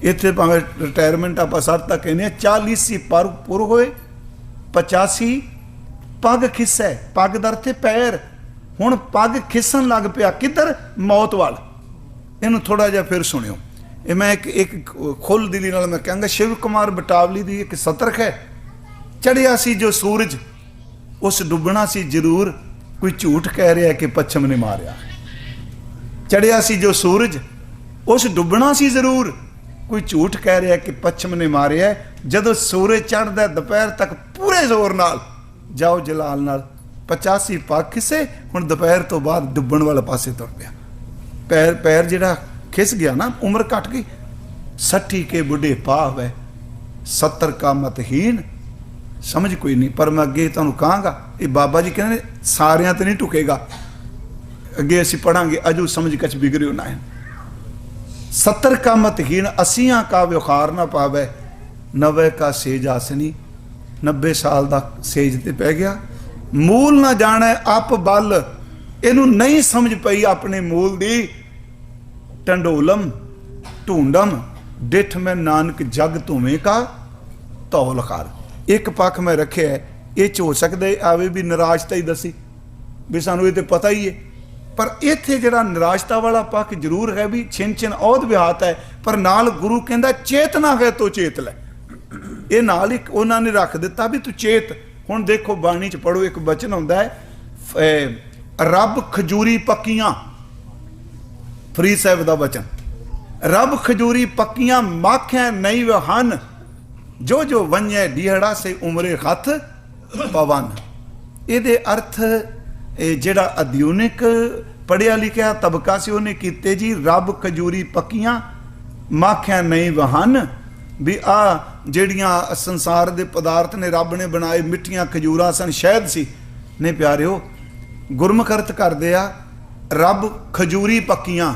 इत्थे भावें रिटायरमेंट आपां सर तक कहने 40 पर पुर होए, 85 पग खिस्सै। पग दा अर्थ है पैर। हुण पग खिसन लग पिया किधर? मौत वाल। इनू थोड़ा जिहा फिर सुनियो। ये मैं एक खुल दिली नाल मैं कहंगा, शिव कुमार बटावली दी एक सतरक है। चढ़िया सी जो सूरज उस डुबना सी जरूर, कोई झूठ कह रहा है कि पश्चिम ने मारिया। चढ़िया सी जो सूरज उस डुबना सी जरूर, कोई झूठ कह रहा है कि पश्चिम ने मारिया। जदों सूरज चढ़दा दोपहर तक पूरे जोर नाल जाओ जलाल नाल 85 पग खिसे। हुण दोपहर तो बाद डुबण वाले पासे तुर पिया। पैर पैर जिहड़ा खिस गया ना, उम्र घट गई। 60 के बुढ़े पाव है, 70 का मतहीन। समझ कोई नहीं, पर मैं अगे तुहानूं कहांगा, ये बाबा जी कहने सारियां ते नहीं टुकेगा। अगे असीं पढ़ांगे, अजू समझ कच बिगड़ियो ना है। 70 का मतहीन, 80 का व्यवहार ना पावे, 90 का सेज आसनी। 90 साल का सेज ते पै गया। मूल ना जाने अप बल, इनू नहीं समझ पई अपने मूल दी। टंडोलम ढूंढम डिठ में नानक जग धुवें का धौल खार। एक पक्ष मैं रखे है, ये हो सकता है आवे भी निराशता ही दसी भी सानू ये पता ही है, पर इत्थे जिहड़ा निराशता वाला पक्ष जरूर है भी छिन छिन औध विहात है, पर नाल गुरु कहंदा चेतना है तो चेत लै। ये नाल ही उन्होंने रख दिता भी तू चेत। हुण देखो बाणी च पढ़ो, एक बचन हुंदा है, रब खजूरी पक्कियां। फरीद साहब का वचन, रब खजूरी पक्कियां माख्या नहीं वहन, जो जो वन्ये डीहड़ा से उमरे हथ पवन। ये अर्थ जिहड़ा आधुनिक पढ़िया लिखिया तबका से उन्हें कीते जी, रब खजूरी पक्कियां माख्या नहीं वहन। भी आ जिहड़ियां संसार दे पदार्थ ने रब ने बनाए, मिठियां खजूरां सन, शहद सी ने प्यारिओ। गुरमुख अर्थ करदे आ, रब खजूरी पक्कियां,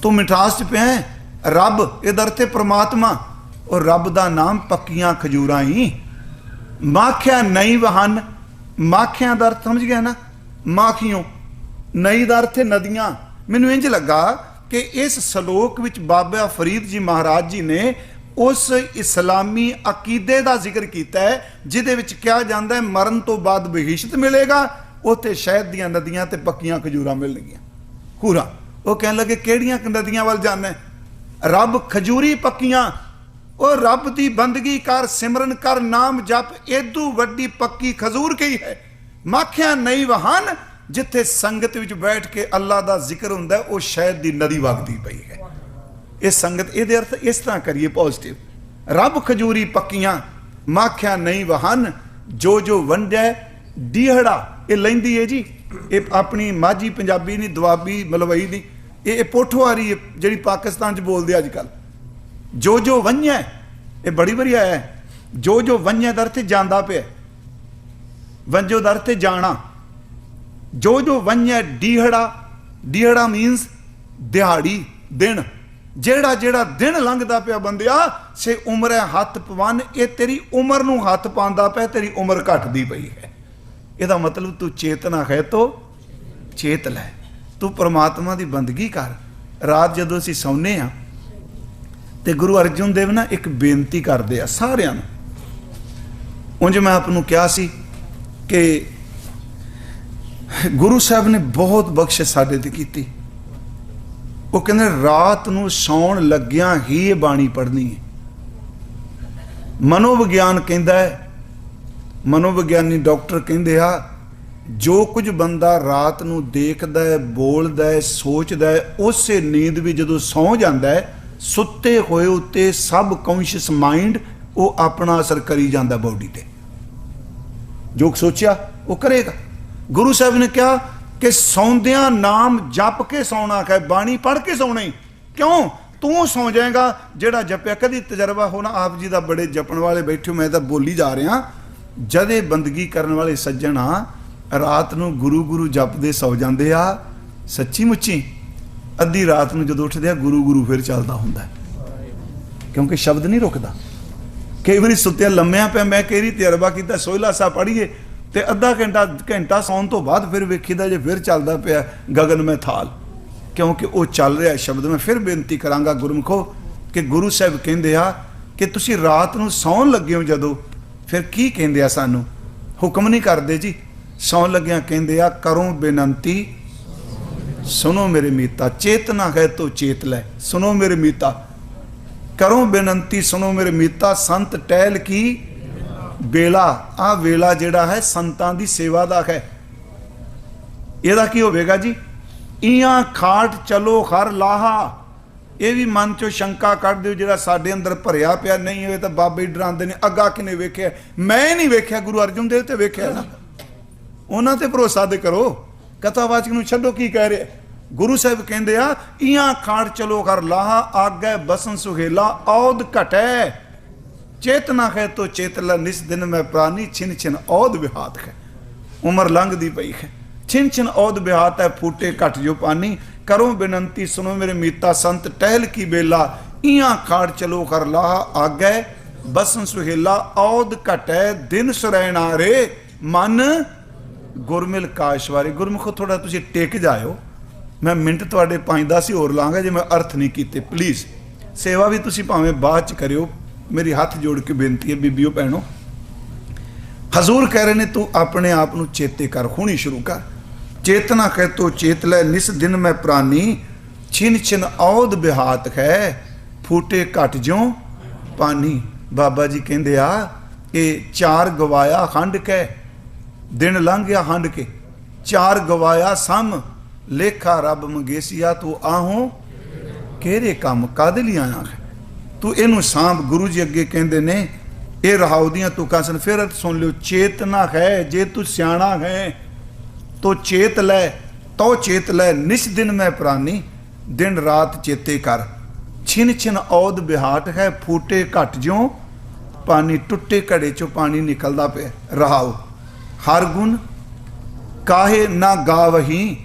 तू मिठास च पिया है। रब इहदा अर्थ है परमात्मा, और रब दा नाम पक्कियां खजूरां ही। माख्या नहीं वहन, माखियां दा अर्थ समझ गया ना, माखियों। नई दा अर्थ है नदियां। मैनूं इंज लगा कि इस सलोक विच बाबा फरीद जी महाराज जी ने उस इस्लामी अकीदे का जिक्र किया है जिहदे विच कहा जाता है मरण तो बाद बहिश्त मिलेगा, उत्थे शहद दियां नदियां ते पक्कियां खजूरां मिलणगियां। खूरा वो कहन लगे किहड़ियां नदियां वल जाना है? रब खजूरी पक्कियां, और रब की बंदगी कर, सिमरन कर, नाम जप, एदू वड्डी पक्की खजूर कही है। माखिया नहीं वहन, जिथे संगत विच बैठ के अल्लाह का जिक्र हुंदा है, वो शहद की नदी वगदी पई है। इस संगत ये अर्थ इस तरह करिए पॉजिटिव, रब खजूरी पक्कियां माखिया नहीं वहन, जो जो वंडै डीहड़ा। ये लैंदी है जी, ये अपनी माझी पंजाबी नहीं, दुआबी मलवई नहीं, ये पोठोहारी है जिहड़ी पाकिस्तान च बोलदे अजकल। जो जो वंझै, ये बड़ी बारी आया है, जो जो वंझै दा अर्थ जांदा पिया, वंजो दा अर्थ जाना। जो जो वंझै डीहड़ा, डीहड़ा मीनस दिहाड़ी, दिन। जेड़ा जेड़ा दिन लंघदा पिया बंदिया से उम्र है हथ पवन, ये तेरी उम्र नूं हथ पांदा पिया, तेरी उम्र घटदी पई है। ਇਹਦਾ मतलब तू चेतना है तो चेत लै, तू परमात्मा की बंदगी कर। रात जदों असीं सौने आ तो गुरु अर्जन देव ना एक बेनती करते आ सारिਆਂ ਨੂੰ। उंज मैं आपनूं कहा सी कि गुरु साहब ने बहुत बख्शिश साडे ते कीती। वो कहंदे रात नूं सौण लग्गियां ही ये बाणी पढ़नी है। मनोविग्यान कहंदा है, मनोविग्यानी डॉक्टर कहंदे आ, जो कुछ बंदा रात नूं देखदा है, बोलदा है, सोचदा है, उसे नींद भी जदों सौ जांदा है, सुत्ते होए उत्ते सब कॉन्शियस माइंड वो अपना असर करी जांदा बॉडी ते। जो सोचिया वो करेगा। गुरु साहब ने कहा कि सौंदियां नाम जप के सौना है, बाणी पढ़ के सौना ही। क्यों? ਤੂੰ ਸੌ ਜਾਏਗਾ ਜਿਹੜਾ ਜਪਿਆ। ਕਦੀ ਤਜਰਬਾ ਹੋਣਾ ਆਪ ਜੀ ਦਾ, ਬੜੇ ਜਪਣ ਵਾਲੇ ਬੈਠੇ ਹੋ, ਮੈਂ ਤਾਂ ਬੋਲੀ ਜਾ ਰਿਹਾ, ਜਦੇ ਬੰਦਗੀ ਕਰਨ ਵਾਲੇ ਸੱਜਣ ਆ ਰਾਤ ਨੂੰ ਗੁਰੂ ਗੁਰੂ ਜਪਦੇ ਸੌ ਜਾਂਦੇ ਆ, ਸੱਚੀ ਮੁੱਚੀ ਅੱਧੀ ਰਾਤ ਨੂੰ ਜਦੋਂ ਉੱਠਦੇ ਆ ਗੁਰੂ ਗੁਰੂ ਫਿਰ ਚੱਲਦਾ ਹੁੰਦਾ, ਕਿਉਂਕਿ ਸ਼ਬਦ ਨਹੀਂ ਰੁਕਦਾ। ਕਈ ਵਾਰੀ ਸੁੱਤਿਆ ਲੰਮਿਆਂ ਪਿਆ, ਮੈਂ ਕਈ ਵਾਰੀ ਤਜਰਬਾ ਕੀਤਾ, ਸੋਹਿਲਾ ਸਾਹਿਬ ਪੜ੍ਹੀਏ ਤੇ ਅੱਧਾ ਘੰਟਾ ਸੌਣ ਤੋਂ ਬਾਅਦ ਫਿਰ ਵੇਖੀਦਾ ਜੇ ਫਿਰ ਚੱਲਦਾ ਪਿਆ ਗਗਨ ਮੈਂ ਥਾਲ, ਕਿਉਂਕਿ ਉਹ ਚੱਲ ਰਿਹਾ ਸ਼ਬਦ। ਮੈਂ ਫਿਰ ਬੇਨਤੀ ਕਰਾਂਗਾ ਗੁਰਮੁਖੋ ਕਿ ਗੁਰੂ ਸਾਹਿਬ ਕਹਿੰਦੇ ਆ ਕਿ ਤੁਸੀਂ ਰਾਤ ਨੂੰ ਸੌਣ ਲੱਗੇ ਹੋ ਜਦੋਂ, ਫਿਰ ਕੀ ਕਹਿੰਦੇ ਆ ਸਾਨੂੰ? ਹੁਕਮ ਨਹੀਂ ਕਰਦੇ ਜੀ, ਸੌਣ ਲੱਗਿਆਂ ਕਹਿੰਦੇ ਆ ਕਰੋ ਬੇਨੰਤੀ ਸੁਣੋ ਮੇਰੇ ਮੀਤਾ, ਚੇਤਨਾ ਹੈ ਤੋ ਚੇਤ ਲੈ, ਸੁਣੋ ਮੇਰੇ ਮੀਤਾ, ਕਰੋ ਬੇਨੰਤੀ ਸੁਣੋ ਮੇਰੇ ਮੀਤਾ, ਸੰਤ ਟਹਿਲ ਕੀ ਵੇਲਾ। ਆ ਵੇਲਾ ਜਿਹੜਾ ਹੈ ਸੰਤਾਂ ਦੀ ਸੇਵਾ ਦਾ ਹੈ। ਇਹਦਾ ਕੀ ਹੋਵੇਗਾ ਜੀ? ਇਆਂ ਖਾਟ ਚਲੋ ਹਰ ਲਾਹਾ। ਇਹ ਵੀ ਮਨ ਚੋਂ ਸ਼ੰਕਾ ਕੱਢ ਦਿਓ, ਜਿਹੜਾ ਸਾਡੇ ਅੰਦਰ ਭਰਿਆ ਪਿਆ ਨਹੀਂ ਹੋਵੇ ਤਾਂ ਬਾਬੇ ਡਰਾਉਂਦੇ ਨੇ, ਅੱਗਾ ਕਿਨੇ ਵੇਖਿਆ? ਮੈਂ ਨਹੀਂ ਵੇਖਿਆ, ਗੁਰੂ ਅਰਜਨ ਦੇਵ ਤੇ ਵੇਖਿਆ ਨਾ, ਉਹਨਾਂ ਤੇ ਭਰੋਸਾ ਦੇ ਕਰੋ। ਕਥਾਵਾਚਕ ਨੂੰ ਛੱਡੋ ਕੀ ਕਹਿ ਰਿਹਾ। ਗੁਰੂ ਸਾਹਿਬ ਕਹਿੰਦੇ ਆ ਇਆਂ ਖਾਟ ਚਲੋ ਹਰ ਲਾਹਾ, ਆਗੇ ਬਸਨ ਸੁਹੇਲਾ ਔਦ ਘਟੈ, ਚੇਤਨਾ ਹੈ ਤੋ ਚੇਤਲਾ, ਨਿਸ ਦਿਨ ਮੈਂ ਪ੍ਰਾਨੀ, ਛਿਨ ਛਿਨ ਔਦ ਵਿਹਾਤ ਹੈ। ਉਮਰ ਲੰਘਦੀ ਪਈ ਹੈ, ਛਿਨ ਛਿਨ ਔਦ ਵਿਹਾਤ ਹੈ, ਫੂਟੇ ਘਟ ਜੋ ਪਾਨੀ, ਕਰੋ ਬੇਨੰਤੀ ਸੁਣੋ ਮੇਰੇ ਮੀਤਾ, ਸੰਤ ਟਹਿਲ ਕੀ ਬੇਲਾ, ਇਆਂ ਖਾੜ ਚਲੋ ਕਰ ਲਾਹਾ, ਆਗੇ ਬਸਨ ਸੁਹੇਲਾ ਔਦ ਘਟੈ, ਦਿਨ ਸੁਰੈਣਾ ਰੇ ਮਨ ਗੁਰਮਿਲ ਕਾਸ਼ਵਾਰੇ। ਗੁਰਮੁਖੋ ਥੋੜਾ ਤੁਸੀਂ ਟਿਕ ਜਾਇਓ, ਮੈਂ ਮਿੰਟ ਤੁਹਾਡੇ 5-10 ਹੀ ਹੋਰ ਲਾਂਗਾ ਜੇ ਮੈਂ ਅਰਥ ਨਹੀਂ ਕੀਤੇ। ਪਲੀਜ਼ ਸੇਵਾ ਵੀ ਤੁਸੀਂ ਭਾਵੇਂ ਬਾਅਦ ਚ ਕਰਿਓ, ਮੇਰੀ ਹੱਥ ਜੋੜ ਕੇ ਬੇਨਤੀ ਹੈ ਬੀਬੀਓ ਭੈਣੋ। ਹਜ਼ੂਰ ਕਹਿ ਰਹੇ ਨੇ ਤੂੰ ਆਪਣੇ ਆਪ ਨੂੰ ਚੇਤੇ ਕਰ, ਹੁਣੀ ਸ਼ੁਰੂ ਕਰ। ਚੇਤਨਾ ਕਹਿ ਤੋ ਚੇਤ ਲੈ, ਨਿਸ ਦਿਨ ਮੈਂ ਪ੍ਰਾਨੀ, ਛਿਨ ਛਿਨ ਔਦ ਬਿਹਾਤ ਹੈ, ਫੂਟੇ ਘਟ ਜਿਉ ਪਾਨੀ। ਬਾਬਾ ਜੀ ਕਹਿੰਦੇ ਆ ਇਹ 4 ਗਵਾਇਆ ਹੰਡ ਕੇ, ਦਿਨ ਲੰਘ ਗਿਆ ਹੰਡ ਕੇ, 4 ਗਵਾਇਆ ਸਮ, ਲੇਖਾ ਰੱਬ ਮੰਗੇਸੀਆ, ਤੂੰ ਆਹੋ ਕਿਹੜੇ ਕੰਮ ਕਾਹਦੇ ਲਈ ਆਇਆ ਹੈ, ਤੂੰ ਇਹਨੂੰ ਸਾਂਭ। ਗੁਰੂ ਜੀ ਅੱਗੇ ਕਹਿੰਦੇ ਨੇ ਇਹ ਰਹਾਉ ਦੀਆਂ ਤੁਕਾਂ ਸਨ। ਫਿਰ ਸੁਣ ਲਿਓ, ਚੇਤਨਾ ਹੈ ਜੇ ਤੂੰ ਸਿਆਣਾ ਹੈ ਤੋ ਚੇਤ ਲੈ, ਤੋ ਚੇਤ ਲੈ, ਨਿਸ ਦਿਨ ਮੈਂ ਪ੍ਰਾਨੀ, ਦਿਨ ਰਾਤ ਚੇਤੇ ਕਰ, ਛਿਨ ਛਿਨ ਔਦ ਬਿਹਾਟ ਹੈ, ਫੂਟੇ ਘਟ ਜਿਉ ਪਾਣੀ, ਟੁੱਟੇ ਘੜੇ ਚੋਂ ਪਾਣੀ ਨਿਕਲਦਾ ਪਿਆ। ਰਹਾਉ ਹਰ ਗੁਣ ਕਾਹੇ ਨਾ ਗਾਵਹੀ,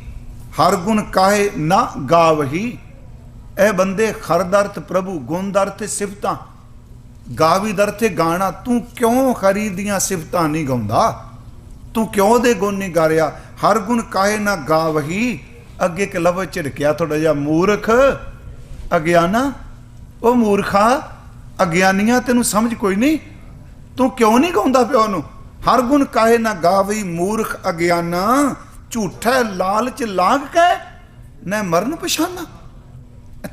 ਹਰ ਗੁਣ ਕਾਹੇ ਨਾ ਗਾਵਹੀ। ਇਹ ਬੰਦੇ ਖਰਦਰਤ ਪ੍ਰਭੂ, ਗੁਣਦਰਤ ਸਿਫਤਾਂ, ਗਾਵੀ ਦਰਥੇ ਗਾਣਾ, ਤੂੰ ਕਿਉਂ ਹਰੀ ਦੀਆਂ ਸਿਫਤਾਂ ਨਹੀਂ ਗਾਉਂਦਾ, ਤੂੰ ਕਿਉਂ ਦੇ ਗੁਣ ਨਹੀਂ ਗਾ ਰਿਹਾ? ਹਰ ਗੁਣ ਕਾਹੇ ਨਾ ਗਾਵਹੀ। ਅੱਗੇ ਇੱਕ ਲਫ਼ਜ਼ ਝਿੜਕਿਆ ਥੋੜਾ ਜਿਹਾ, ਮੂਰਖ ਅਗਿਆਨਾ। ਉਹ ਮੂਰਖਾ ਅਗਿਆਨੀਆਂ, ਤੈਨੂੰ ਸਮਝ ਕੋਈ ਨਹੀਂ, ਤੂੰ ਕਿਉਂ ਨਹੀਂ ਗਾਉਂਦਾ ਪਿਆ ਉਹਨੂੰ? ਹਰ ਗੁਣ ਕਾਹੇ ਨਾ ਗਾਵਹੀ, ਮੂਰਖ ਅਗਿਆਨਾ, ਝੂਠਾ ਲਾਲਚ ਲਾਗ ਕੇ ਨਾ ਮਰਨ ਪਛਾਨਾ।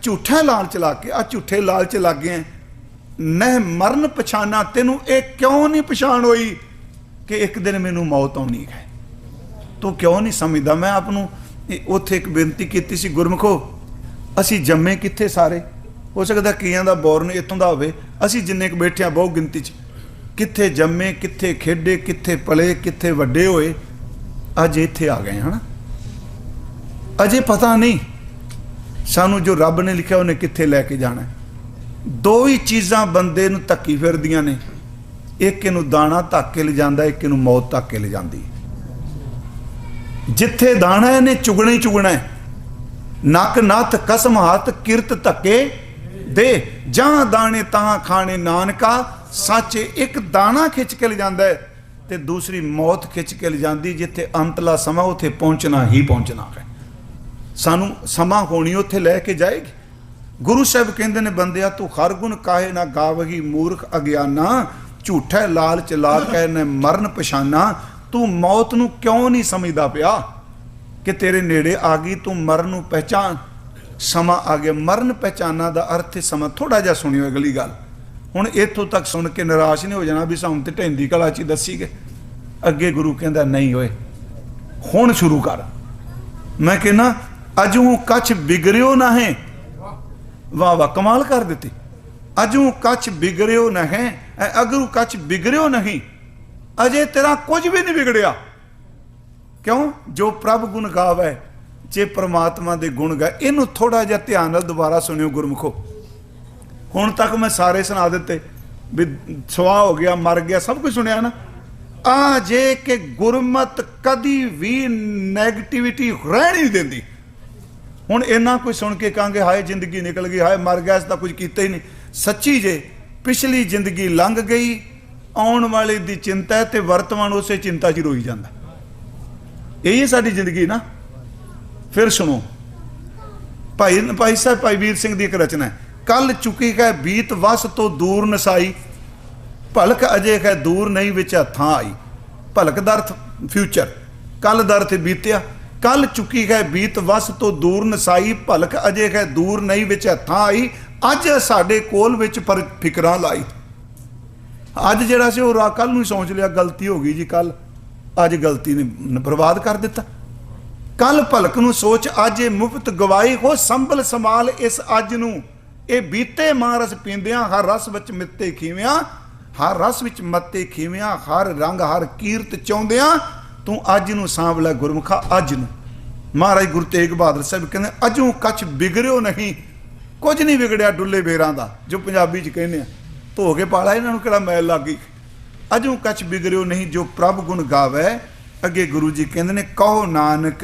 ਝੂਠਾ ਲਾਲਚ ਲਾ ਕੇ, ਆ ਝੂਠੇ ਲਾਲਚ ਲੱਗ ਗਏ ਨਹਿ ਮਰਨ ਪਛਾਨਾ। ਤੈਨੂੰ ਇਹ ਕਿਉਂ ਨਹੀਂ ਪਛਾਣ ਹੋਈ ਕਿ ਇੱਕ ਦਿਨ ਮੈਨੂੰ ਮੌਤ ਆਉਣੀ ਹੈ? ਤੂੰ ਕਿਉਂ ਨਹੀਂ ਸਮਝਦਾ? ਮੈਂ ਆਪ ਨੂੰ ਉੱਥੇ ਇੱਕ ਬੇਨਤੀ ਕੀਤੀ ਸੀ, ਗੁਰਮੁਖੋ ਅਸੀਂ ਜੰਮੇ ਕਿੱਥੇ ਸਾਰੇ, ਹੋ ਸਕਦਾ ਕਈਆਂ ਦਾ ਬੋਰਨ ਇੱਥੋਂ ਦਾ ਹੋਵੇ, ਅਸੀਂ ਜਿੰਨੇ ਕੁ ਬੈਠੇ ਹਾਂ ਬਹੁ ਗਿਣਤੀ 'ਚ, ਕਿੱਥੇ ਜੰਮੇ, ਕਿੱਥੇ ਖੇਡੇ, ਕਿੱਥੇ ਪਲੇ, ਕਿੱਥੇ ਵੱਡੇ ਹੋਏ, ਅੱਜ ਇੱਥੇ ਆ ਗਏ ਹਨ। ਅਜੇ ਪਤਾ ਨਹੀਂ ਸਾਨੂੰ ਜੋ ਰੱਬ ਨੇ ਲਿਖਿਆ ਉਹਨੇ ਕਿੱਥੇ ਲੈ ਕੇ ਜਾਣਾ। 2 ਹੀ ਚੀਜ਼ਾਂ ਬੰਦੇ ਨੂੰ ਧੱਕੀ ਫਿਰਦੀਆਂ ਨੇ, ਇੱਕ ਇਹਨੂੰ ਦਾਣਾ ਧੱਕ ਕੇ ਲਿਜਾਂਦਾ, ਇੱਕ ਇਹਨੂੰ ਮੌਤ ਧੱਕ ਕੇ ਲਿਜਾਂਦੀ। ਜਿੱਥੇ ਦਾਣਾ ਇਹਨੇ ਚੁਗਣਾ ਹੀ ਚੁਗਣਾ, ਨੱਕ ਨੱਥ ਕਸਮ ਹੱਥ ਕਿਰਤ ਧੱਕੇ ਦੇ, ਜਾਂ ਦਾਣੇ ਤਾਂ ਖਾਣੇ ਨਾਨਕਾ, ਸੱਚ ਇੱਕ ਦਾਣਾ ਖਿੱਚ ਕੇ ਲਿਜਾਂਦਾ ਤੇ ਦੂਸਰੀ ਮੌਤ ਖਿੱਚ ਕੇ ਲਿਜਾਂਦੀ। ਜਿੱਥੇ ਅੰਤਲਾ ਸਮਾਂ ਉੱਥੇ ਪਹੁੰਚਣਾ ਹੀ ਪਹੁੰਚਣਾ ਹੈ, ਸਾਨੂੰ ਸਮਾਂ ਹੋਣੀ ਉੱਥੇ ਲੈ ਕੇ ਜਾਏਗੀ। ਗੁਰੂ ਸਾਹਿਬ ਕਹਿੰਦੇ ਨੇ ਬੰਦਿਆ ਤੂੰ ਹਰ ਗੁਣ ਕਾਹੇ ਨਾ ਗਾਵਹੀ, ਮੂਰਖ ਅਗਿਆਨਾ, ਝੂਠਾ ਲਾਲਚ ਲਾ ਕੇ ਨੇ ਮਰਨ ਪਛਾਨਾ। ਤੂੰ ਮੌਤ ਨੂੰ ਕਿਉਂ ਨਹੀਂ ਸਮਝਦਾ ਪਿਆ ਕਿ ਤੇਰੇ ਨੇੜੇ ਆ ਗਈ, ਤੂੰ ਮਰਨ ਨੂੰ ਪਹਿਚਾਨ, ਸਮਾਂ ਆ ਗਿਆ। ਮਰਨ ਪਹਿਚਾਨਾ ਦਾ ਅਰਥ ਹੈ ਸਮਾਂ। ਥੋੜਾ ਜਿਹਾ ਸੁਣਿਓ ਅਗਲੀ ਗੱਲ, ਹੁਣ ਇੱਥੋਂ ਤੱਕ ਸੁਣ ਕੇ ਨਿਰਾਸ਼ ਨਹੀਂ ਹੋ ਜਾਣਾ ਵੀ ਸਾਨੂੰ ਤੇ ਢੈਂਦੀ ਕਲਾ 'ਚ ਦੱਸੀ ਗਏ। ਅੱਗੇ ਗੁਰੂ ਕਹਿੰਦਾ ਨਹੀਂ ਓਏ, ਹੁਣ ਸ਼ੁਰੂ ਕਰ। ਮੈਂ ਕਹਿੰਦਾ ਅਜੂ ਕੱਛ ਬਿਗੜਿਓ ਨਾ ਹੈ। ਵਾਹ ਵਾਹ, ਕਮਾਲ ਕਰ ਦਿੱਤੀ। ਅਜੂ ਕੱਛ ਬਿਗੜਿਓ ਨਾ ਹੈ, ਅਗਰੂ ਕੱਛ ਬਿਗੜਿਓ ਨਹੀਂ, ਅਜੇ ਤੇਰਾ ਕੁਝ ਵੀ ਨਹੀਂ ਵਿਗੜਿਆ। ਕਿਉਂ? ਜੋ ਪ੍ਰਭ ਗੁਣ ਗਾਵੇ, ਜੇ ਪ੍ਰਮਾਤਮਾ ਦੇ ਗੁਣ ਗਾਏ। ਇਹਨੂੰ ਥੋੜਾ ਜਿਹਾ ਧਿਆਨ ਨਾਲ ਦੁਬਾਰਾ ਸੁਣਿਓ ਗੁਰਮੁਖੋ। ਹੁਣ ਤੱਕ मैं सारे सुना दिते भी सुहा हो गया, मर गया, सब कुछ सुनिया ना। आ जे कि गुरमत कदी भी नैगेटिविटी रहन नहीं देंदी। हुण इन्ना कुछ सुन के कहांगे हाय जिंदगी निकल गई, हाय मर गया, इसका कुछ किया ही नहीं। सच्ची जे पिछली जिंदगी लंघ गई, आउण वाले दी चिंता है, ते वर्तमान उसे चिंता च रोई जांदा। यही है साडी जिंदगी ना। फिर सुनो भाई साहब, भाई वीर सिंह की एक रचना है, कल चुकी है बीत वस तो दूर नसाई, भलक अजे है दूर नहीं विच हथां आई। भलक दा अर्थ फ्यूचर, कल दा अर्थ बीतिया। कल चुकी है बीत वस तो दूर नसाई, भलक अजे है दूर नहीं विच हथां आई। अज साडे कोल विच पर फिकरां लाई। अज जिहड़ा सी ओह कल नूं सोच लिया, गलती हो गई जी, कल अज गलती ने बर्बाद कर दिता। कल भलक नूं सोच अज ये मुफ्त गवाई, हो संभल संभाल इस अज नूं। ये बीते मां रस पींदियां, हर रस विच मित्ते खीवियां, हर रस विच मत्ते खीवियां, हर रंग हर कीरत चाहुंदियां, तू अज नूं सांभ लै गुरमुखा अज नूं। महाराज गुरु तेग बहादुर साहब कहंदे अजों कछ बिगड़ियो नहीं, कुछ नहीं बिगड़िया डुल्ले बेरां दा, जो पंजाबी च कहने आ, धो के पाला इन्हां नूं किहड़ा मैल लग गई। अजों कछ बिगड़ियो नहीं जो प्रभ गुण गावै। अगे गुरु जी कहंदे ने कहो नानक,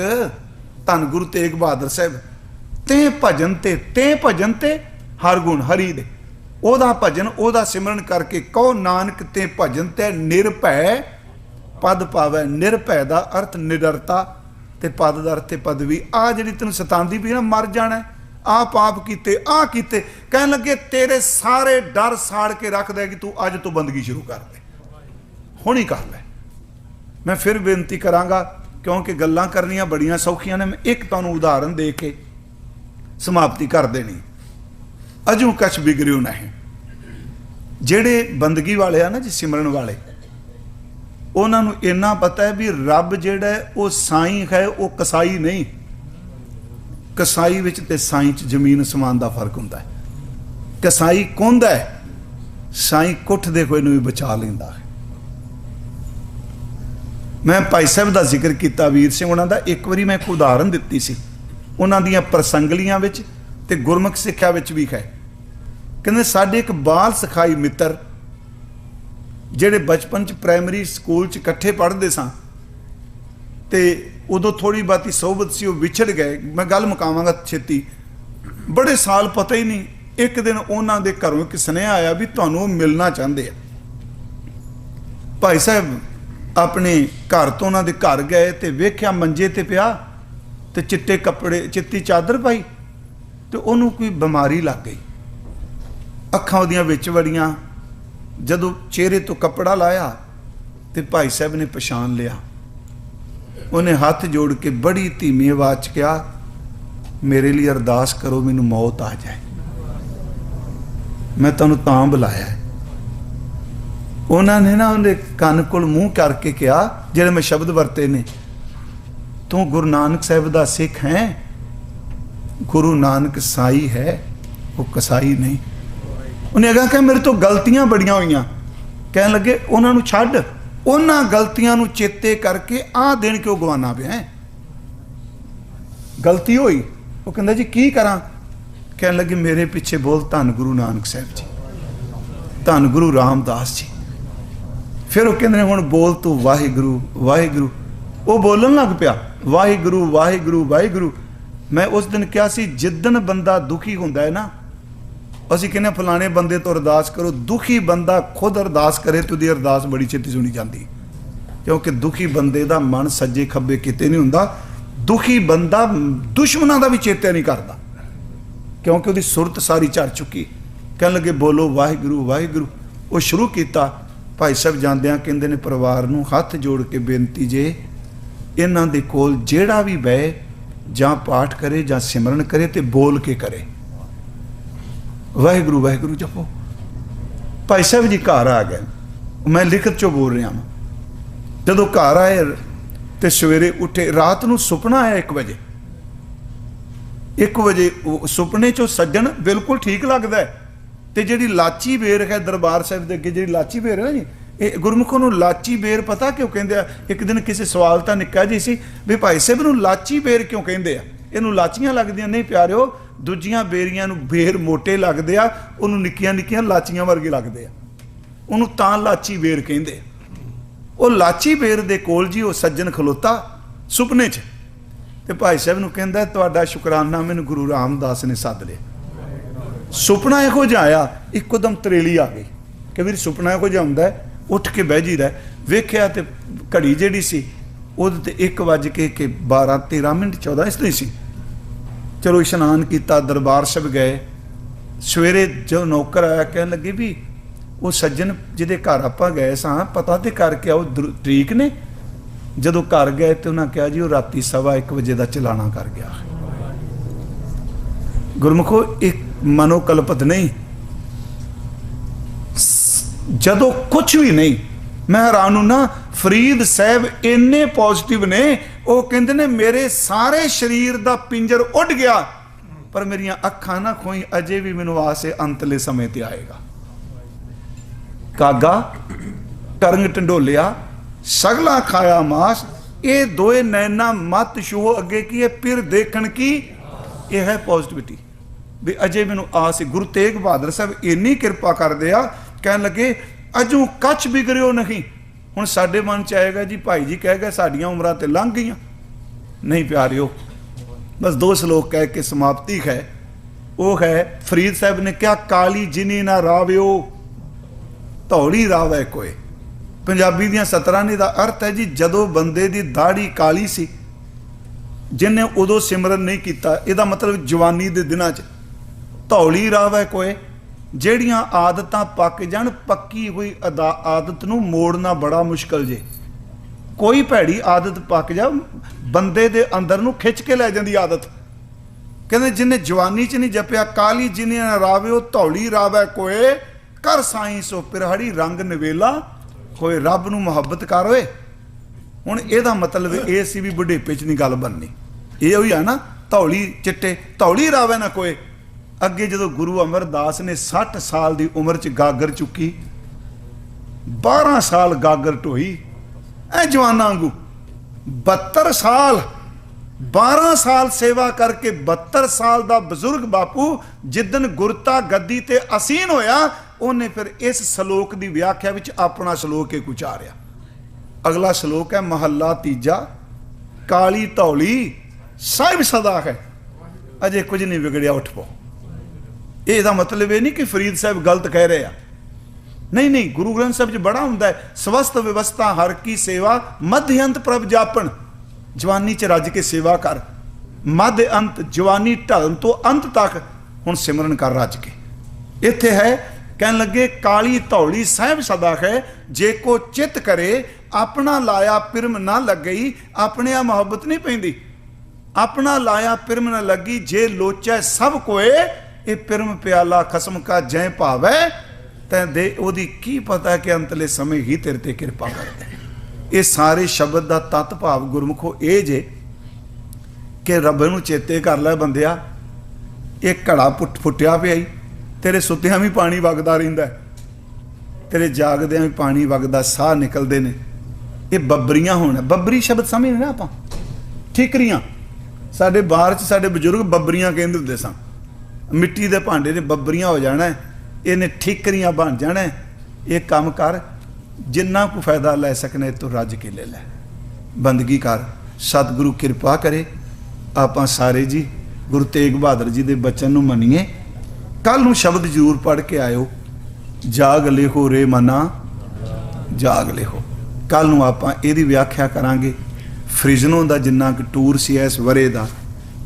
धन गुरु तेग बहादुर साहब, ते भजन ते हर गुण हरि दे, ओदा भजन ओदा सिमरन करके कहो नानक ते भजन ते निरभै पद पावै। निरभै दा अर्थ निडरता, ते पद दा अर्थ पदवी। आ जिहड़ी तैनूं सतांदी पई ना, मर जाना है, आ पाप कीते, आ कीते, कहन लगे तेरे सारे डर साड़ के रख दे कि तू अज तो बंदगी शुरू कर दे, हुण ही कर ले। मैं फिर बेनती करांगा, क्योंकि गल्लां करनियां बड़ियां सौखियां ने। मैं एक तुहानूं उदाहरण दे के समाप्ति कर देनी। अजों कछ बिगड़ियो नहीं। जेड़े बंदगी वाले आ ना जी, सिमरन वाले, उन्हां नूं इन्ना पता है भी रब जिहड़ा है वो साईं है, वो कसाई नहीं। कसाई विच ते साईं च जमीन समान दा फर्क हुंदा है। कसाई कोंदा है, साईं कुठदे होए नूं भी बचा लैंदा है। मैं भाई साहब का जिक्र किया वीर सिंह उन्होंने, एक बारी मैं एक उदाहरण दी सी उन्हों दी प्रसंगलियां विच ते गुरमुख सिक्ख्या विच भी है। कहते साडे एक बाल सिखाई मित्र जेड़े बचपन च प्राइमरी स्कूल च इकट्ठे पढ़ते सा, ते उदों थोड़ी बहुती सोहबत सी, विछड़ गए। मैं गल मुकावांगा छेती, बड़े साल पता ही नहीं। एक दिन उन्हों के घरों एक सुनेहा आया भी तुहानूं मिलना चाहते हैं। भाई साहब अपने घर तो उन्होंने घर गए तो वेख्या मंजे ते पिया ते चिट्टे कपड़े चिट्टी चादर पाई, तो उन्होंने कोई बीमारी लग गई। अखां उहदियां विच वड़ियां, जदों चेहरे तो कपड़ा लाया तो भाई साहब ने पछाण लिया। उन्हें हाथ जोड़ के बड़ी धीमी आवाज़ च कहा, मेरे लिए अरदास करो मैनूं मौत आ जाए, मैं तुहानूं तां बुलाया है। उन्होंने ना उन्हें कन कोल मूँह करके कहा, जिहड़े मैं शब्द वरते ने, तू गुरु नानक साहब का सिख है, गुरु नानक साई है, वो कसाई नहीं। उन्हें अगर कहा मेरे तो गलतियां बड़ियां हुई। कह लगे उन्होंने छड्ड, उन्हां गलतियां नूं चेते करके आ दिन क्यों गवाना पिया है। गलती हुई, वो कहंदा जी की करा। कह लगे मेरे पिछे बोल धन गुरु नानक साहब जी, धन गुरु रामदास जी। फिर वो कहते हुण बोल तू वाहिगुरु वाहिगुरु। वो बोलन लग पिया वाहिगुरु वाहिगुरु वाहिगुरु। मैं उस दिन कहा सी, जिदन बंदा दुखी हुंदा है ना, असीं कहने फलाने बंदे तो अरदास करो, दुखी बंदा खुद अरदास करे तो दी अरदास बड़ी छेती सुनी जाती। क्योंकि दुखी बंदे दा मन सज्जे खब्बे किते नहीं हुंदा। दुखी बंदा दुश्मनां दा भी चेता नहीं करता, क्योंकि उहदी सुरत सारी झड़ चुकी। कहन लगे बोलो वाहिगुरु वाहिगुरु। वो शुरू किया। भाई साहब जांदियां कहंदे ने परिवार नूं हथ जोड़ के बेनती जे, इन्हां दे कोल जेड़ा भी बहे जां पाठ करे जां सिमरन करे ते बोल के करे वाहिगुरु वाहिगुरु जपो। भाई साहब जी घर आ गए, मैं लिखत चो बोल रहा हूँ। जदों घर आए तो सवेरे उठे, रात नूं सुपना आया 1 बजे। 1 बजे सुपने चो सज्जन बिल्कुल ठीक लगता है। तो जी लाची बेर है दरबार साहब के अगे, जी लाची बेर है ना जी, ये गुरमुखों नूं लाची बेर पता क्यों कहते हैं। एक दिन किसी सवाल तो निक्का जी सी भी भाई साहब नूं लाची बेर क्यों कहते हैं, इनू लाचियां लगदियां नहीं प्यारिओ, ਦੂਜੀਆਂ ਬੇਰੀਆਂ ਨੂੰ ਬੇਰ ਮੋਟੇ ਲੱਗਦੇ ਆ, ਉਹਨੂੰ ਨਿੱਕੀਆਂ ਨਿੱਕੀਆਂ ਲਾਚੀਆਂ ਵਰਗੇ ਲੱਗਦੇ ਆ, ਉਹਨੂੰ ਤਾਂ ਲਾਚੀ ਬੇਰ ਕਹਿੰਦੇ ਆ। ਉਹ ਲਾਚੀ ਬੇਰ ਦੇ ਕੋਲ ਜੀ ਉਹ ਸੱਜਣ ਖਲੋਤਾ ਸੁਪਨੇ 'ਚ, ਤੇ ਭਾਈ ਸਾਹਿਬ ਨੂੰ ਕਹਿੰਦਾ ਤੁਹਾਡਾ ਸ਼ੁਕਰਾਨਾ ਮੈਨੂੰ ਗੁਰੂ ਰਾਮਦਾਸ ਨੇ ਸੱਦ ਲਿਆ। ਸੁਪਨਾ ਇਹੋ ਜਿਹਾ ਆਇਆ, ਇੱਕੋਦਮ ਤਰੇਲੀ ਆ ਗਈ ਕਿ ਵੀਰ ਸੁਪਨਾ ਇਹੋ ਜਿਹਾ ਹੁੰਦਾ, ਉੱਠ ਕੇ ਬਹਿ ਜੀਦਾ। ਵੇਖਿਆ ਤੇ ਘੜੀ ਜਿਹੜੀ ਸੀ ਉਹਦੇ ਤੇ 1:12-13 14 ਇਸ ਤਰ੍ਹਾਂ ਸੀ। ਚਲੋ ਇਸ਼ਨਾਨ ਕੀਤਾ, ਦਰਬਾਰ ਸਾਹਿਬ ਗਏ। ਸਵੇਰੇ ਜਦੋਂ ਨੌਕਰ ਆਇਆ ਕਹਿਣ ਲੱਗੇ ਵੀ ਉਹ ਸੱਜਣ ਜਿਹਦੇ ਘਰ ਆਪਾਂ ਗਏ ਸਾਂ ਪਤਾ ਤੇ ਕਰਕੇ ਆਓ ਤਰੀਕ ਨੇ। ਜਦੋਂ ਘਰ ਗਏ ਤੇ ਉਹਨਾਂ ਕਿਹਾ ਜੀ ਉਹ ਰਾਤੀ 1:15 ਵਜੇ ਦਾ ਚਲਾਣਾ ਕਰ ਗਿਆ। ਗੁਰਮੁਖੋ ਇੱਕ ਮਨੋਕਲਪਤ ਨਹੀਂ, ਜਦੋਂ ਕੁਝ ਵੀ ਨਹੀਂ। ਮੈਂ ਹੈਰਾਨ ਹੂੰ ਨਾ, ਫਰੀਦ ਸਾਹਿਬ ਇੰਨੇ ਪੋਜ਼ਿਟਿਵ ਨੇ, ਉਹ ਕਹਿੰਦੇ ਨੇ ਮੇਰੇ ਸਾਰੇ ਸਰੀਰ ਦਾ ਪਿੰਜਰ ਉੱਡ ਗਿਆ ਪਰ ਮੇਰੀਆਂ ਅੱਖਾਂ ਨਾ ਖੋਈ, ਅਜੇ ਵੀ ਮੈਨੂੰ ਆਸ ਹੈ ਅੰਤਲੇ ਸਮੇਂ ਤੇ ਆਏਗਾ। ਕਾਗਾ ਟਰੰਗ ਢੰਡੋਲਿਆ ਸਗਲਾ ਖਾਇਆ ਮਾਸ, ਇਹ ਦੋਏ ਨੈਣਾ ਮਤ ਛੂਹੋ ਅੱਗੇ ਕੀ ਹੈ ਫਿਰ ਦੇਖਣ ਕੀ। ਇਹ ਹੈ ਪੋਜ਼ਿਟਿਵਿਟੀ ਵੀ ਅਜੇ ਮੈਨੂੰ ਆਸ ਹੈ। ਗੁਰੂ ਤੇਗ ਬਹਾਦਰ ਸਾਹਿਬ ਇੰਨੀ ਕਿਰਪਾ ਕਰਦੇ ਆ, ਕਹਿਣ ਲੱਗੇ ਅਜੂ ਕੱਚ ਬਿਗੜਿਓ ਨਹੀਂ। ਹੁਣ ਸਾਡੇ ਮਨ ਚ ਆਏਗਾ ਜੀ ਭਾਈ ਜੀ ਕਹਿ ਗਏ ਸਾਡੀਆਂ ਉਮਰਾਂ ਤੇ ਲੰਘ ਗਈਆਂ। ਨਹੀਂ ਪਿਆਰਿਓ, ਬਸ 2 ਸ਼ਲੋਕ ਕਹਿ ਕੇ ਸਮਾਪਤੀ ਹੈ। ਉਹ ਹੈ ਫਰੀਦ ਸਾਹਿਬ ਨੇ ਕਿਹਾ ਕਾਲੀ ਜਿਨੀ ਨਾ ਰਾਵਿਓ ਧੌੜੀ ਰਾਵੈ ਕੋਏ। ਪੰਜਾਬੀ ਦੀਆਂ 17 ਨੇ ਦਾ ਅਰਥ ਹੈ ਜੀ ਜਦੋਂ ਬੰਦੇ ਦੀ ਦਾੜੀ ਕਾਲੀ ਸੀ, ਜਿਹਨੇ ਉਦੋਂ ਸਿਮਰਨ ਨਹੀਂ ਕੀਤਾ, ਇਹਦਾ ਮਤਲਬ ਜਵਾਨੀ ਦੇ ਦਿਨਾਂ 'ਚ। ਧੌਲੀ ਰਾਵੈ ਕੋਏ, ਜਿਹੜੀਆਂ ਆਦਤਾਂ ਪੱਕ ਜਾਣ, ਪੱਕੀ ਹੋਈ ਆਦਤ ਨੂੰ ਮੋੜਨਾ ਬੜਾ ਮੁਸ਼ਕਲ ਜੇ। ਕੋਈ ਭੈੜੀ ਆਦਤ ਪੱਕ ਜਾ ਬੰਦੇ ਦੇ ਅੰਦਰ ਨੂੰ ਖਿੱਚ ਕੇ ਲੈ ਜਾਂਦੀ ਆਦਤ। ਕਹਿੰਦੇ ਜਿਹਨੇ ਜਵਾਨੀ 'ਚ ਨਹੀਂ ਜਪਿਆ, ਕਾਲੀ ਜਿਨੇ ਰਾਵਿਓ ਧੌਲੀ ਰਾਵੈ ਕੋਏ, ਕਰ ਸਾਈਂ ਸੋ ਪਿਰਹੜੀ ਰੰਗ ਨਵੇਲਾ ਹੋਏ। ਰੱਬ ਨੂੰ ਮੁਹੱਬਤ ਕਰ ਓਏ। ਹੁਣ ਇਹਦਾ ਮਤਲਬ ਇਹ ਸੀ ਵੀ ਬੁਢੇਪੇ 'ਚ ਨਹੀਂ ਗੱਲ ਬਣਨੀ। ਇਹ ਹੋਈ ਆ ਨਾ ਧੌਲੀ ਚਿੱਟੇ ਧੌਲੀ ਰਾਵੈ ਨਾ ਕੋਏ। ਅੱਗੇ ਜਦੋਂ ਗੁਰੂ ਅਮਰਦਾਸ ਨੇ 60 ਸਾਲ ਦੀ ਉਮਰ 'ਚ ਗਾਗਰ ਚੁੱਕੀ, 12 ਸਾਲ ਗਾਗਰ ਢੋਈ ਐ ਜਵਾਨਾਂ ਵਾਂਗੂ। 72 ਸਾਲ 12 ਸਾਲ ਸੇਵਾ ਕਰਕੇ 72 ਸਾਲ ਦਾ ਬਜ਼ੁਰਗ ਬਾਪੂ ਜਿੱਦਨ ਗੁਰਤਾ ਗੱਦੀ ਤੇ ਅਸੀਨ ਹੋਇਆ, ਉਹਨੇ ਫਿਰ ਇਸ ਸ਼ਲੋਕ ਦੀ ਵਿਆਖਿਆ ਵਿੱਚ ਆਪਣਾ ਸ਼ਲੋਕ ਇੱਕ ਉਚਾਰਿਆ। ਅਗਲਾ ਸ਼ਲੋਕ ਹੈ ਮਹੱਲਾ 3, ਕਾਲੀ ਧੌਲੀ ਸਾਹਿਬ ਸਦਾ ਹੈ, ਅਜੇ ਕੁਝ ਨਹੀਂ ਵਿਗੜਿਆ ਉੱਠ ਪੋ। ਇਹਦਾ ਮਤਲਬ ਇਹ ਨਹੀਂ ਕਿ ਫਰੀਦ ਸਾਹਿਬ ਗਲਤ ਕਹਿ ਰਹੇ ਆ, ਨਹੀਂ ਨਹੀਂ। ਗੁਰੂ ਗ੍ਰੰਥ ਸਾਹਿਬ 'ਚ ਬੜਾ ਹੁੰਦਾ ਹੈ ਸਵਸਥ ਵਿਵਸਥਾ ਹਰ ਕੀ ਸੇਵਾ, ਮੱਧ ਅੰਤ ਪ੍ਰਭ ਜਾਪਣ। ਜਵਾਨੀ 'ਚ ਰੱਜ ਕੇ ਸੇਵਾ ਕਰ, ਮੱਧ ਅੰਤ ਜਵਾਨੀ ਢਲਣ ਤੋਂ ਅੰਤ ਤੱਕ ਹੁਣ ਸਿਮਰਨ ਕਰ ਰੱਜ ਕੇ। ਇੱਥੇ ਹੈ ਕਹਿਣ ਲੱਗੇ ਕਾਲੀ ਧੌਲੀ ਸਾਹਿਬ ਸਦਾ ਹੈ, ਜੇ ਕੋ ਚਿੱਤ ਕਰੇ ਆਪਣਾ ਲਾਇਆ ਪਿਰਮ ਨਾ ਲੱਗਈ। ਆਪਣੇ ਆ ਮੁਹੱਬਤ ਨਹੀਂ ਪੈਂਦੀ, ਆਪਣਾ ਲਾਇਆ ਪਿਰਮ ਨਾ ਲੱਗੀ। ਜੇ ਲੋਚੈ ਸਭ ਕੋਏ, ਇਹ ਪਿਰਮ ਪਿਆਲਾ ਖਸਮ ਕਾ ਜੈ ਭਾਵੈ ਤੈਂ ਦੇ। ਉਹਦੀ ਕੀ ਪਤਾ ਕਿ ਅੰਤਲੇ ਸਮੇਂ ਹੀ ਤੇਰੇ ਤੇ ਕਿਰਪਾ ਕਰਦਾ। ਇਹ ਸਾਰੇ ਸ਼ਬਦ ਦਾ ਤਤ ਭਾਵ ਗੁਰਮੁਖੋ ਇਹ ਜੇ ਕਿ ਰੱਬ ਨੂੰ ਚੇਤੇ ਕਰ ਲੈ ਬੰਦਿਆ, ਇਹ ਘੜਾ ਫੁੱਟਿਆ ਪਿਆ ਹੀ, ਤੇਰੇ ਸੁੱਤਿਆਂ ਵੀ ਪਾਣੀ ਵਗਦਾ ਰਹਿੰਦਾ, ਤੇਰੇ ਜਾਗਦਿਆਂ ਵੀ ਪਾਣੀ ਵਗਦਾ, ਸਾਹ ਨਿਕਲਦੇ ਨੇ। ਇਹ ਬੱਬਰੀਆਂ ਹੋਣ, ਬੱਬਰੀ ਸ਼ਬਦ ਸਮਝਦੇ ਨਾ ਆਪਾਂ, ਠੀਕਰੀਆਂ। ਸਾਡੇ ਬਾਹਰ 'ਚ ਸਾਡੇ ਬਜ਼ੁਰਗ ਬੱਬਰੀਆਂ ਕਹਿੰਦੇ ਹੁੰਦੇ ਸਨ। ਮਿੱਟੀ ਦੇ ਭਾਂਡੇ ਦੇ ਬੱਬਰੀਆਂ ਹੋ ਜਾਣਾ, ਇਹਨੇ ਠੀਕਰੀਆਂ ਬਣ ਜਾਣਾ। ਇਹ ਕੰਮ ਕਰ, ਜਿੰਨਾ ਕੁ ਫਾਇਦਾ ਲੈ ਸਕਨੇ ਤੂੰ ਰੱਜ ਕੇ ਲੈ ਲੈ, ਬੰਦਗੀ ਕਰ। ਸਤਿਗੁਰੂ ਕਿਰਪਾ ਕਰੇ ਆਪਾਂ ਸਾਰੇ ਜੀ ਗੁਰੂ ਤੇਗ ਬਹਾਦਰ ਜੀ ਦੇ ਬਚਨ ਨੂੰ ਮੰਨੀਏ। ਕੱਲ ਨੂੰ ਸ਼ਬਦ ਜ਼ਰੂਰ ਪੜ੍ਹ ਕੇ ਆਇਓ, ਜਾਗ ਲਿਖੋ ਰੇ ਮਨਾ ਜਾਗ ਲਿਖੋ। ਕੱਲ ਨੂੰ ਆਪਾਂ ਇਹਦੀ ਵਿਆਖਿਆ ਕਰਾਂਗੇ। ਫ੍ਰਿਜ਼ਨੋ ਦਾ ਜਿੰਨਾ ਕੁ ਟੂਰ ਸੀ ਇਸ ਵਰੇ ਦਾ,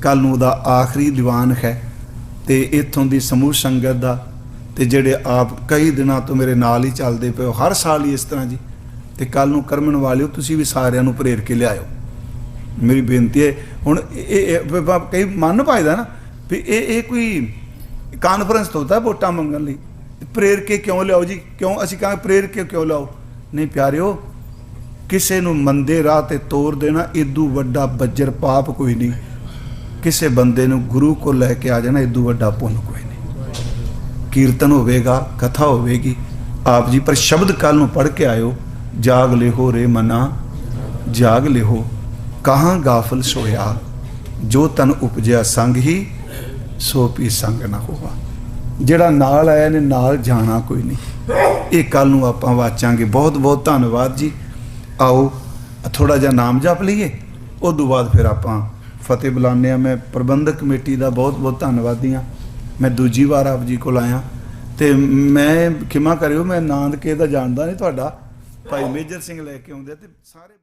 ਕੱਲ ਨੂੰ ਉਹਦਾ ਆਖਰੀ ਦੀਵਾਨ ਹੈ। ਤੇ ਇੱਥੋਂ ਦੀ ਸਮੂਹ ਸੰਗਤ ਦਾ, ਤੇ ਜਿਹੜੇ ਆਪ ਕਈ ਦਿਨਾਂ ਤੋਂ ਮੇਰੇ ਨਾਲ ਹੀ ਚੱਲਦੇ ਪਏ ਹੋ, ਹਰ ਸਾਲ ਹੀ ਇਸ ਤਰ੍ਹਾਂ ਜੀ। ਤੇ ਕੱਲ ਨੂੰ ਕਰਮਣ ਵਾਲਿਓ ਤੁਸੀਂ ਵੀ ਸਾਰਿਆਂ ਨੂੰ ਪ੍ਰੇਰ ਕੇ ਲਿਆਇਓ। ਮੇਰੀ ਬੇਨਤੀ ਹੈ। ਹੁਣ ਇਹ ਕਈ ਮਨ ਪਾਇਦਾ ਨਾ ਵੀ ਇਹ ਕੋਈ ਕਾਨਫਰੰਸ ਤੋਂ ਹੁੰਦਾ ਵੋਟਾਂ ਮੰਗਣ ਲਈ, ਪ੍ਰੇਰ ਕੇ ਕਿਉਂ ਲਿਆਓ ਜੀ? ਕਿਉਂ ਅਸੀਂ ਕਹਾਂ ਪ੍ਰੇਰ ਕੇ ਕਿਉਂ ਲਿਆਓ? ਨਹੀਂ ਪਿਆਰਿਓ, ਕਿਸੇ ਨੂੰ ਮੰਦੇ ਰਾਹ ਤੇ ਤੋਰ ਦੇਣਾ ਇਦੂ ਵੱਡਾ ਬੱਜਰ ਪਾਪ ਕੋਈ ਨਹੀਂ। ਕਿਸੇ ਬੰਦੇ ਨੂੰ ਗੁਰੂ ਕੋਲ ਲੈ ਕੇ ਆ ਜਾਣਾ ਇਦੂ ਵੱਡਾ ਪੁੰਨ ਕੋਈ ਨਹੀਂ। ਕੀਰਤਨ ਹੋਵੇਗਾ, ਕਥਾ ਹੋਵੇਗੀ ਆਪ ਜੀ, ਪਰ ਸ਼ਬਦ ਕੱਲ ਨੂੰ ਪੜ੍ਹ ਕੇ ਆਇਓ। ਜਾਗ ਲਿਹੋ ਰੇ ਮਨਾ ਜਾਗ ਲਿਹੋ, ਕਹਾਂ ਗਾਫਲ ਸੋਇਆ, ਜੋ ਤਨ ਉਪਜਿਆ ਸੰਗ ਹੀ ਸੋ ਪੀ ਸੰਗ ਨਾ ਹੋਵਾ। ਜਿਹੜਾ ਨਾਲ ਆਇਆ ਨੇ ਨਾਲ ਜਾਣਾ ਕੋਈ ਨਹੀਂ। ਇਹ ਕੱਲ ਨੂੰ ਆਪਾਂ ਵਾਚਾਂਗੇ। ਬਹੁਤ ਬਹੁਤ ਧੰਨਵਾਦ ਜੀ। ਆਓ ਥੋੜਾ ਜਿਹਾ ਨਾਮ ਜਪ ਲਈਏ, ਉਸ ਤੋਂ ਬਾਅਦ ਫਿਰ ਆਪਾਂ ਫਤਿਹ ਬੁਲਾਉਂਦੇ ਹਾਂ। ਮੈਂ ਪ੍ਰਬੰਧਕ ਕਮੇਟੀ ਦਾ ਬਹੁਤ ਬਹੁਤ ਧੰਨਵਾਦੀ ਹਾਂ। ਮੈਂ ਦੂਜੀ ਵਾਰ ਆਪ ਜੀ ਕੋਲ ਆਇਆ ਤੇ ਮੈਂ ਖਿਮਾ ਕਰਿਓ, ਮੈਂ ਨਾਂ ਕੇ ਦਾ ਜਾਣਦਾ ਨਹੀਂ ਤੁਹਾਡਾ। ਭਾਈ ਮੇਜਰ ਸਿੰਘ ਲੈ ਕੇ ਆਉਂਦੇ ਤੇ ਸਾਰੇ